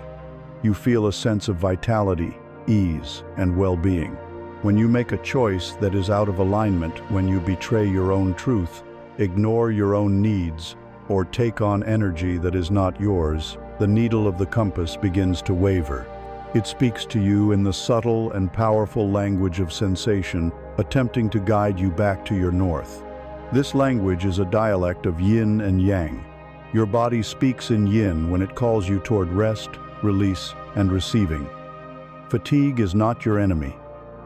You feel a sense of vitality, ease, and well-being. When you make a choice that is out of alignment, when you betray your own truth, ignore your own needs, or take on energy that is not yours, the needle of the compass begins to waver. It speaks to you in the subtle and powerful language of sensation, attempting to guide you back to your north. This language is a dialect of Yin and Yang. Your body speaks in Yin when it calls you toward rest, release, and receiving. Fatigue is not your enemy.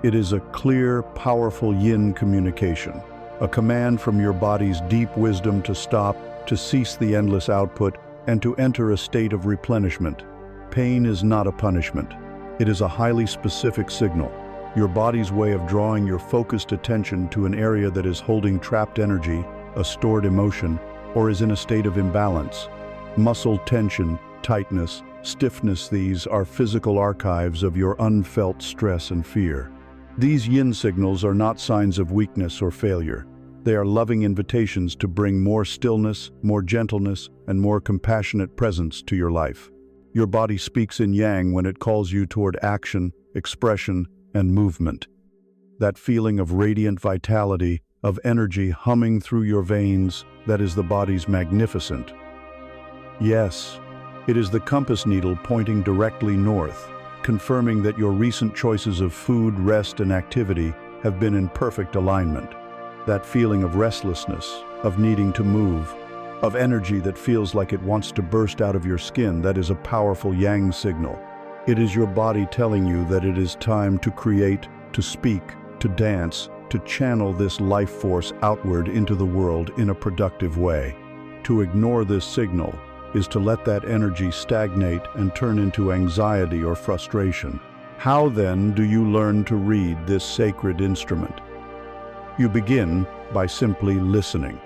It is a clear, powerful Yin communication, a command from your body's deep wisdom to stop, to cease the endless output, and to enter a state of replenishment. Pain is not a punishment. It is a highly specific signal, your body's way of drawing your focused attention to an area that is holding trapped energy, a stored emotion, or is in a state of imbalance. Muscle tension, tightness, stiffness, these are physical archives of your unfelt stress and fear. These Yin signals are not signs of weakness or failure. They are loving invitations to bring more stillness, more gentleness, and more compassionate presence to your life. Your body speaks in Yang when it calls you toward action, expression, and movement. That feeling of radiant vitality, of energy humming through your veins, that is the body's magnificent. Yes, it is the compass needle pointing directly north, confirming that your recent choices of food, rest, and activity have been in perfect alignment. That feeling of restlessness, of needing to move, of energy that feels like it wants to burst out of your skin, that is a powerful Yang signal. It is your body telling you that it is time to create, to speak, to dance, to channel this life force outward into the world in a productive way. To ignore this signal is to let that energy stagnate and turn into anxiety or frustration. How then do you learn to read this sacred instrument? You begin by simply listening.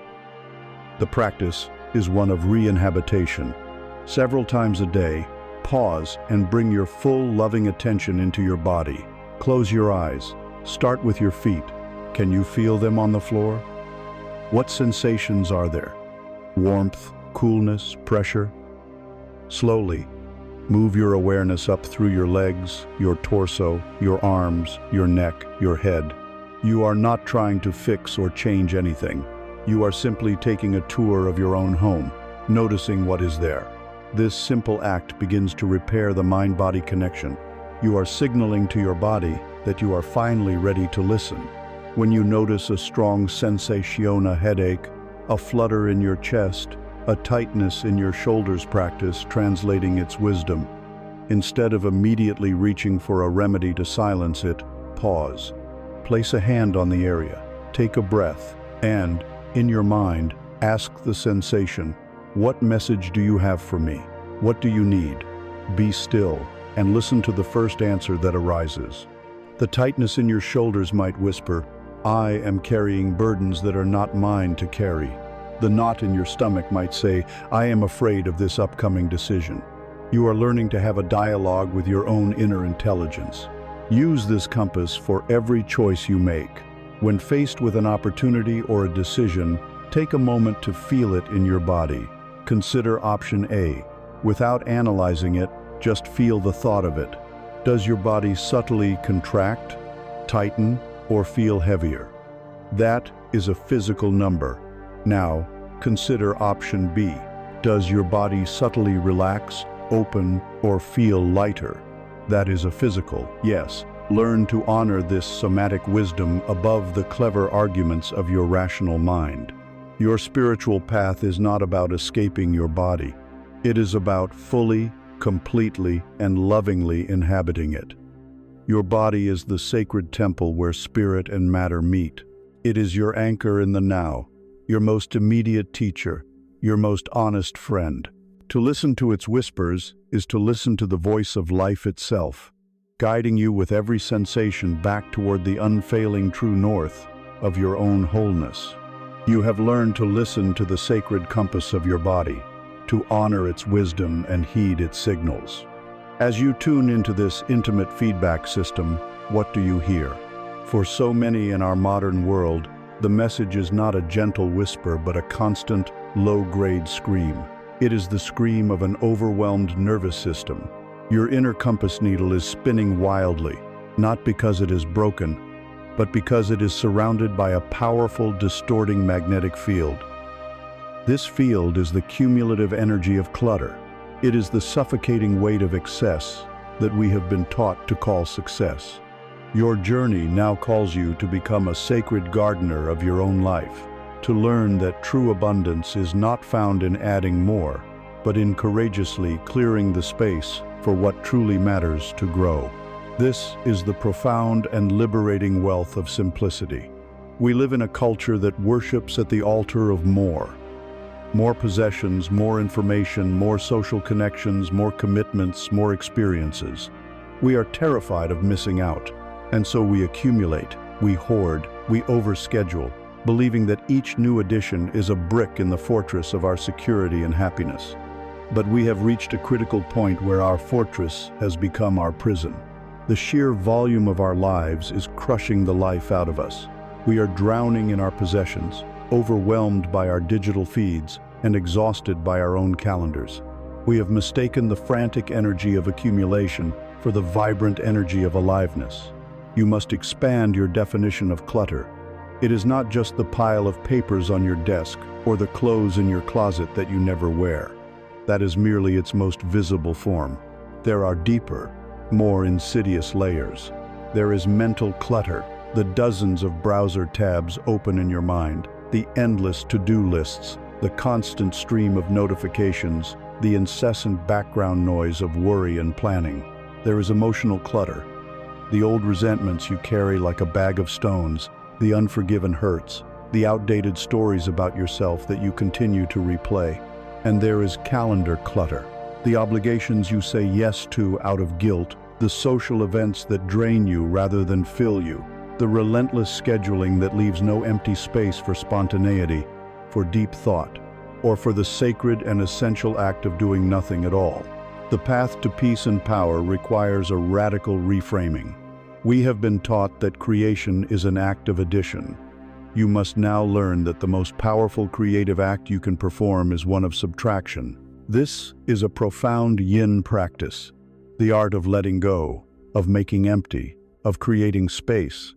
The practice is one of re-inhabitation. Several times a day, pause and bring your full loving attention into your body. Close your eyes. Start with your feet. Can you feel them on the floor? What sensations are there? Warmth, coolness, pressure? Slowly, move your awareness up through your legs, your torso, your arms, your neck, your head. You are not trying to fix or change anything. You are simply taking a tour of your own home, noticing what is there. This simple act begins to repair the mind-body connection. You are signaling to your body that you are finally ready to listen. When you notice a strong sensation, a headache, a flutter in your chest, a tightness in your shoulders, practice translating its wisdom. Instead of immediately reaching for a remedy to silence it, pause. Place a hand on the area, take a breath, and, in your mind, ask the sensation, what message do you have for me? What do you need? Be still and listen to the first answer that arises. The tightness in your shoulders might whisper, I am carrying burdens that are not mine to carry. The knot in your stomach might say, I am afraid of this upcoming decision. You are learning to have a dialogue with your own inner intelligence. Use this compass for every choice you make. When faced with an opportunity or a decision, take a moment to feel it in your body. Consider option A. Without analyzing it, just feel the thought of it. Does your body subtly contract, tighten, or feel heavier? That is a physical number. Now, consider option B. Does your body subtly relax, open, or feel lighter? That is a physical, yes. Learn to honor this somatic wisdom above the clever arguments of your rational mind. Your spiritual path is not about escaping your body. It is about fully, completely, and lovingly inhabiting it. Your body is the sacred temple where spirit and matter meet. It is your anchor in the now, your most immediate teacher, your most honest friend. To listen to its whispers is to listen to the voice of life itself, guiding you with every sensation back toward the unfailing true north of your own wholeness. You have learned to listen to the sacred compass of your body, to honor its wisdom and heed its signals. As you tune into this intimate feedback system, what do you hear? For so many in our modern world, the message is not a gentle whisper but a constant, low-grade scream. It is the scream of an overwhelmed nervous system. Your inner compass needle is spinning wildly, not because it is broken, but because it is surrounded by a powerful, distorting magnetic field. This field is the cumulative energy of clutter. It is the suffocating weight of excess that we have been taught to call success. Your journey now calls you to become a sacred gardener of your own life, to learn that true abundance is not found in adding more, but in courageously clearing the space for what truly matters to grow. This is the profound and liberating wealth of simplicity. We live in a culture that worships at the altar of more. More possessions, more information, more social connections, more commitments, more experiences. We are terrified of missing out, and so we accumulate, we hoard, we overschedule, believing that each new addition is a brick in the fortress of our security and happiness. But we have reached a critical point where our fortress has become our prison. The sheer volume of our lives is crushing the life out of us. We are drowning in our possessions, overwhelmed by our digital feeds, and exhausted by our own calendars. We have mistaken the frantic energy of accumulation for the vibrant energy of aliveness. You must expand your definition of clutter. It is not just the pile of papers on your desk or the clothes in your closet that you never wear. That is merely its most visible form. There are deeper, more insidious layers. There is mental clutter, the dozens of browser tabs open in your mind, the endless to-do lists, the constant stream of notifications, the incessant background noise of worry and planning. There is emotional clutter, the old resentments you carry like a bag of stones, the unforgiven hurts, the outdated stories about yourself that you continue to replay. And there is calendar clutter, the obligations you say yes to out of guilt, the social events that drain you rather than fill you, the relentless scheduling that leaves no empty space for spontaneity, for deep thought, or for the sacred and essential act of doing nothing at all. The path to peace and power requires a radical reframing. We have been taught that creation is an act of addition. You must now learn that the most powerful creative act you can perform is one of subtraction. This is a profound Yin practice, the art of letting go, of making empty, of creating space.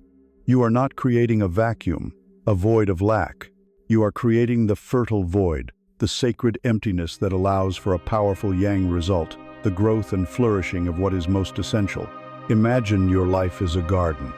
You are not creating a vacuum, a void of lack. You are creating the fertile void, the sacred emptiness that allows for a powerful Yang result, the growth and flourishing of what is most essential. Imagine your life is a garden.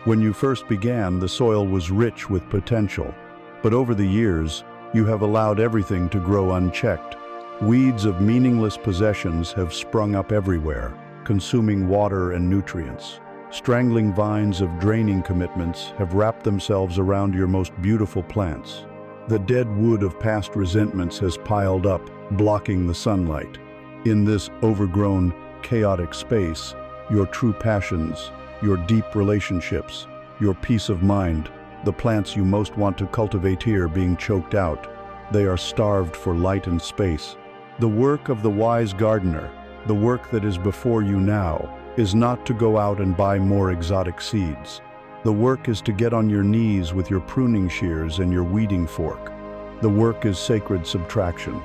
When you first began, the soil was rich with potential, but over the years, you have allowed everything to grow unchecked. Weeds of meaningless possessions have sprung up everywhere, consuming water and nutrients. Strangling vines of draining commitments have wrapped themselves around your most beautiful plants. The dead wood of past resentments has piled up, blocking the sunlight. In this overgrown, chaotic space, your true passions, your deep relationships, your peace of mind, the plants you most want to cultivate here being choked out. They are starved for light and space. The work of the wise gardener, the work that is before you now, is not to go out and buy more exotic seeds. The work is to get on your knees with your pruning shears and your weeding fork. The work is sacred subtraction.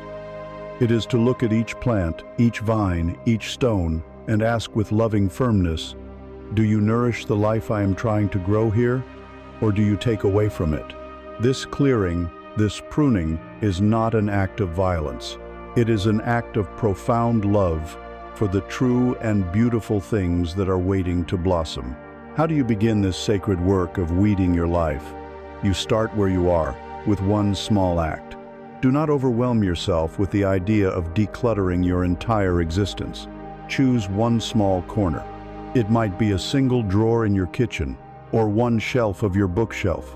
It is to look at each plant, each vine, each stone, and ask with loving firmness, do you nourish the life I am trying to grow here, or do you take away from it? This clearing, this pruning, is not an act of violence. It is an act of profound love for the true and beautiful things that are waiting to blossom. How do you begin this sacred work of weeding your life? You start where you are, with one small act. Do not overwhelm yourself with the idea of decluttering your entire existence. Choose one small corner. It might be a single drawer in your kitchen, or one shelf of your bookshelf.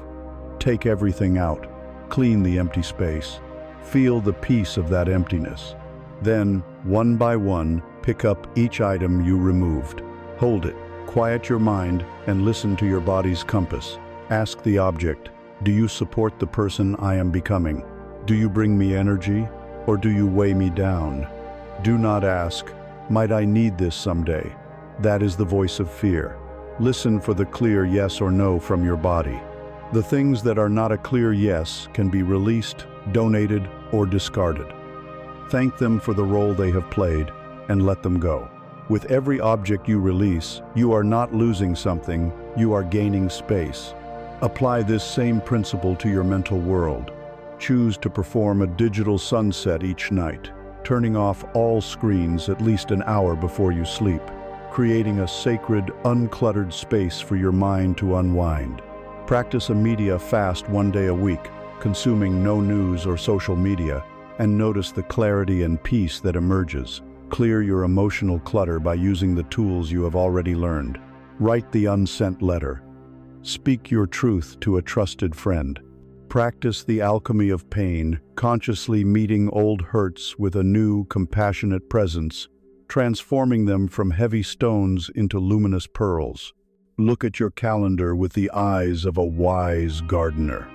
Take everything out. Clean the empty space. Feel the peace of that emptiness. Then, one by one, pick up each item you removed. Hold it. Quiet your mind and listen to your body's compass. Ask the object, do you support the person I am becoming? Do you bring me energy, or do you weigh me down? Do not ask, Might I need this someday? That is the voice of fear. Listen for the clear yes or no from your body. The things that are not a clear yes can be released, donated, or discarded. Thank them for the role they have played and let them go. With every object you release, you are not losing something, you are gaining space. Apply this same principle to your mental world. Choose to perform a digital sunset each night, turning off all screens at least an hour before you sleep, creating a sacred, uncluttered space for your mind to unwind. Practice a media fast 1 day a week, consuming no news or social media, and notice the clarity and peace that emerges. Clear your emotional clutter by using the tools you have already learned. Write the unsent letter. Speak your truth to a trusted friend. Practice the alchemy of pain, consciously meeting old hurts with a new, compassionate presence, transforming them from heavy stones into luminous pearls. Look at your calendar with the eyes of a wise gardener.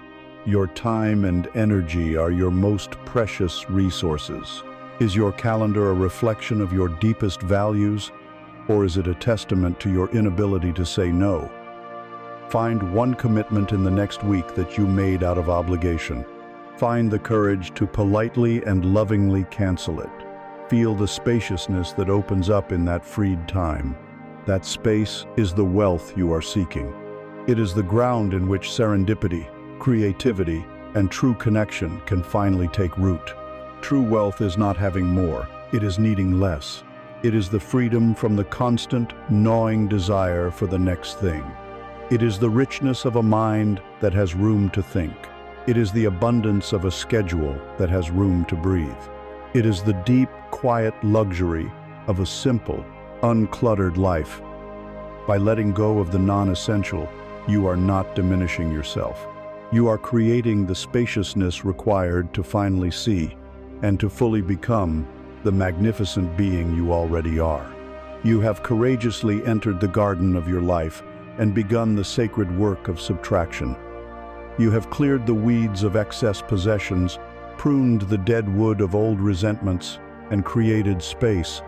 Your time and energy are your most precious resources. Is your calendar a reflection of your deepest values, or is it a testament to your inability to say no? Find one commitment in the next week that you made out of obligation. Find the courage to politely and lovingly cancel it. Feel the spaciousness that opens up in that freed time. That space is the wealth you are seeking. It is the ground in which serendipity, creativity, and true connection can finally take root. True wealth is not having more, it is needing less. It is the freedom from the constant, gnawing desire for the next thing. It is the richness of a mind that has room to think. It is the abundance of a schedule that has room to breathe. It is the deep, quiet luxury of a simple, uncluttered life. By letting go of the non-essential, you are not diminishing yourself. You are creating the spaciousness required to finally see and to fully become the magnificent being you already are. You have courageously entered the garden of your life and begun the sacred work of subtraction. You have cleared the weeds of excess possessions, pruned the dead wood of old resentments, and created space.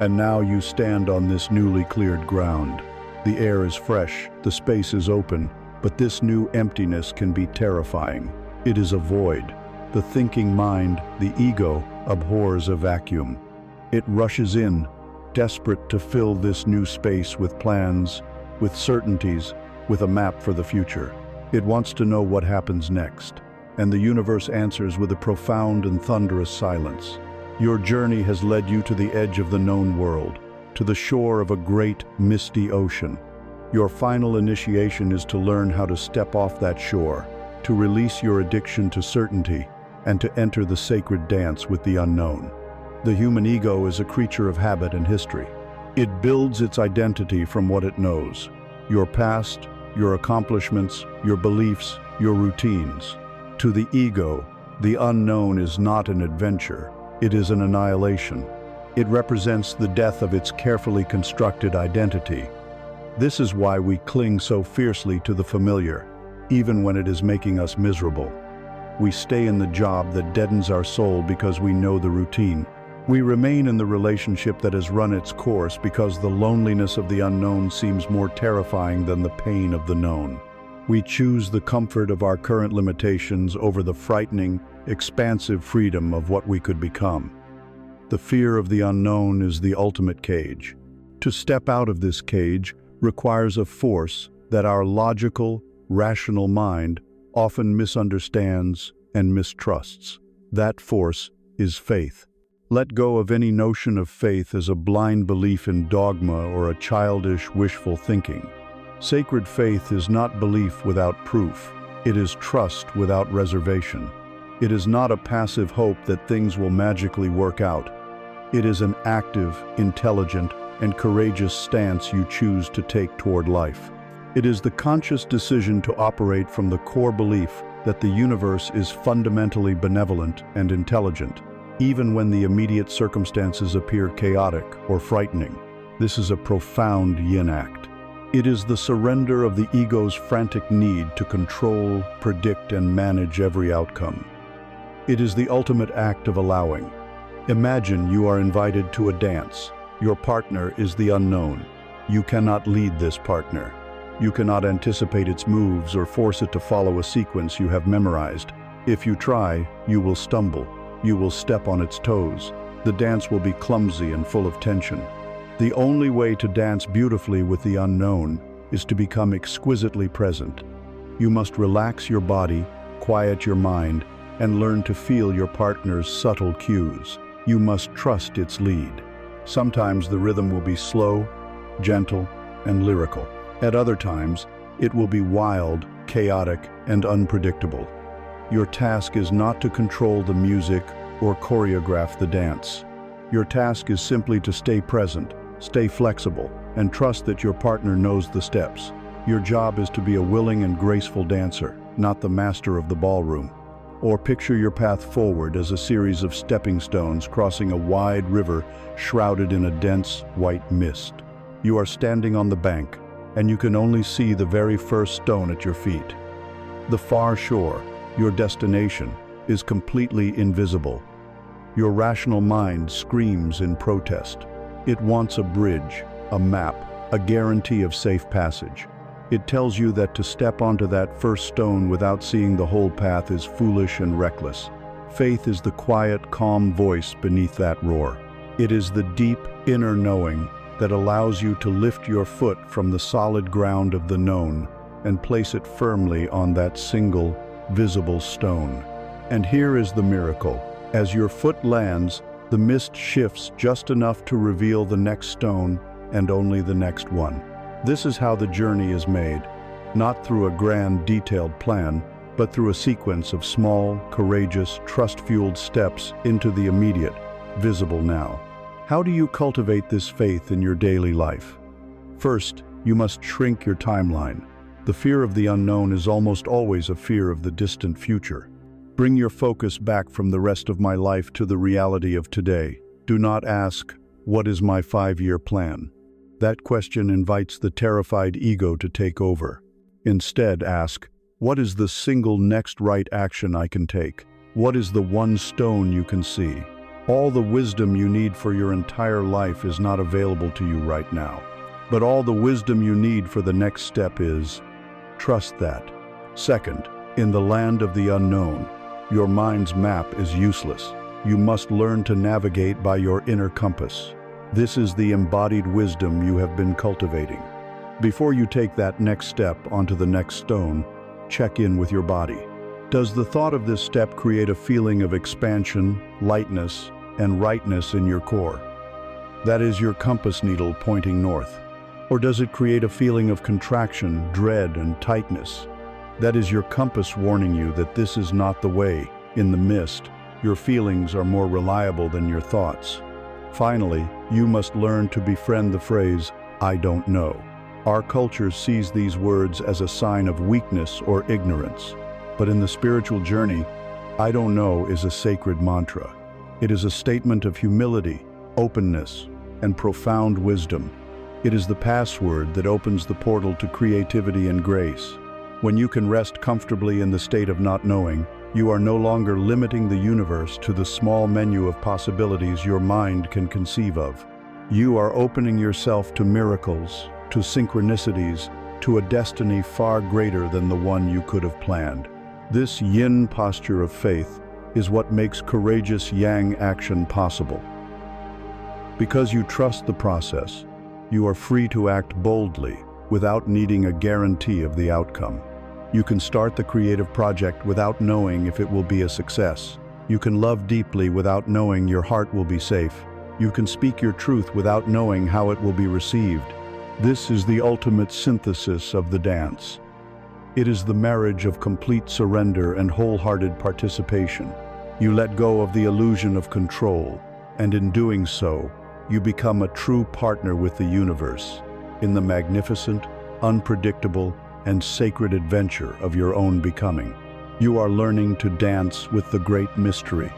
And now you stand on this newly cleared ground. The air is fresh, the space is open, but this new emptiness can be terrifying. It is a void. The thinking mind, the ego, abhors a vacuum. It rushes in, desperate to fill this new space with plans, with certainties, with a map for the future. It wants to know what happens next, and the universe answers with a profound and thunderous silence. Your journey has led you to the edge of the known world, to the shore of a great, misty ocean. Your final initiation is to learn how to step off that shore, to release your addiction to certainty, and to enter the sacred dance with the unknown. The human ego is a creature of habit and history. It builds its identity from what it knows: your past, your accomplishments, your beliefs, your routines. To the ego, the unknown is not an adventure, it is an annihilation. It represents the death of its carefully constructed identity. This is why we cling so fiercely to the familiar, even when it is making us miserable. We stay in the job that deadens our soul because we know the routine. We remain in the relationship that has run its course because the loneliness of the unknown seems more terrifying than the pain of the known. We choose the comfort of our current limitations over the frightening, expansive freedom of what we could become. The fear of the unknown is the ultimate cage. To step out of this cage requires a force that our logical, rational mind often misunderstands and mistrusts. That force is faith. Let go of any notion of faith as a blind belief in dogma or a childish, wishful thinking. Sacred faith is not belief without proof. It is trust without reservation. It is not a passive hope that things will magically work out. It is an active, intelligent, and courageous stance you choose to take toward life. It is the conscious decision to operate from the core belief that the universe is fundamentally benevolent and intelligent, even when the immediate circumstances appear chaotic or frightening. This is a profound yin act. It is the surrender of the ego's frantic need to control, predict, and manage every outcome. It is the ultimate act of allowing. Imagine you are invited to a dance. Your partner is the unknown. You cannot lead this partner. You cannot anticipate its moves or force it to follow a sequence you have memorized. If you try, you will stumble. You will step on its toes. The dance will be clumsy and full of tension. The only way to dance beautifully with the unknown is to become exquisitely present. You must relax your body, quiet your mind, and learn to feel your partner's subtle cues. You must trust its lead. Sometimes the rhythm will be slow, gentle, and lyrical. At other times, it will be wild, chaotic, and unpredictable. Your task is not to control the music or choreograph the dance. Your task is simply to stay present, stay flexible, and trust that your partner knows the steps. Your job is to be a willing and graceful dancer, not the master of the ballroom. Or picture your path forward as a series of stepping stones crossing a wide river shrouded in a dense, white mist. You are standing on the bank, and you can only see the very first stone at your feet. The far shore, your destination, is completely invisible. Your rational mind screams in protest. It wants a bridge, a map, a guarantee of safe passage. It tells you that to step onto that first stone without seeing the whole path is foolish and reckless. Faith is the quiet, calm voice beneath that roar. It is the deep, inner knowing that allows you to lift your foot from the solid ground of the known and place it firmly on that single, visible stone. And here is the miracle. As your foot lands, the mist shifts just enough to reveal the next stone and only the next one. This is how the journey is made, not through a grand, detailed plan, but through a sequence of small, courageous, trust-fueled steps into the immediate, visible now. How do you cultivate this faith in your daily life? First, you must shrink your timeline. The fear of the unknown is almost always a fear of the distant future. Bring your focus back from the rest of my life to the reality of today. Do not ask, "What is my 5-year plan?" That question invites the terrified ego to take over. Instead, ask, "What is the single next right action I can take? What is the one stone you can see?" All the wisdom you need for your entire life is not available to you right now. But all the wisdom you need for the next step is, trust that. Second, in the land of the unknown, your mind's map is useless. You must learn to navigate by your inner compass. This is the embodied wisdom you have been cultivating. Before you take that next step onto the next stone, check in with your body. Does the thought of this step create a feeling of expansion, lightness, and rightness in your core? That is your compass needle pointing north. Or does it create a feeling of contraction, dread, and tightness? That is your compass warning you that this is not the way. In the mist, your feelings are more reliable than your thoughts. Finally, you must learn to befriend the phrase, "I don't know." Our culture sees these words as a sign of weakness or ignorance. But in the spiritual journey, "I don't know" is a sacred mantra. It is a statement of humility, openness, and profound wisdom. It is the password that opens the portal to creativity and grace. When you can rest comfortably in the state of not knowing, you are no longer limiting the universe to the small menu of possibilities your mind can conceive of. You are opening yourself to miracles, to synchronicities, to a destiny far greater than the one you could have planned. This yin posture of faith is what makes courageous yang action possible. Because you trust the process, you are free to act boldly without needing a guarantee of the outcome. You can start the creative project without knowing if it will be a success. You can love deeply without knowing your heart will be safe. You can speak your truth without knowing how it will be received. This is the ultimate synthesis of the dance. It is the marriage of complete surrender and wholehearted participation. You let go of the illusion of control, and in doing so, you become a true partner with the universe in the magnificent, unpredictable, and sacred adventure of your own becoming. You are learning to dance with the great mystery,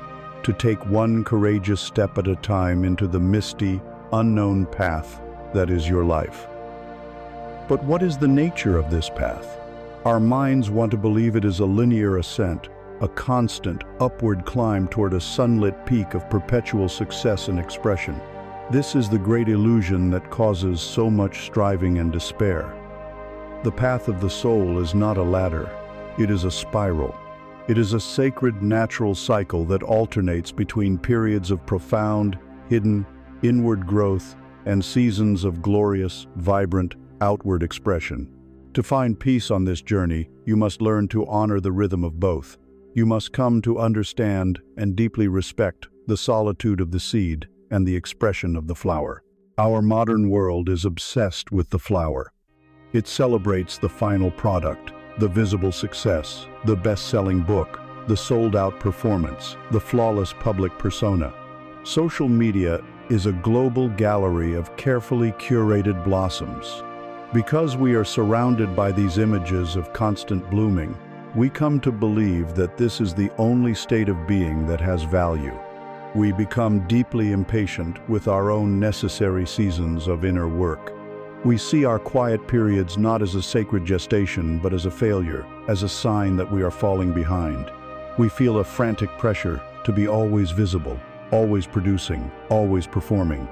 to take one courageous step at a time into the misty, unknown path that is your life. But what is the nature of this path? Our minds want to believe it is a linear ascent, a constant, upward climb toward a sunlit peak of perpetual success and expression. This is the great illusion that causes so much striving and despair. The path of the soul is not a ladder, it is a spiral. It is a sacred natural cycle that alternates between periods of profound, hidden, inward growth and seasons of glorious, vibrant, outward expression. To find peace on this journey, you must learn to honor the rhythm of both. You must come to understand and deeply respect the solitude of the seed and the expression of the flower. Our modern world is obsessed with the flower. It celebrates the final product, the visible success, the best-selling book, the sold-out performance, the flawless public persona. Social media is a global gallery of carefully curated blossoms. Because we are surrounded by these images of constant blooming, we come to believe that this is the only state of being that has value. We become deeply impatient with our own necessary seasons of inner work. We see our quiet periods not as a sacred gestation, but as a failure, as a sign that we are falling behind. We feel a frantic pressure to be always visible, always producing, always performing.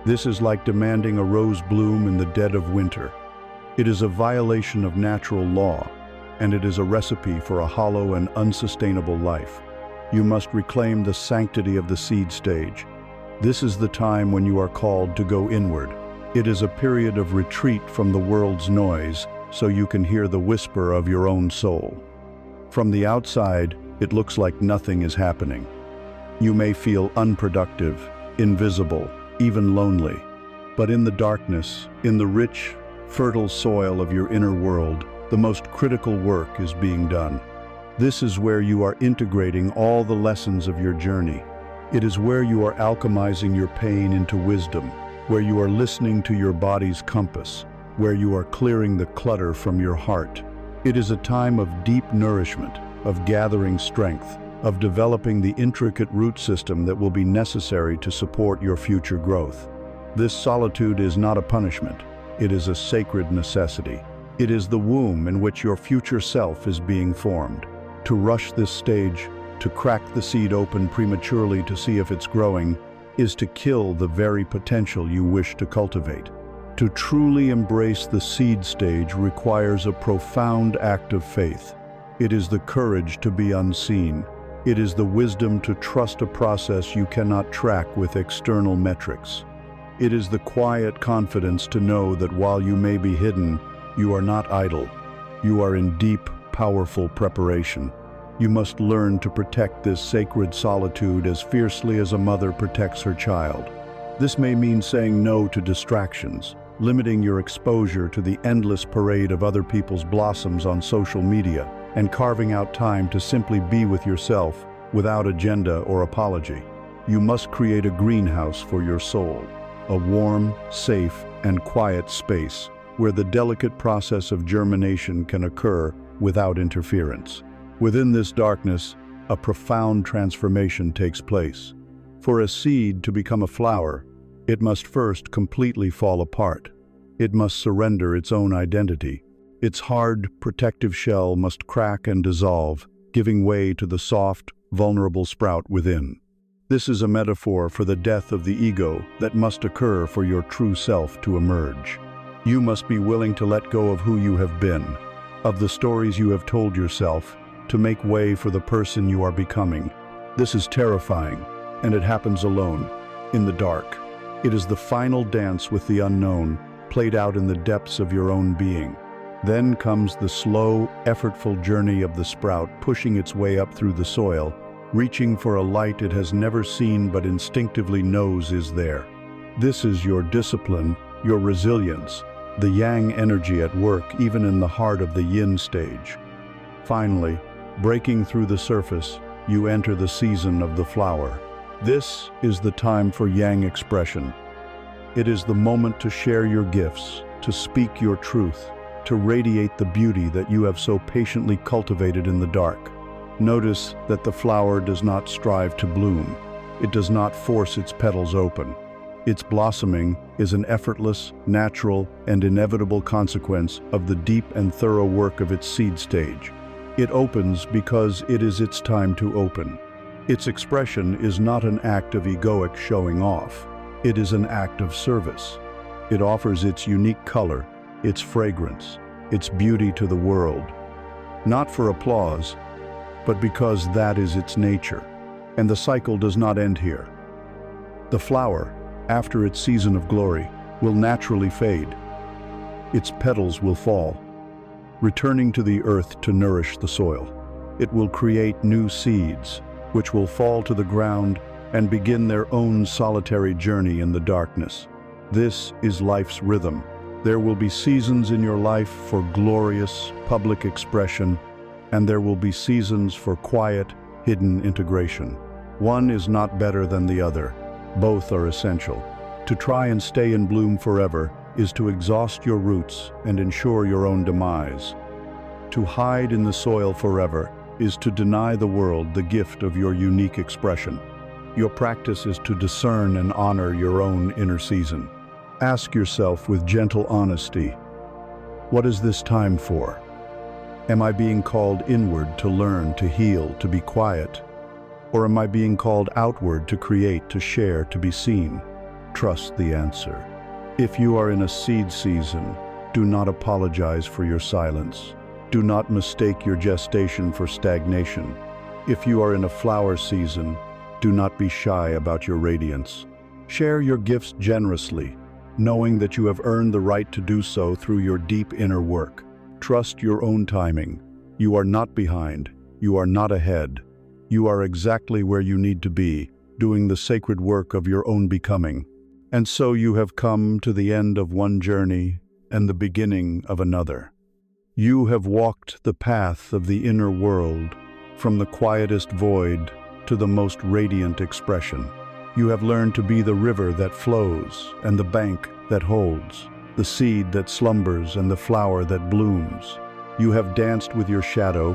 This is like demanding a rose bloom in the dead of winter. It is a violation of natural law, and it is a recipe for a hollow and unsustainable life. You must reclaim the sanctity of the seed stage. This is the time when you are called to go inward. It is a period of retreat from the world's noise, so you can hear the whisper of your own soul. From the outside, it looks like nothing is happening. You may feel unproductive, invisible, even lonely. But in the darkness, in the rich, fertile soil of your inner world, the most critical work is being done. This is where you are integrating all the lessons of your journey. It is where you are alchemizing your pain into wisdom, where you are listening to your body's compass, where you are clearing the clutter from your heart. It is a time of deep nourishment, of gathering strength, of developing the intricate root system that will be necessary to support your future growth. This solitude is not a punishment. It is a sacred necessity. It is the womb in which your future self is being formed. To rush this stage, to crack the seed open prematurely to see if it's growing, is to kill the very potential you wish to cultivate. To truly embrace the seed stage requires a profound act of faith. It is the courage to be unseen. It is the wisdom to trust a process you cannot track with external metrics. It is the quiet confidence to know that while you may be hidden, you are not idle. You are in deep, powerful preparation. You must learn to protect this sacred solitude as fiercely as a mother protects her child. This may mean saying no to distractions, limiting your exposure to the endless parade of other people's blossoms on social media, and carving out time to simply be with yourself without agenda or apology. You must create a greenhouse for your soul, a warm, safe, and quiet space where the delicate process of germination can occur without interference. Within this darkness, a profound transformation takes place. For a seed to become a flower, it must first completely fall apart. It must surrender its own identity. Its hard, protective shell must crack and dissolve, giving way to the soft, vulnerable sprout within. This is a metaphor for the death of the ego that must occur for your true self to emerge. You must be willing to let go of who you have been, of the stories you have told yourself, to make way for the person you are becoming. This is terrifying, and it happens alone, in the dark. It is the final dance with the unknown, played out in the depths of your own being. Then comes the slow, effortful journey of the sprout, pushing its way up through the soil, reaching for a light it has never seen but instinctively knows is there. This is your discipline, your resilience, the yang energy at work even in the heart of the yin stage. Finally, breaking through the surface, you enter the season of the flower. This is the time for yang expression. It is the moment to share your gifts, to speak your truth, to radiate the beauty that you have so patiently cultivated in the dark. Notice that the flower does not strive to bloom. It does not force its petals open. Its blossoming is an effortless, natural, and inevitable consequence of the deep and thorough work of its seed stage. It opens because it is its time to open. Its expression is not an act of egoic showing off. It is an act of service. It offers its unique color, its fragrance, its beauty to the world, not for applause, but because that is its nature. And the cycle does not end here. The flower, after its season of glory, will naturally fade. Its petals will fall, returning to the earth to nourish the soil. It will create new seeds, which will fall to the ground and begin their own solitary journey in the darkness. This is life's rhythm. There will be seasons in your life for glorious public expression, and there will be seasons for quiet, hidden integration. One is not better than the other. Both are essential. To try and stay in bloom forever is to exhaust your roots and ensure your own demise. To hide in the soil forever is to deny the world the gift of your unique expression. Your practice is to discern and honor your own inner season. Ask yourself with gentle honesty, what is this time for? Am I being called inward to learn, to heal, to be quiet? Or am I being called outward to create, to share, to be seen? Trust the answer. If you are in a seed season, do not apologize for your silence. Do not mistake your gestation for stagnation. If you are in a flower season, do not be shy about your radiance. Share your gifts generously, knowing that you have earned the right to do so through your deep inner work. Trust your own timing. You are not behind. You are not ahead. You are exactly where you need to be, doing the sacred work of your own becoming. And so you have come to the end of one journey and the beginning of another. You have walked the path of the inner world, from the quietest void to the most radiant expression. You have learned to be the river that flows and the bank that holds, the seed that slumbers and the flower that blooms. You have danced with your shadow,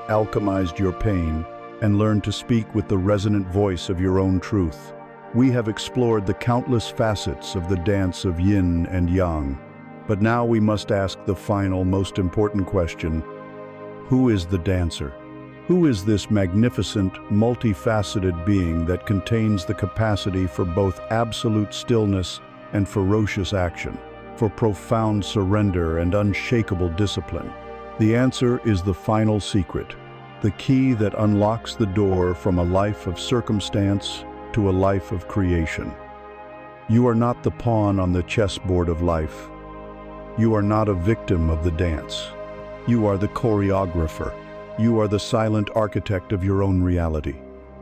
alchemized your pain, and learned to speak with the resonant voice of your own truth. We have explored the countless facets of the dance of Yin and Yang. But now we must ask the final, most important question: who is the dancer? Who is this magnificent, multifaceted being that contains the capacity for both absolute stillness and ferocious action, for profound surrender and unshakable discipline? The answer is the final secret, the key that unlocks the door from a life of circumstance to a life of creation. You are not the pawn on the chessboard of life. You are not a victim of the dance. You are the choreographer. You are the silent architect of your own reality.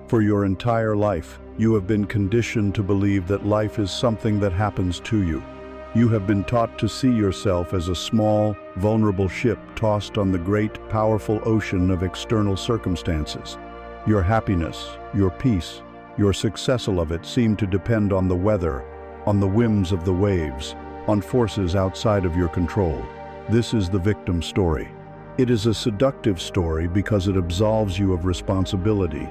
For your entire life, you have been conditioned to believe that life is something that happens to you. You have been taught to see yourself as a small, vulnerable ship tossed on the great, powerful ocean of external circumstances. Your happiness, your peace, your success of it seem to depend on the weather, on the whims of the waves, on forces outside of your control. This is the victim story. It is a seductive story because it absolves you of responsibility.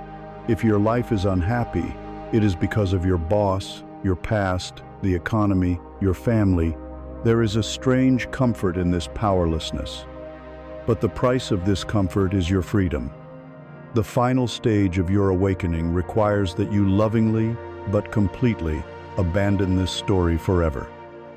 If your life is unhappy, it is because of your boss, your past, the economy, your family. There is a strange comfort in this powerlessness. But the price of this comfort is your freedom. The final stage of your awakening requires that you lovingly, but completely, abandon this story forever.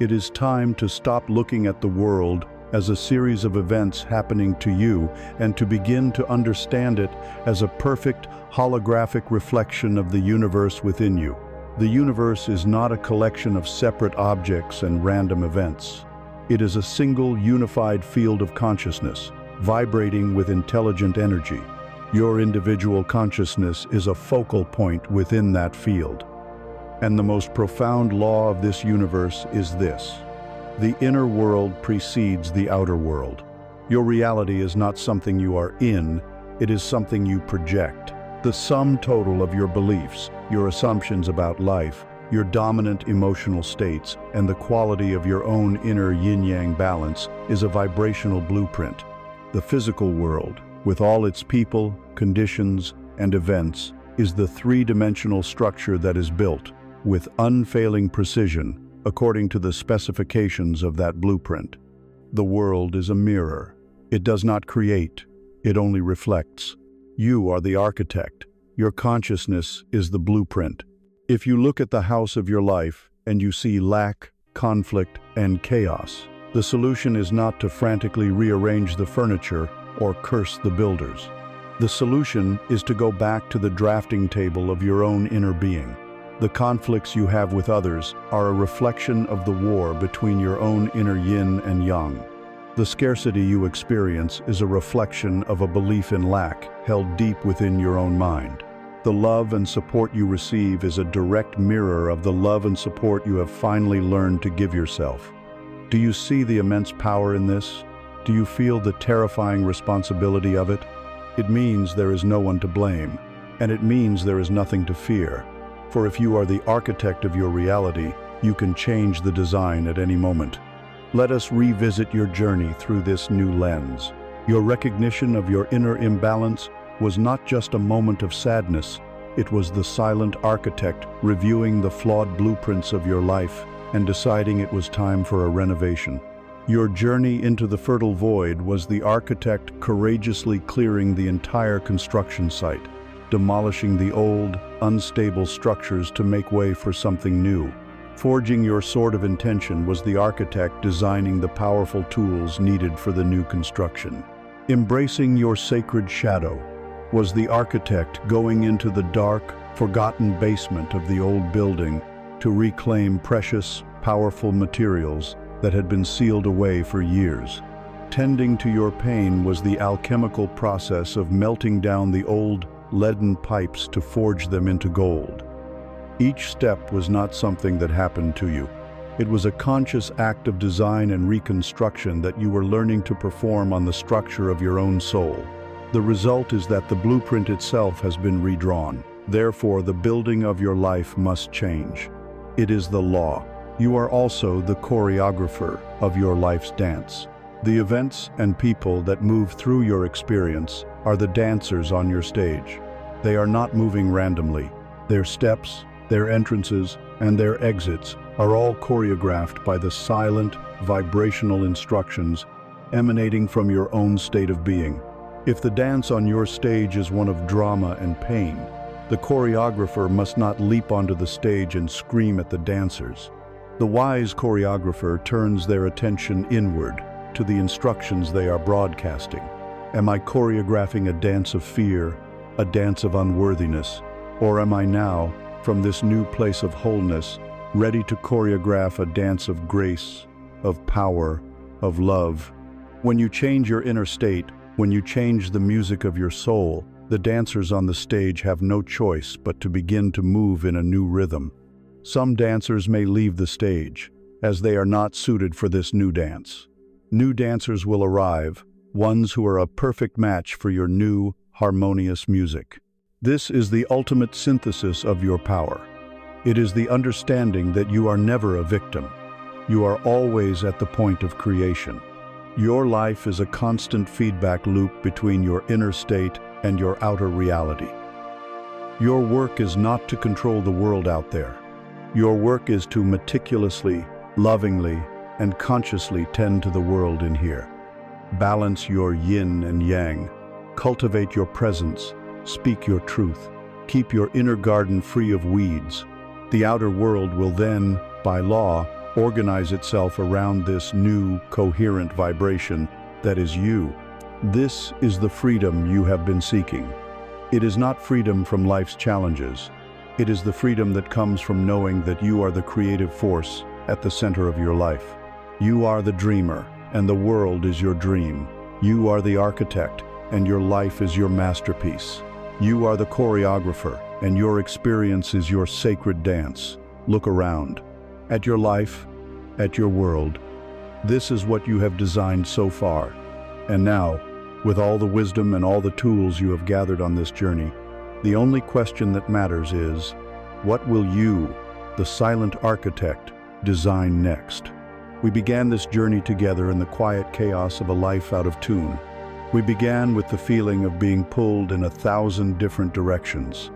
It is time to stop looking at the world as a series of events happening to you and to begin to understand it as a perfect, holographic reflection of the universe within you. The universe is not a collection of separate objects and random events. It is a single, unified field of consciousness, vibrating with intelligent energy. Your individual consciousness is a focal point within that field. And the most profound law of this universe is this: the inner world precedes the outer world. Your reality is not something you are in, it is something you project. The sum total of your beliefs, your assumptions about life, your dominant emotional states, and the quality of your own inner yin-yang balance is a vibrational blueprint. The physical world, with all its people, conditions, and events, is the three-dimensional structure that is built, with unfailing precision, according to the specifications of that blueprint. The world is a mirror. It does not create, it only reflects. You are the architect. Your consciousness is the blueprint. If you look at the house of your life, and you see lack, conflict, and chaos. The solution is not to frantically rearrange the furniture or curse the builders. The solution is to go back to the drafting table of your own inner being. The conflicts you have with others are a reflection of the war between your own inner yin and yang. The scarcity you experience is a reflection of a belief in lack held deep within your own mind. The love and support you receive is a direct mirror of the love and support you have finally learned to give yourself. Do you see the immense power in this? Do you feel the terrifying responsibility of it? It means there is no one to blame, and it means there is nothing to fear. For if you are the architect of your reality, you can change the design at any moment. Let us revisit your journey through this new lens. Your recognition of your inner imbalance was not just a moment of sadness, it was the silent architect reviewing the flawed blueprints of your life and deciding it was time for a renovation. Your journey into the fertile void was the architect courageously clearing the entire construction site, demolishing the old, unstable structures to make way for something new. Forging your sword of intention was the architect designing the powerful tools needed for the new construction. Embracing your sacred shadow was the architect going into the dark, forgotten basement of the old building to reclaim precious, powerful materials that had been sealed away for years. Tending to your pain was the alchemical process of melting down the old, leaden pipes to forge them into gold. Each step was not something that happened to you. It was a conscious act of design and reconstruction that you were learning to perform on the structure of your own soul. The result is that the blueprint itself has been redrawn. Therefore, the building of your life must change. It is the law. You are also the choreographer of your life's dance. The events and people that move through your experience are the dancers on your stage. They are not moving randomly. Their steps, their entrances, and their exits are all choreographed by the silent, vibrational instructions emanating from your own state of being. If the dance on your stage is one of drama and pain, the choreographer must not leap onto the stage and scream at the dancers. The wise choreographer turns their attention inward to the instructions they are broadcasting. Am I choreographing a dance of fear, a dance of unworthiness, or am I now, from this new place of wholeness, ready to choreograph a dance of grace, of power, of love? When you change your inner state, when you change the music of your soul, the dancers on the stage have no choice but to begin to move in a new rhythm. Some dancers may leave the stage, as they are not suited for this new dance. New dancers will arrive, ones who are a perfect match for your new, harmonious music. This is the ultimate synthesis of your power. It is the understanding that you are never a victim. You are always at the point of creation. Your life is a constant feedback loop between your inner state and your outer reality. Your work is not to control the world out there. Your work is to meticulously, lovingly, and consciously tend to the world in here. Balance your yin and yang. Cultivate your presence. Speak your truth. Keep your inner garden free of weeds. The outer world will then, by law, organize itself around this new, coherent vibration that is you. This is the freedom you have been seeking. It is not freedom from life's challenges. It is the freedom that comes from knowing that you are the creative force at the center of your life. You are the dreamer, and the world is your dream. You are the architect, and your life is your masterpiece. You are the choreographer, and your experience is your sacred dance. Look around. At your life, at your world. This is what you have designed so far. And now, with all the wisdom and all the tools you have gathered on this journey, the only question that matters is, what will you, the silent architect, design next? We began this journey together in the quiet chaos of a life out of tune. We began with the feeling of being pulled in 1,000 different directions.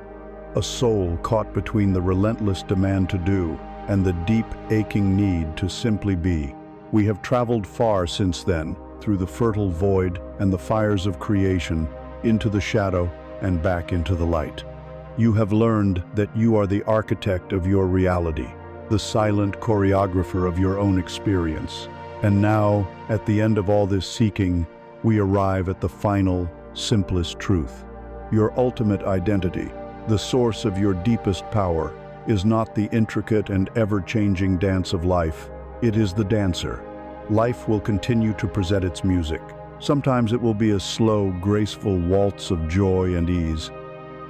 A soul caught between the relentless demand to do and the deep, aching need to simply be. We have traveled far since then, through the fertile void and the fires of creation, into the shadow and back into the light. You have learned that you are the architect of your reality. the silent choreographer of your own experience. And now, at the end of all this seeking, we arrive at the final, simplest truth. Your ultimate identity, the source of your deepest power, is not the intricate and ever-changing dance of life. It is the dancer. Life will continue to present its music. Sometimes it will be a slow, graceful waltz of joy and ease.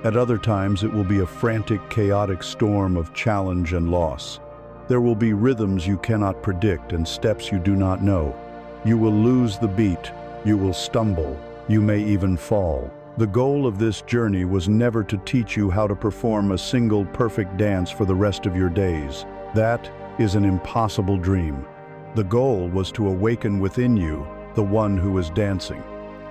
At other times it will be a frantic, chaotic storm of challenge and loss. There will be rhythms you cannot predict and steps you do not know. You will lose the beat, you will stumble, you may even fall. The goal of this journey was never to teach you how to perform a single perfect dance for the rest of your days. That is an impossible dream. The goal was to awaken within you the one who is dancing,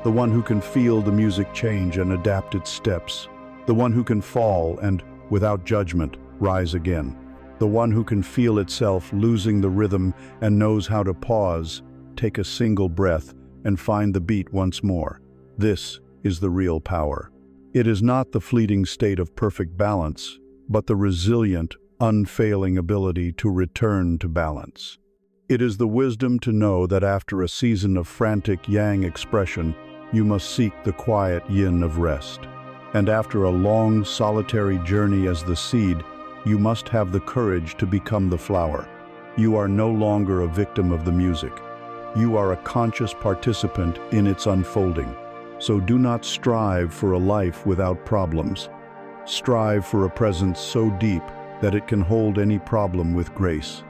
the one who can feel the music change and adapt its steps, the one who can fall and, without judgment, rise again. The one who can feel itself losing the rhythm and knows how to pause, take a single breath, and find the beat once more. This is the real power. It is not the fleeting state of perfect balance, but the resilient, unfailing ability to return to balance. It is the wisdom to know that after a season of frantic yang expression, you must seek the quiet yin of rest. And after a long, solitary journey as the seed, you must have the courage to become the flower. You are no longer a victim of the music. You are a conscious participant in its unfolding. So do not strive for a life without problems. Strive for a presence so deep that it can hold any problem with grace.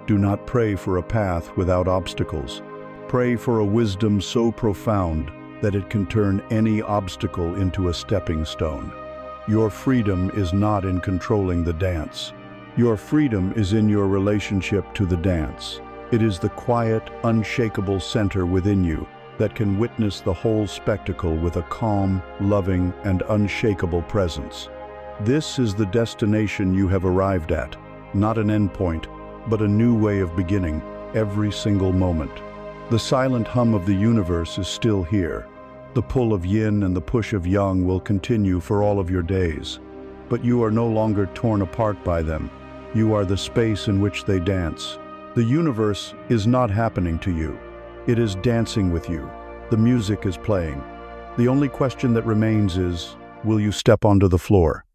Do not pray for a path without obstacles. Pray for a wisdom so profound that it can turn any obstacle into a stepping stone. Your freedom is not in controlling the dance. Your freedom is in your relationship to the dance. It is the quiet, unshakable center within you that can witness the whole spectacle with a calm, loving, and unshakable presence. This is the destination you have arrived at, not an endpoint, but a new way of beginning every single moment. The silent hum of the universe is still here. The pull of yin and the push of yang will continue for all of your days. But you are no longer torn apart by them. You are the space in which they dance. The universe is not happening to you. It is dancing with you. The music is playing. The only question that remains is, will you step onto the floor?